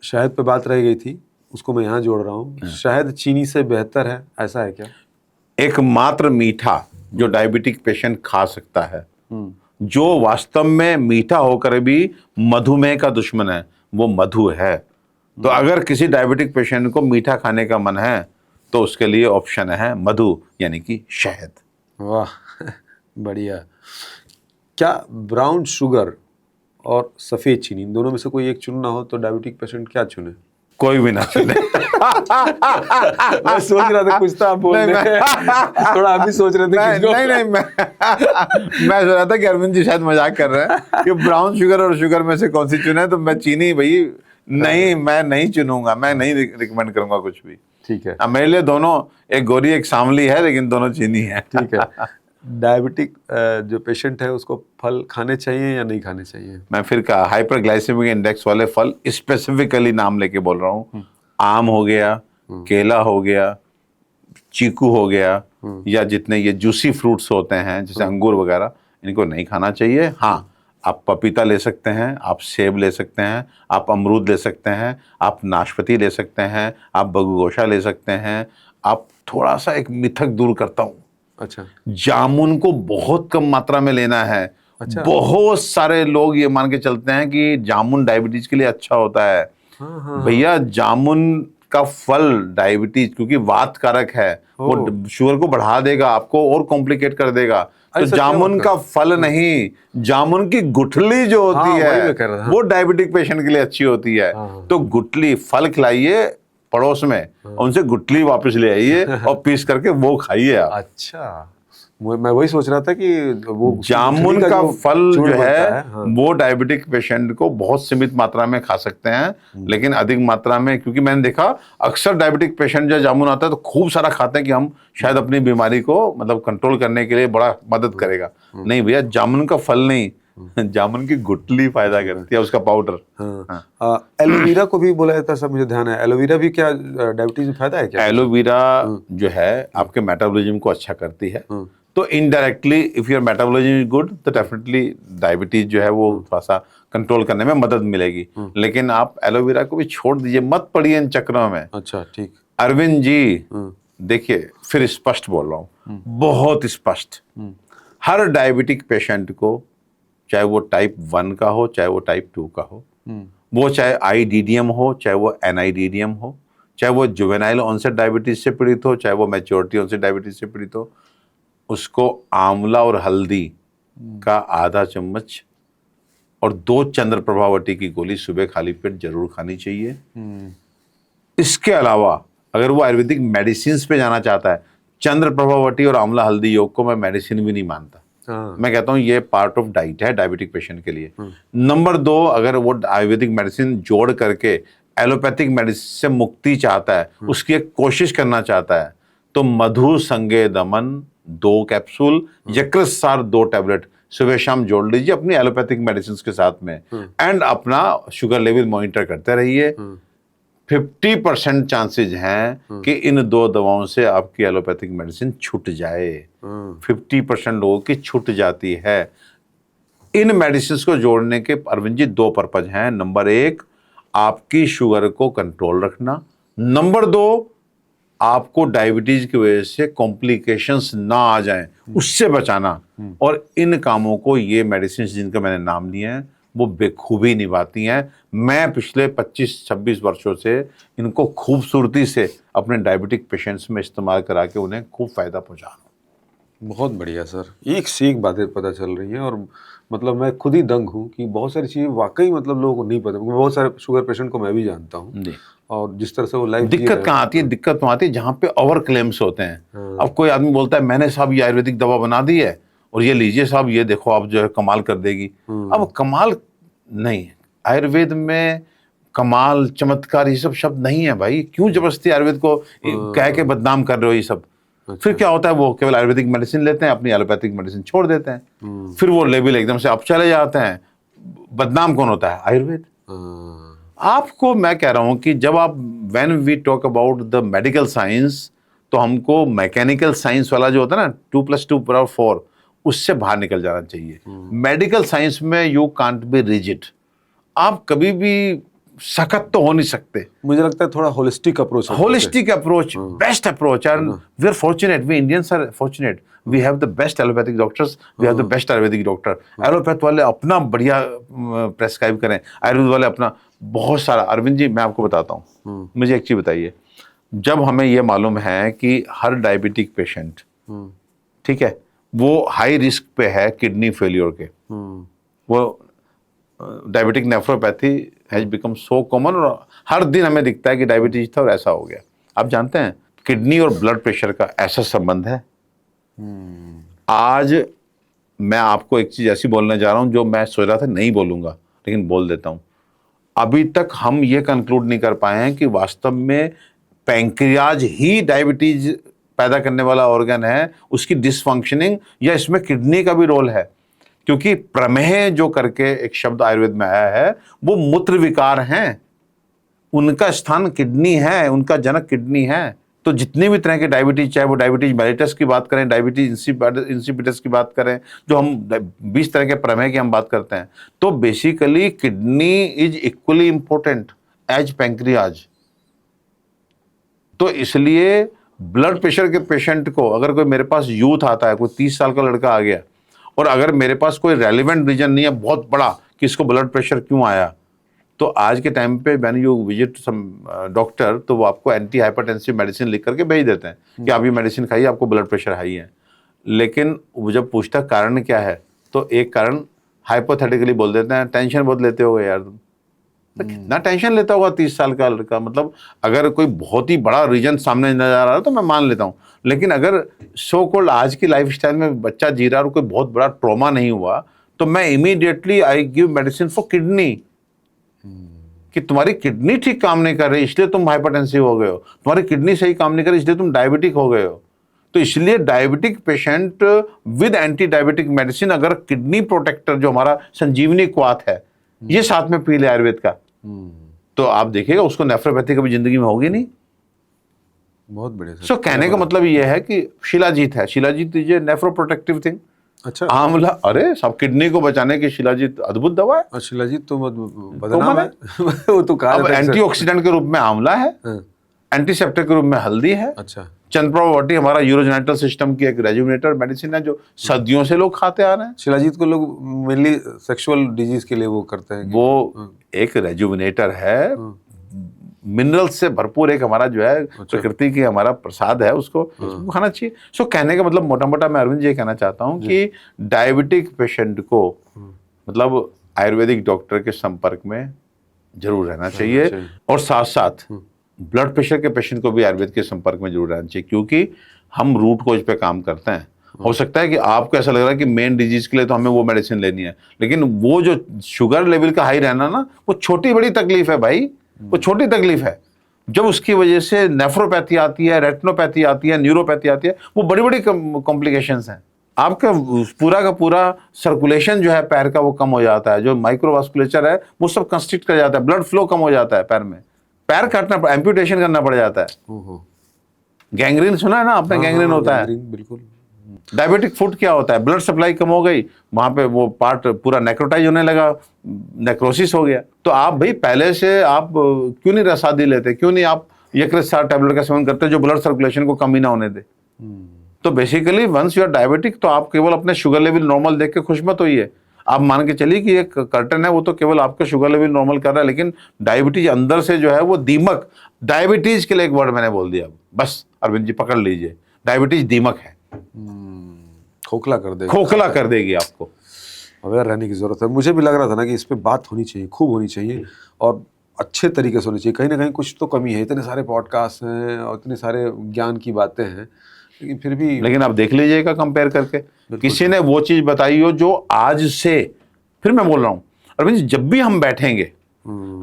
शहद पे बात रह गई थी, उसको मैं यहाँ जोड़ रहा हूँ। शहद चीनी से बेहतर है, ऐसा है क्या? एकमात्र मीठा जो डायबिटिक पेशेंट खा सकता है, जो वास्तव में मीठा होकर भी मधुमेह का दुश्मन है, वो मधु है। तो अगर किसी डायबिटिक पेशेंट को मीठा खाने का मन है तो उसके लिए ऑप्शन है मधु, यानी कि शहद। वाह, बढ़िया। क्या ब्राउन शुगर और सफेद चीनी, इन दोनों में से कोई एक चुनना हो तो डायबिटिक पेशेंट क्या चुने? कोई भी ना चुने। मैं सोच रहा था कुछ तो आप बोल रहे, थोड़ा आप भी सोच रहे थे। नहीं, मैं सोच रहा था कि अरविंद जी शायद मजाक कर रहे हैं कि ब्राउन शुगर और शुगर में से कौन सी चुने, तो मैं चीनी भाई नहीं, मैं नहीं चुनूंगा, मैं नहीं रिकमेंड करूंगा कुछ भी। ठीक है, मेरे लिए दोनों, एक गोरी एक सांवली है, लेकिन दोनों चीनी है। ठीक है। डायबिटिक जो पेशेंट है उसको फल खाने चाहिए या नहीं खाने चाहिए? मैं फिर कहा, हाइपरग्लाइसेमिक इंडेक्स वाले फल स्पेसिफिकली नाम लेके बोल रहा हूँ। आम हो गया, केला हो गया, चीकू हो गया, या जितने ये जूसी फ्रूट्स होते हैं जैसे अंगूर वगैरह, इनको नहीं खाना चाहिए। हाँ, आप पपीता ले सकते हैं, आप सेब ले सकते हैं, आप अमरूद ले सकते हैं, आप नाशपाती ले सकते हैं, आप बगुगोशा ले सकते हैं। आप थोड़ा सा एक मिथक दूर करता हूँ, अच्छा, जामुन को बहुत कम मात्रा में लेना है। अच्छा। बहुत सारे लोग ये मान के चलते हैं कि जामुन डायबिटीज के लिए अच्छा होता है। भैया, जामुन का फल डायबिटीज, क्योंकि वात कारक है, वो शुगर को बढ़ा देगा, आपको और कॉम्प्लिकेट कर देगा। तो जामुन का फल नहीं, जामुन की गुठली जो होती है वो डायबिटिक पेशेंट के लिए अच्छी होती है। तो गुठली, फल खिलाइए पड़ोस में, उनसे गुठली वापस ले आइए और पीस करके वो खाइए आप। अच्छा, मैं वही सोच रहा था कि वो जामुन का फल जो है वो डायबिटिक पेशेंट को बहुत सीमित मात्रा में खा सकते हैं, लेकिन अधिक मात्रा में, क्योंकि मैंने देखा अक्सर डायबिटिक पेशेंट जो जामुन आता है तो खूब सारा खाते हैं कि हम शायद अपनी बीमारी को मतलब कंट्रोल करने के लिए बड़ा मदद करेगा। नहीं भैया, जामुन का फल नहीं, जामुन की गुठली फायदा करती है, उसका पाउडर। एलोवेरा को भी बोला जाता है, सब मुझे ध्यान है। एलोवेरा भी क्या डायबिटीज में फायदा है क्या? एलोवेरा जो है आपके मेटाबॉलिज्म को अच्छा करती है, तो indirectly if your metabolism is good तो डेफिनेटली डायबिटीज जो है वो थोड़ा सा कंट्रोल करने में मदद मिलेगी। लेकिन आप एलोवेरा को भी छोड़ दीजिए, मत पड़िए इन चक्रों में। अच्छा, ठीक। अरविंद जी देखिए, फिर स्पष्ट बोल रहा हूँ, बहुत स्पष्ट, हर डायबिटिक पेशेंट को चाहे वो टाइप 1 का हो, चाहे वो टाइप 2 का हो, वो चाहे IDDM हो, चाहे वो NIDDM हो, चाहे वो जुवेनाइल ऑनसेट डायबिटीज से पीड़ित हो, चाहे वो मैच्योरिटी ऑनसेट डायबिटीज से पीड़ित हो, उसको आंवला और हल्दी का आधा चम्मच और 2 चंद्र प्रभावती की गोली सुबह खाली पेट जरूर खानी चाहिए। इसके अलावा अगर वो आयुर्वेदिक मेडिसिन पे जाना चाहता है, चंद्र प्रभावती और आंवला हल्दी योग को मैं मेडिसिन भी नहीं मानता। मैं कहता हूं ये पार्ट ऑफ डाइट है डायबिटिक पेशेंट के लिए। नंबर 2, अगर वो आयुर्वेदिक मेडिसिन जोड़ करके एलोपैथिक मेडिसिन से मुक्ति चाहता है, उसकी एक कोशिश करना चाहता है, तो मधु संगे दमन 2 कैप्सूल, यकृत सार 2 टैबलेट सुबह शाम जोड़ लीजिए अपनी एलोपैथिक मेडिसिन के साथ में, एंड अपना शुगर लेवल मॉनिटर करते रहिए। 50% चांसेस हैं कि इन 2 दवाओं से आपकी एलोपैथिक मेडिसिन छूट जाए। 50% लोगों की छूट जाती है। इन मेडिसिन को जोड़ने के अरविंद जी 2 पर्पज हैं। नंबर 1, आपकी शुगर को कंट्रोल रखना। नंबर 2, आपको डायबिटीज की वजह से कॉम्प्लिकेशंस ना आ जाएं, उससे बचाना। और इन कामों को ये मेडिसिन जिनका मैंने नाम लिए हैं वो बेखूबी निभाती हैं। मैं पिछले 25-26 वर्षों से इनको खूबसूरती से अपने डायबिटिक पेशेंट्स में इस्तेमाल करा के उन्हें खूब फायदा पहुंचा रहा हूं। बहुत बढ़िया सर, एक से एक बातें पता चल रही हैं और मतलब मैं खुद ही दंग हूँ कि बहुत सारी चीज़ें वाकई मतलब लोगों को नहीं पता। बहुत सारे शुगर पेशेंट को मैं भी जानता हूँ और जिस तरह से वो लाइफ दिक्कत कहाँ आती है? दिक्कत तो आती है जहाँ पे ओवर क्लेम्स होते हैं। अब कोई आदमी बोलता है मैंने साहब ये आयुर्वेदिक दवा बना दी है और ये लीजिए साहब, ये देखो आप जो है कमाल कर देगी। अब कमाल नहीं, आयुर्वेद में कमाल चमत्कार ये सब शब्द नहीं है भाई। क्यों जबरदस्ती आयुर्वेद को कह के बदनाम कर रहे हो ये सब? फिर क्या होता है, वो केवल आयुर्वेदिक मेडिसिन लेते हैं, अपनी एलोपैथिक मेडिसिन छोड़ देते हैं। फिर वो लेवल एकदम से आप चले जाते हैं। बदनाम कौन होता है? आयुर्वेद। आपको मैं कह रहा हूं कि जब आप when we talk about the medical science, तो हमको मैकेनिकल साइंस वाला जो होता है ना 2+2=4, उससे बाहर निकल जाना चाहिए। मेडिकल साइंस में यू कांट बी रिजिड। आप कभी भी सख्त तो हो नहीं सकते। मुझे लगता है थोड़ा holistic approach, holistic approach, best approach. And we are fortunate, we Indians are fortunate, we have the best allopathic doctors, we have the best Ayurvedic doctor. Allopath वाले अपना बढ़िया प्रेस्क्राइब करें, आयुर्वेद वाले अपना बहुत सारा। अरविंद जी मैं आपको बताता हूँ, मुझे एक चीज बताइए। जब हमें ये मालूम है कि हर डायबिटिक पेशेंट, ठीक है, वो हाई रिस्क पे है किडनी फेलियर के, वो diabetic nephropathy has become so common, और हर दिन हमें दिखता है कि डायबिटीज था और ऐसा हो गया। आप जानते हैं किडनी और ब्लड प्रेशर का ऐसा संबंध है। आज मैं आपको एक चीज ऐसी बोलने जा रहा हूं जो मैं सोच रहा था नहीं बोलूंगा, लेकिन बोल देता हूं। अभी तक हम ये कंक्लूड नहीं कर पाए हैं कि वास्तव में पैंक्रियाज ही डायबिटीज पैदा करने वाला ऑर्गन है, उसकी डिसफंक्शनिंग, या इसमें किडनी का भी रोल है। क्योंकि प्रमेह जो करके एक शब्द आयुर्वेद में आया है, वो मूत्र विकार हैं, उनका स्थान किडनी है, उनका जनक किडनी है। तो जितनी भी तरह के डायबिटीज, चाहे वो डायबिटीज मेलिटस की बात करें, डायबिटीज इंसिपिडस की बात करें, जो हम 20 तरह के प्रमेह की हम बात करते हैं, तो basically kidney is equally important as pancreas. तो इसलिए ब्लड प्रेशर के पेशेंट को, अगर कोई मेरे पास यूथ आता है, कोई 30 साल का लड़का आ गया, और अगर मेरे पास कोई रेलिवेंट रीजन नहीं है बहुत बड़ा कि इसको ब्लड प्रेशर क्यों आया, तो आज के टाइम पे when you visit some doctor, तो वो आपको एंटी हाइपरटेंसिव मेडिसिन लिख करके भेज देते हैं कि आप ये मेडिसिन खाइए, आपको ब्लड प्रेशर हाई है। लेकिन वो जब पूछता कारण क्या है, तो एक कारण हाइपोथेटिकली बोल देते हैं, टेंशन बहुत लेते हो यार तुम। तो कितना टेंशन लेता होगा 30 साल का लड़का? मतलब अगर कोई बहुत ही बड़ा रीजन सामने नजर आ रहा है तो मैं मान लेता हूँ, लेकिन अगर सो कॉल्ड आज की लाइफस्टाइल में बच्चा जी रहा और कोई बहुत बड़ा ट्रॉमा नहीं हुआ, तो मैं immediately I give medicine for kidney, कि तुम्हारी किडनी ठीक काम नहीं कर रही इसलिए तुम हाइपरटेंसिव हो गए हो, तुम्हारी किडनी सही काम नहीं कर रही इसलिए तुम डायबिटिक हो गए हो। तो इसलिए diabetic patient with anti diabetic medicine, अगर किडनी प्रोटेक्टर जो हमारा संजीवनी क्वाथ है ये साथ में पी ले आयुर्वेद का, तो आप देखिएगा उसको नेफ्रोपैथी कभी जिंदगी में होगी नहीं। बहुत बढ़िया सर। सो कहने का मतलब ये है कि शिलाजीत है, shilajit is a nephroprotective thing. अच्छा, आंवला, अरे सब किडनी को बचाने की शिलाजीत अद्भुत दवा है। शिलाजीत तो बदनाम है। वो तो अब एंटीऑक्सीडेंट के रूप में आंवला है, एंटीसेप्टिक के रूप में हल्दी है। अच्छा। चंद्रप्रभा हमारा यूरोजेनिटल सिस्टम की एक रेजुविनेटर मेडिसिन है जो सदियों से लोग खाते आ रहे हैं। शिलाजीत को लोग मेनली सेक्सुअल डिजीज के लिए वो करते हैं। वो एक रेजुविनेटर है, मिनरल्स से भरपूर एक हमारा जो है प्रकृति की हमारा प्रसाद है, उसको खाना चाहिए। सो कहने का मतलब मोटा मोटा मैं अरविंद जी ये कहना चाहता हूँ कि डायबिटिक पेशेंट को मतलब आयुर्वेदिक डॉक्टर के संपर्क में जरूर रहना चाहिए, और साथ साथ ब्लड प्रेशर के पेशेंट को भी आयुर्वेद के संपर्क में जरूर रहना चाहिए, क्योंकि हम रूट कोज पे काम करते हैं। हो सकता है कि आपको ऐसा लग रहा है कि मेन डिजीज के लिए तो हमें वो मेडिसिन लेनी है, लेकिन वो जो शुगर लेवल का हाई रहना ना, वो छोटी बड़ी तकलीफ है भाई, वो छोटी तकलीफ है। जब उसकी वजह से नेफ्रोपैथी आती है, रेटिनोपैथी आती है, न्यूरोपैथी आती है, वो बड़ी बड़ी कॉम्प्लिकेशंस हैं। आपका पूरा का पूरा सर्कुलेशन जो है पैर का वो कम हो जाता है, जो माइक्रोवास्कुलेचर है वो सब कंस्ट्रिक्ट कर जाता है, ब्लड फ्लो कम हो जाता है पैर में, पैर काटना, एम्पुटेशन करना पड़ जाता है। गैंग्रीन सुना है ना आपने? गैंग्रीन होता है। बिल्कुल। डायबिटिक फुट क्या होता है? ब्लड सप्लाई कम हो गई, वहां पे वो पार्ट पूरा नेक्रोटाइज होने लगा, नेक्रोसिस हो गया। तो आप भाई पहले से आप क्यों नहीं रसादी लेते, क्यों नहीं आप यकृत टैबलेट का सेवन करते जो ब्लड सर्कुलेशन को कम ही ना होने दे? तो basically once you are diabetic, तो आप केवल अपने शुगर लेवल नॉर्मल देख के खुश मत होइए। आप मान के चलिए कि एक कर्टन है वो तो केवल आपका शुगर लेवल नॉर्मल कर रहा है, लेकिन डायबिटीज अंदर से जो है वो दीमक, डायबिटीज के लिए एक वर्ड मैंने बोल दिया, बस अरविंद जी पकड़ लीजिए, डायबिटीज दीमक है, खोखला कर देगी, खोखला कर देगी आपको। अवेयर रहने की जरूरत है। मुझे भी लग रहा था ना कि इस पे बात होनी चाहिए, खूब होनी चाहिए, और अच्छे तरीके से होनी चाहिए। कहीं ना कहीं कुछ तो कमी है, इतने सारे पॉडकास्ट हैं और इतने सारे ज्ञान की बातें हैं, लेकिन फिर भी। लेकिन आप देख लीजिएगा कंपेयर करके, किसी ने वो चीज बताई हो जो आज से, फिर मैं बोल रहा हूँ अरविंद जी, जब भी हम बैठेंगे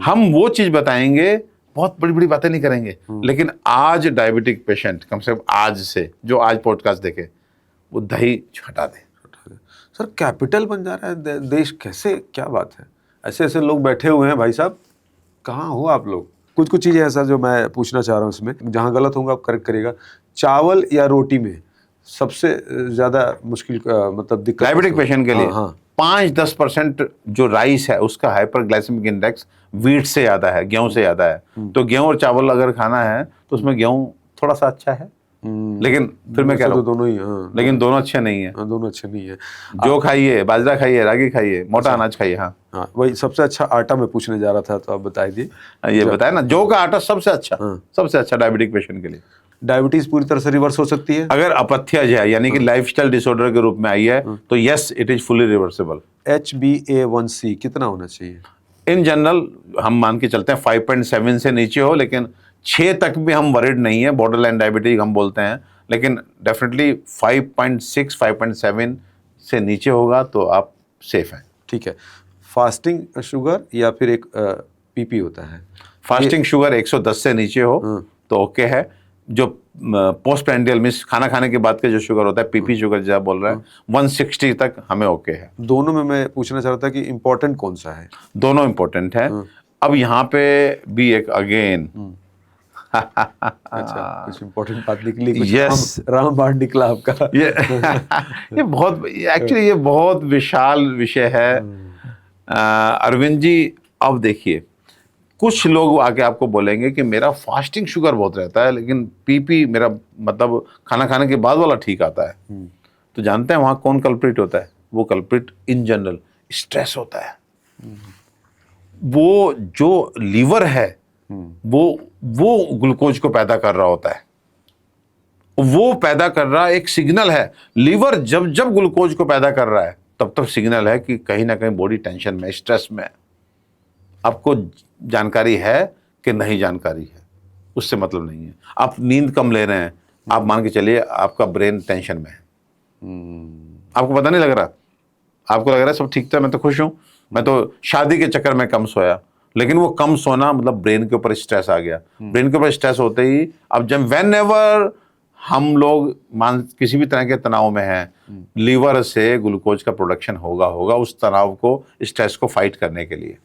हम वो चीज बताएंगे, बहुत बड़ी बड़ी बातें नहीं करेंगे, लेकिन आज डायबिटिक पेशेंट कम से कम आज से जो आज पॉडकास्ट देखे वो दही हटा दे। सर कैपिटल बन जा रहा है देश, कैसे, क्या बात है? ऐसे ऐसे लोग बैठे हुए हैं भाई साहब, कहाँ हो आप लोग? कुछ कुछ चीज़ें ऐसा जो मैं पूछना चाह रहा हूँ इसमें, जहाँ गलत होगा आप करेक्ट करिएगा। चावल या रोटी में सबसे ज़्यादा मुश्किल मतलब दिक्कत डायबिटिक पेशेंट के लिए? हाँ, हाँ। 5-10% जो राइस है उसका हाइपरग्लाइसेमिक इंडेक्स व्हीट से ज़्यादा है, गेहूं से ज़्यादा है। तो गेहूं और चावल अगर खाना है तो उसमें गेहूं थोड़ा सा अच्छा है, लेकिन फिर मैं कह रहा हूं दोनों ही, हाँ, लेकिन दोनों अच्छे नहीं है। हाँ, दोनों अच्छे नहीं है। जो खाइए, बाजरा खाइए, रागी खाइए, मोटा अनाज खाइए। हाँ हाँ, वही सबसे अच्छा आटा मैं पूछने जा रहा था, तो आप बता दीजिए। ये बताए ना, जौ का आटा सबसे अच्छा, सबसे अच्छा डायबिटिक पेशेंट के लिए। डायबिटीज पूरी तरह से रिवर्स हो सकती है अगर अपथ्यज है, यानी कि लाइफस्टाइल डिसऑर्डर के रूप में आई है, तो yes it is fully reversible. HbA1c कितना होना चाहिए? इन जनरल हम मान के चलते हैं 5.7 से नीचे हो, लेकिन 6 तक भी हम वरिड नहीं है, बॉर्डर लाइन डायबिटीज हम बोलते हैं, लेकिन डेफिनेटली 5.6 5.7 से नीचे होगा तो आप सेफ हैं। ठीक है। फास्टिंग शुगर या फिर एक पीपी होता है? फास्टिंग शुगर 110 से नीचे हो तो ओके है। जो पोस्ट प्रेंडियल मीन्स खाना खाने के बाद का जो शुगर होता है, पीपी शुगर जो आप बोल रहे हैं, 160 तक हमें ओके है। दोनों में मैं पूछना चाह रहा था कि इम्पोर्टेंट कौन सा है? दोनों इम्पोर्टेंट है। अब यहाँ पे भी एक अगेन अच्छा, कुछ इम्पोर्टेंट बात निकली, कुछ Yes. रामबाण निकला आपका। ये बहुत एक्चुअली ये बहुत विशाल विषय है। अरविंद जी, अब देखिए, कुछ लोग आके आपको बोलेंगे कि मेरा फास्टिंग शुगर बहुत रहता है, लेकिन पीपी मेरा मतलब खाना खाने के बाद वाला ठीक आता है। तो जानते हैं वहाँ कौन कल्प्रिट होता है? वो कल्प्रिट इन जनरल स्ट्रेस होता है। वो जो लीवर है वो ग्लूकोज को पैदा कर रहा होता है, वो पैदा कर रहा एक सिग्नल है। लीवर जब जब ग्लूकोज को पैदा कर रहा है तब तक सिग्नल है कि कहीं ना कहीं बॉडी टेंशन में, स्ट्रेस में। आपको जानकारी है कि नहीं जानकारी है उससे मतलब नहीं है। आप नींद कम ले रहे हैं, आप मान के चलिए आपका ब्रेन टेंशन में है, आपको पता नहीं लग रहा, आपको लग रहा है सब ठीक था, मैं तो खुश हूं, मैं तो शादी के चक्कर में कम सोया, लेकिन वो कम सोना मतलब ब्रेन के ऊपर स्ट्रेस आ गया। ब्रेन के ऊपर स्ट्रेस होते ही अब जब वेन एवर हम लोग किसी भी तरह के तनाव में हैं, लीवर से ग्लूकोज का प्रोडक्शन होगा उस तनाव को, स्ट्रेस को फाइट करने के लिए।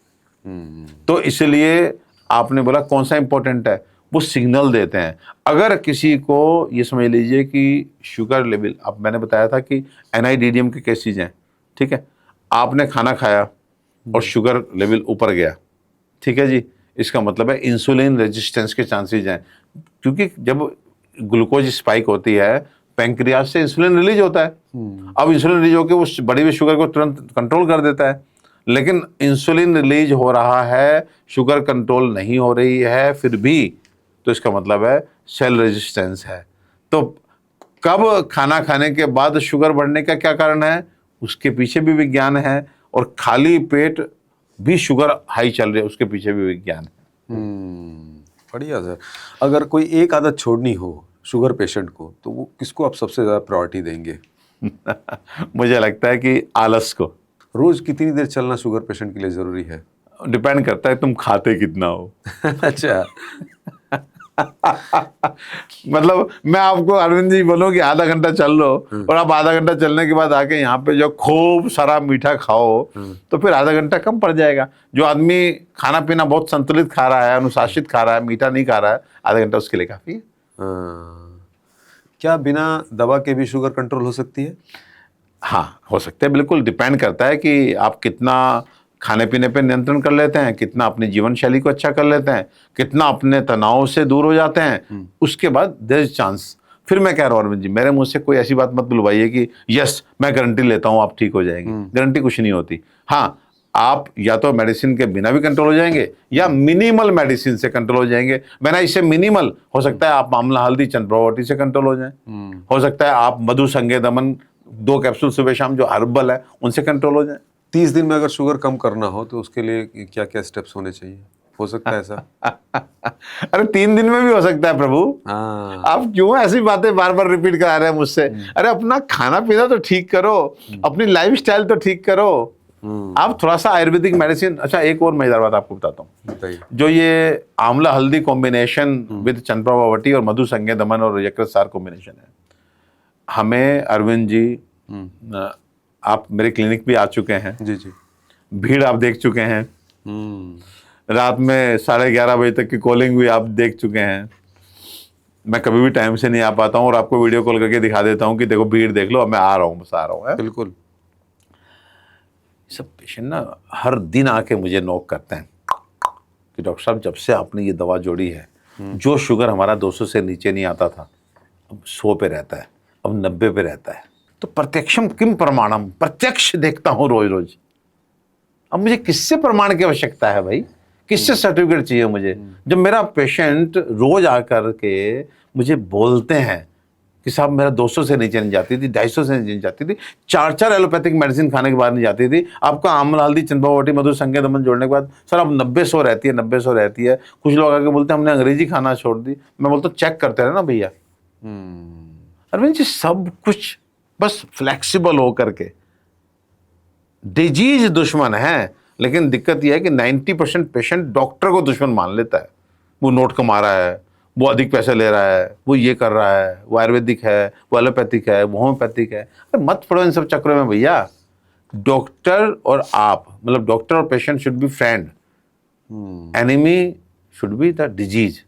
तो इसलिए आपने बोला कौन सा इंपॉर्टेंट है, वो सिग्नल देते हैं। अगर किसी को ये समझ लीजिए कि शुगर लेवल, अब मैंने बताया था कि NIDDM के केसेज हैं, ठीक है, आपने खाना खाया और शुगर लेवल ऊपर गया, ठीक है जी, इसका मतलब है इंसुलिन रेजिस्टेंस के चांसेस हैं, क्योंकि जब ग्लूकोज स्पाइक होती है पैंक्रियाज से इंसुलिन रिलीज होता है। अब इंसुलिन रिलीज होकर वो बढ़ी हुई शुगर को तुरंत कंट्रोल कर देता है, लेकिन इंसुलिन रिलीज हो रहा है, शुगर कंट्रोल नहीं हो रही है फिर भी, तो इसका मतलब है सेल रेजिस्टेंस है। तो कब खाना खाने के बाद शुगर बढ़ने का क्या कारण है, उसके पीछे भी विज्ञान है, और खाली पेट भी शुगर हाई चल रही है उसके पीछे भी विज्ञान है। बढ़िया सर। अगर कोई एक आदत छोड़नी हो शुगर पेशेंट को, तो वो किसको आप सबसे ज़्यादा प्रायोरिटी देंगे? मुझे लगता है कि आलस को। रोज कितनी देर चलना शुगर पेशेंट के लिए ज़रूरी है? डिपेंड करता है तुम खाते कितना हो। अच्छा। मतलब मैं आपको अरविंद जी बोलूं कि आधा घंटा चल लो, और आप आधा घंटा चलने के बाद आके यहाँ पे जो खूब सारा मीठा खाओ, तो फिर आधा घंटा कम पड़ जाएगा। जो आदमी खाना पीना बहुत संतुलित खा रहा है, अनुशासित खा रहा है, मीठा नहीं खा रहा है, आधा घंटा उसके लिए काफी है। क्या बिना दवा के भी शुगर कंट्रोल हो सकती है? हाँ, हो सकते हैं, बिल्कुल। डिपेंड करता है कि आप कितना खाने पीने पे नियंत्रण कर लेते हैं, कितना अपनी जीवन शैली को अच्छा कर लेते हैं, कितना अपने तनाव से दूर हो जाते हैं, उसके बाद देयर इज चांस। फिर मैं कह रहा हूँ अरविंद जी, मेरे मुंह से कोई ऐसी बात मत बुलवाइए कि यस मैं गारंटी लेता हूँ आप ठीक हो जाएंगे। गारंटी कुछ नहीं होती। हाँ, आप या तो मेडिसिन के बिना भी कंट्रोल हो जाएंगे, या मिनिमल मेडिसिन से कंट्रोल हो जाएंगे। मैंने इससे मिनिमल हो सकता है आप आंवला हल्दी चंद्रप्रभावती से कंट्रोल हो जाए, हो सकता है आप मधु संगे दमन 2 कैप्सूल सुबह शाम जो हर्बल है उनसे कंट्रोल हो जाए। 30 दिन में अगर शुगर कम करना हो तो उसके लिए क्या क्या स्टेप्स होने चाहिए? हो सकता है ऐसा? अरे 3 दिन में भी हो सकता है प्रभु। हाँ। आप क्यों ऐसी बातें बार बार रिपीट करा रहे हैं मुझसे? अरे अपना खाना पीना तो ठीक करो, अपनी लाइफस्टाइल तो ठीक करो, आप थोड़ा सा आयुर्वेदिक मेडिसिन। अच्छा, एक और मजेदार बात आपको बताता हूँ। बताइए। जो ये आंवला हल्दी कॉम्बिनेशन विद चंद्रप्रभावती और मधु संगे दमन और यकृतसार कॉम्बिनेशन है, हमें अरविंद जी, आप मेरे क्लिनिक भी आ चुके हैं, जी जी। भीड़ आप देख चुके हैं, रात में 11:30 बजे तक की कॉलिंग भी आप देख चुके हैं। मैं कभी भी टाइम से नहीं आ पाता हूँ और आपको वीडियो कॉल करके दिखा देता हूँ कि देखो भीड़ देख लो, अब मैं आ रहा हूँ, बस आ रहा हूँ। बिल्कुल। सब पेशेंट ना हर दिन आके मुझे नोक करते हैं कि डॉक्टर साहब जब से आपने ये दवा जोड़ी है, जो शुगर हमारा 200 से नीचे नहीं आता था, अब 100 पे रहता है, अब 90 पे रहता है। तो प्रत्यक्षम किम प्रमाणम, प्रत्यक्ष देखता हूँ रोज रोज। अब मुझे किससे प्रमाण की आवश्यकता है भाई? किससे सर्टिफिकेट चाहिए मुझे? जब मेरा पेशेंट रोज आकर के मुझे बोलते हैं कि साहब मेरा 200 से नीचे नहीं जाती थी, 250 से नीचे नहीं जाती थी, 4 एलोपैथिक मेडिसिन खाने के बाद नहीं जाती थी, आपका आंवला हल्दी चंद्रप्रभावती मधु संगे दमन जोड़ने के बाद सर अब 90-100 रहती है, 90-100 रहती है। कुछ लोग आके बोलते हैं हमने अंग्रेजी खाना छोड़ दी। मैं बोलता हूँ चेक करते रहे ना भैया। अरविंद जी सब कुछ बस फ्लेक्सिबल हो करके। डिजीज दुश्मन है, लेकिन दिक्कत यह है कि 90% पेशेंट डॉक्टर को दुश्मन मान लेता है। वो नोट कमा रहा है, वो अधिक पैसे ले रहा है, वो ये कर रहा है, वो आयुर्वेदिक है, वो एलोपैथिक है, वो होम्योपैथिक है। अरे मत पड़ो इन सब चक्रों में भैया। डॉक्टर और आप, मतलब डॉक्टर और patient should be friend, enemy should be the disease.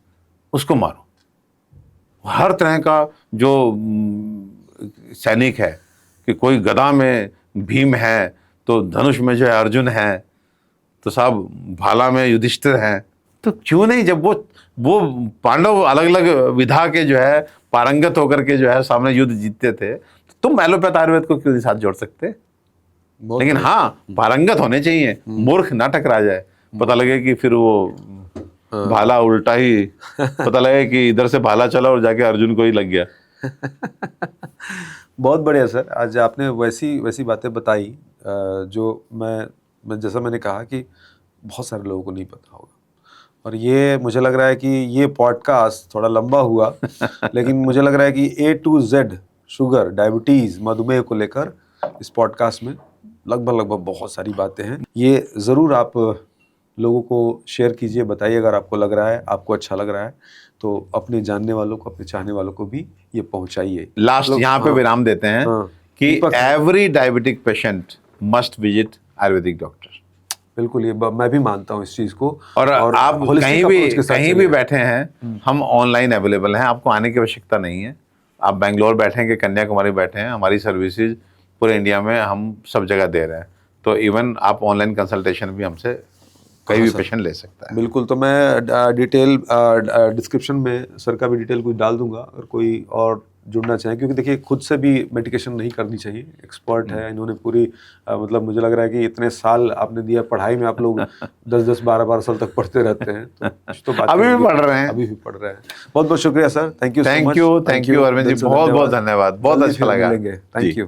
उसको मारो। हर तरह का जो सैनिक है कि कोई गदा में भीम है तो धनुष में जो है अर्जुन है, तो साहब भाला में युधिष्ठिर हैं, तो क्यों नहीं जब वो पांडव अलग अलग विधा के जो है पारंगत होकर के जो है सामने युद्ध जीतते थे, तो तुम एलोपैथ आयुर्वेद को क्यों नहीं साथ जोड़ सकते? लेकिन हाँ, पारंगत होने चाहिए, मूर्ख ना टकरा जाए, पता लगे कि फिर वो भाला उल्टा ही, पता लगे कि इधर से भाला चला और जाके अर्जुन को ही लग गया। बहुत बढ़िया सर, आज आपने वैसी बातें बताई जो मैं जैसा मैंने कहा कि बहुत सारे लोगों को नहीं पता होगा। और ये मुझे लग रहा है कि ये पॉडकास्ट थोड़ा लंबा हुआ लेकिन मुझे लग रहा है कि A to Z sugar, diabetes, मधुमेह को लेकर इस पॉडकास्ट में लगभग बहुत सारी बातें हैं। ये ज़रूर आप लोगों को शेयर कीजिए, बताइए अगर आपको लग रहा है, आपको अच्छा लग रहा है तो अपने जानने वालों को, अपने चाहने वालों को भी ये पहुंचाइए। लास्ट यहाँ पे विराम देते हैं कि every diabetic patient must visit Ayurvedic doctor. बिल्कुल, ये मैं भी मानता हूँ इस चीज़ को। और आप कहीं भी बैठे हैं, हम ऑनलाइन अवेलेबल हैं, आपको आने की आवश्यकता नहीं है। आप बेंगलोर बैठे हैं कि कन्याकुमारी बैठे हैं, हमारी सर्विसेज पूरे इंडिया में हम सब जगह दे रहे हैं। तो इवन आप ऑनलाइन कंसल्टेशन भी हमसे कहीं भी सर। पेशेंट ले सकता है। बिल्कुल, तो मैं डिटेल डिस्क्रिप्शन में सर का भी डिटेल कुछ डाल दूंगा, अगर कोई और जुड़ना चाहे, क्योंकि देखिए खुद से भी मेडिकेशन नहीं करनी चाहिए। एक्सपर्ट है, इन्होंने पूरी मतलब मुझे लग रहा है कि इतने साल आपने दिया पढ़ाई में, आप लोग 10-10, 12-12 साल तक पढ़ते रहते हैं, तो कुछ तो बात अभी भी होगी। पढ़ रहे हैं। अभी भी पढ़ रहे हैं। बहुत बहुत शुक्रिया sir, thank you so much. Thank you Arvind ji, बहुत बहुत धन्यवाद, बहुत जल्दी अच्छा फिर लगा मिलेंगे। थैंक जी। यू।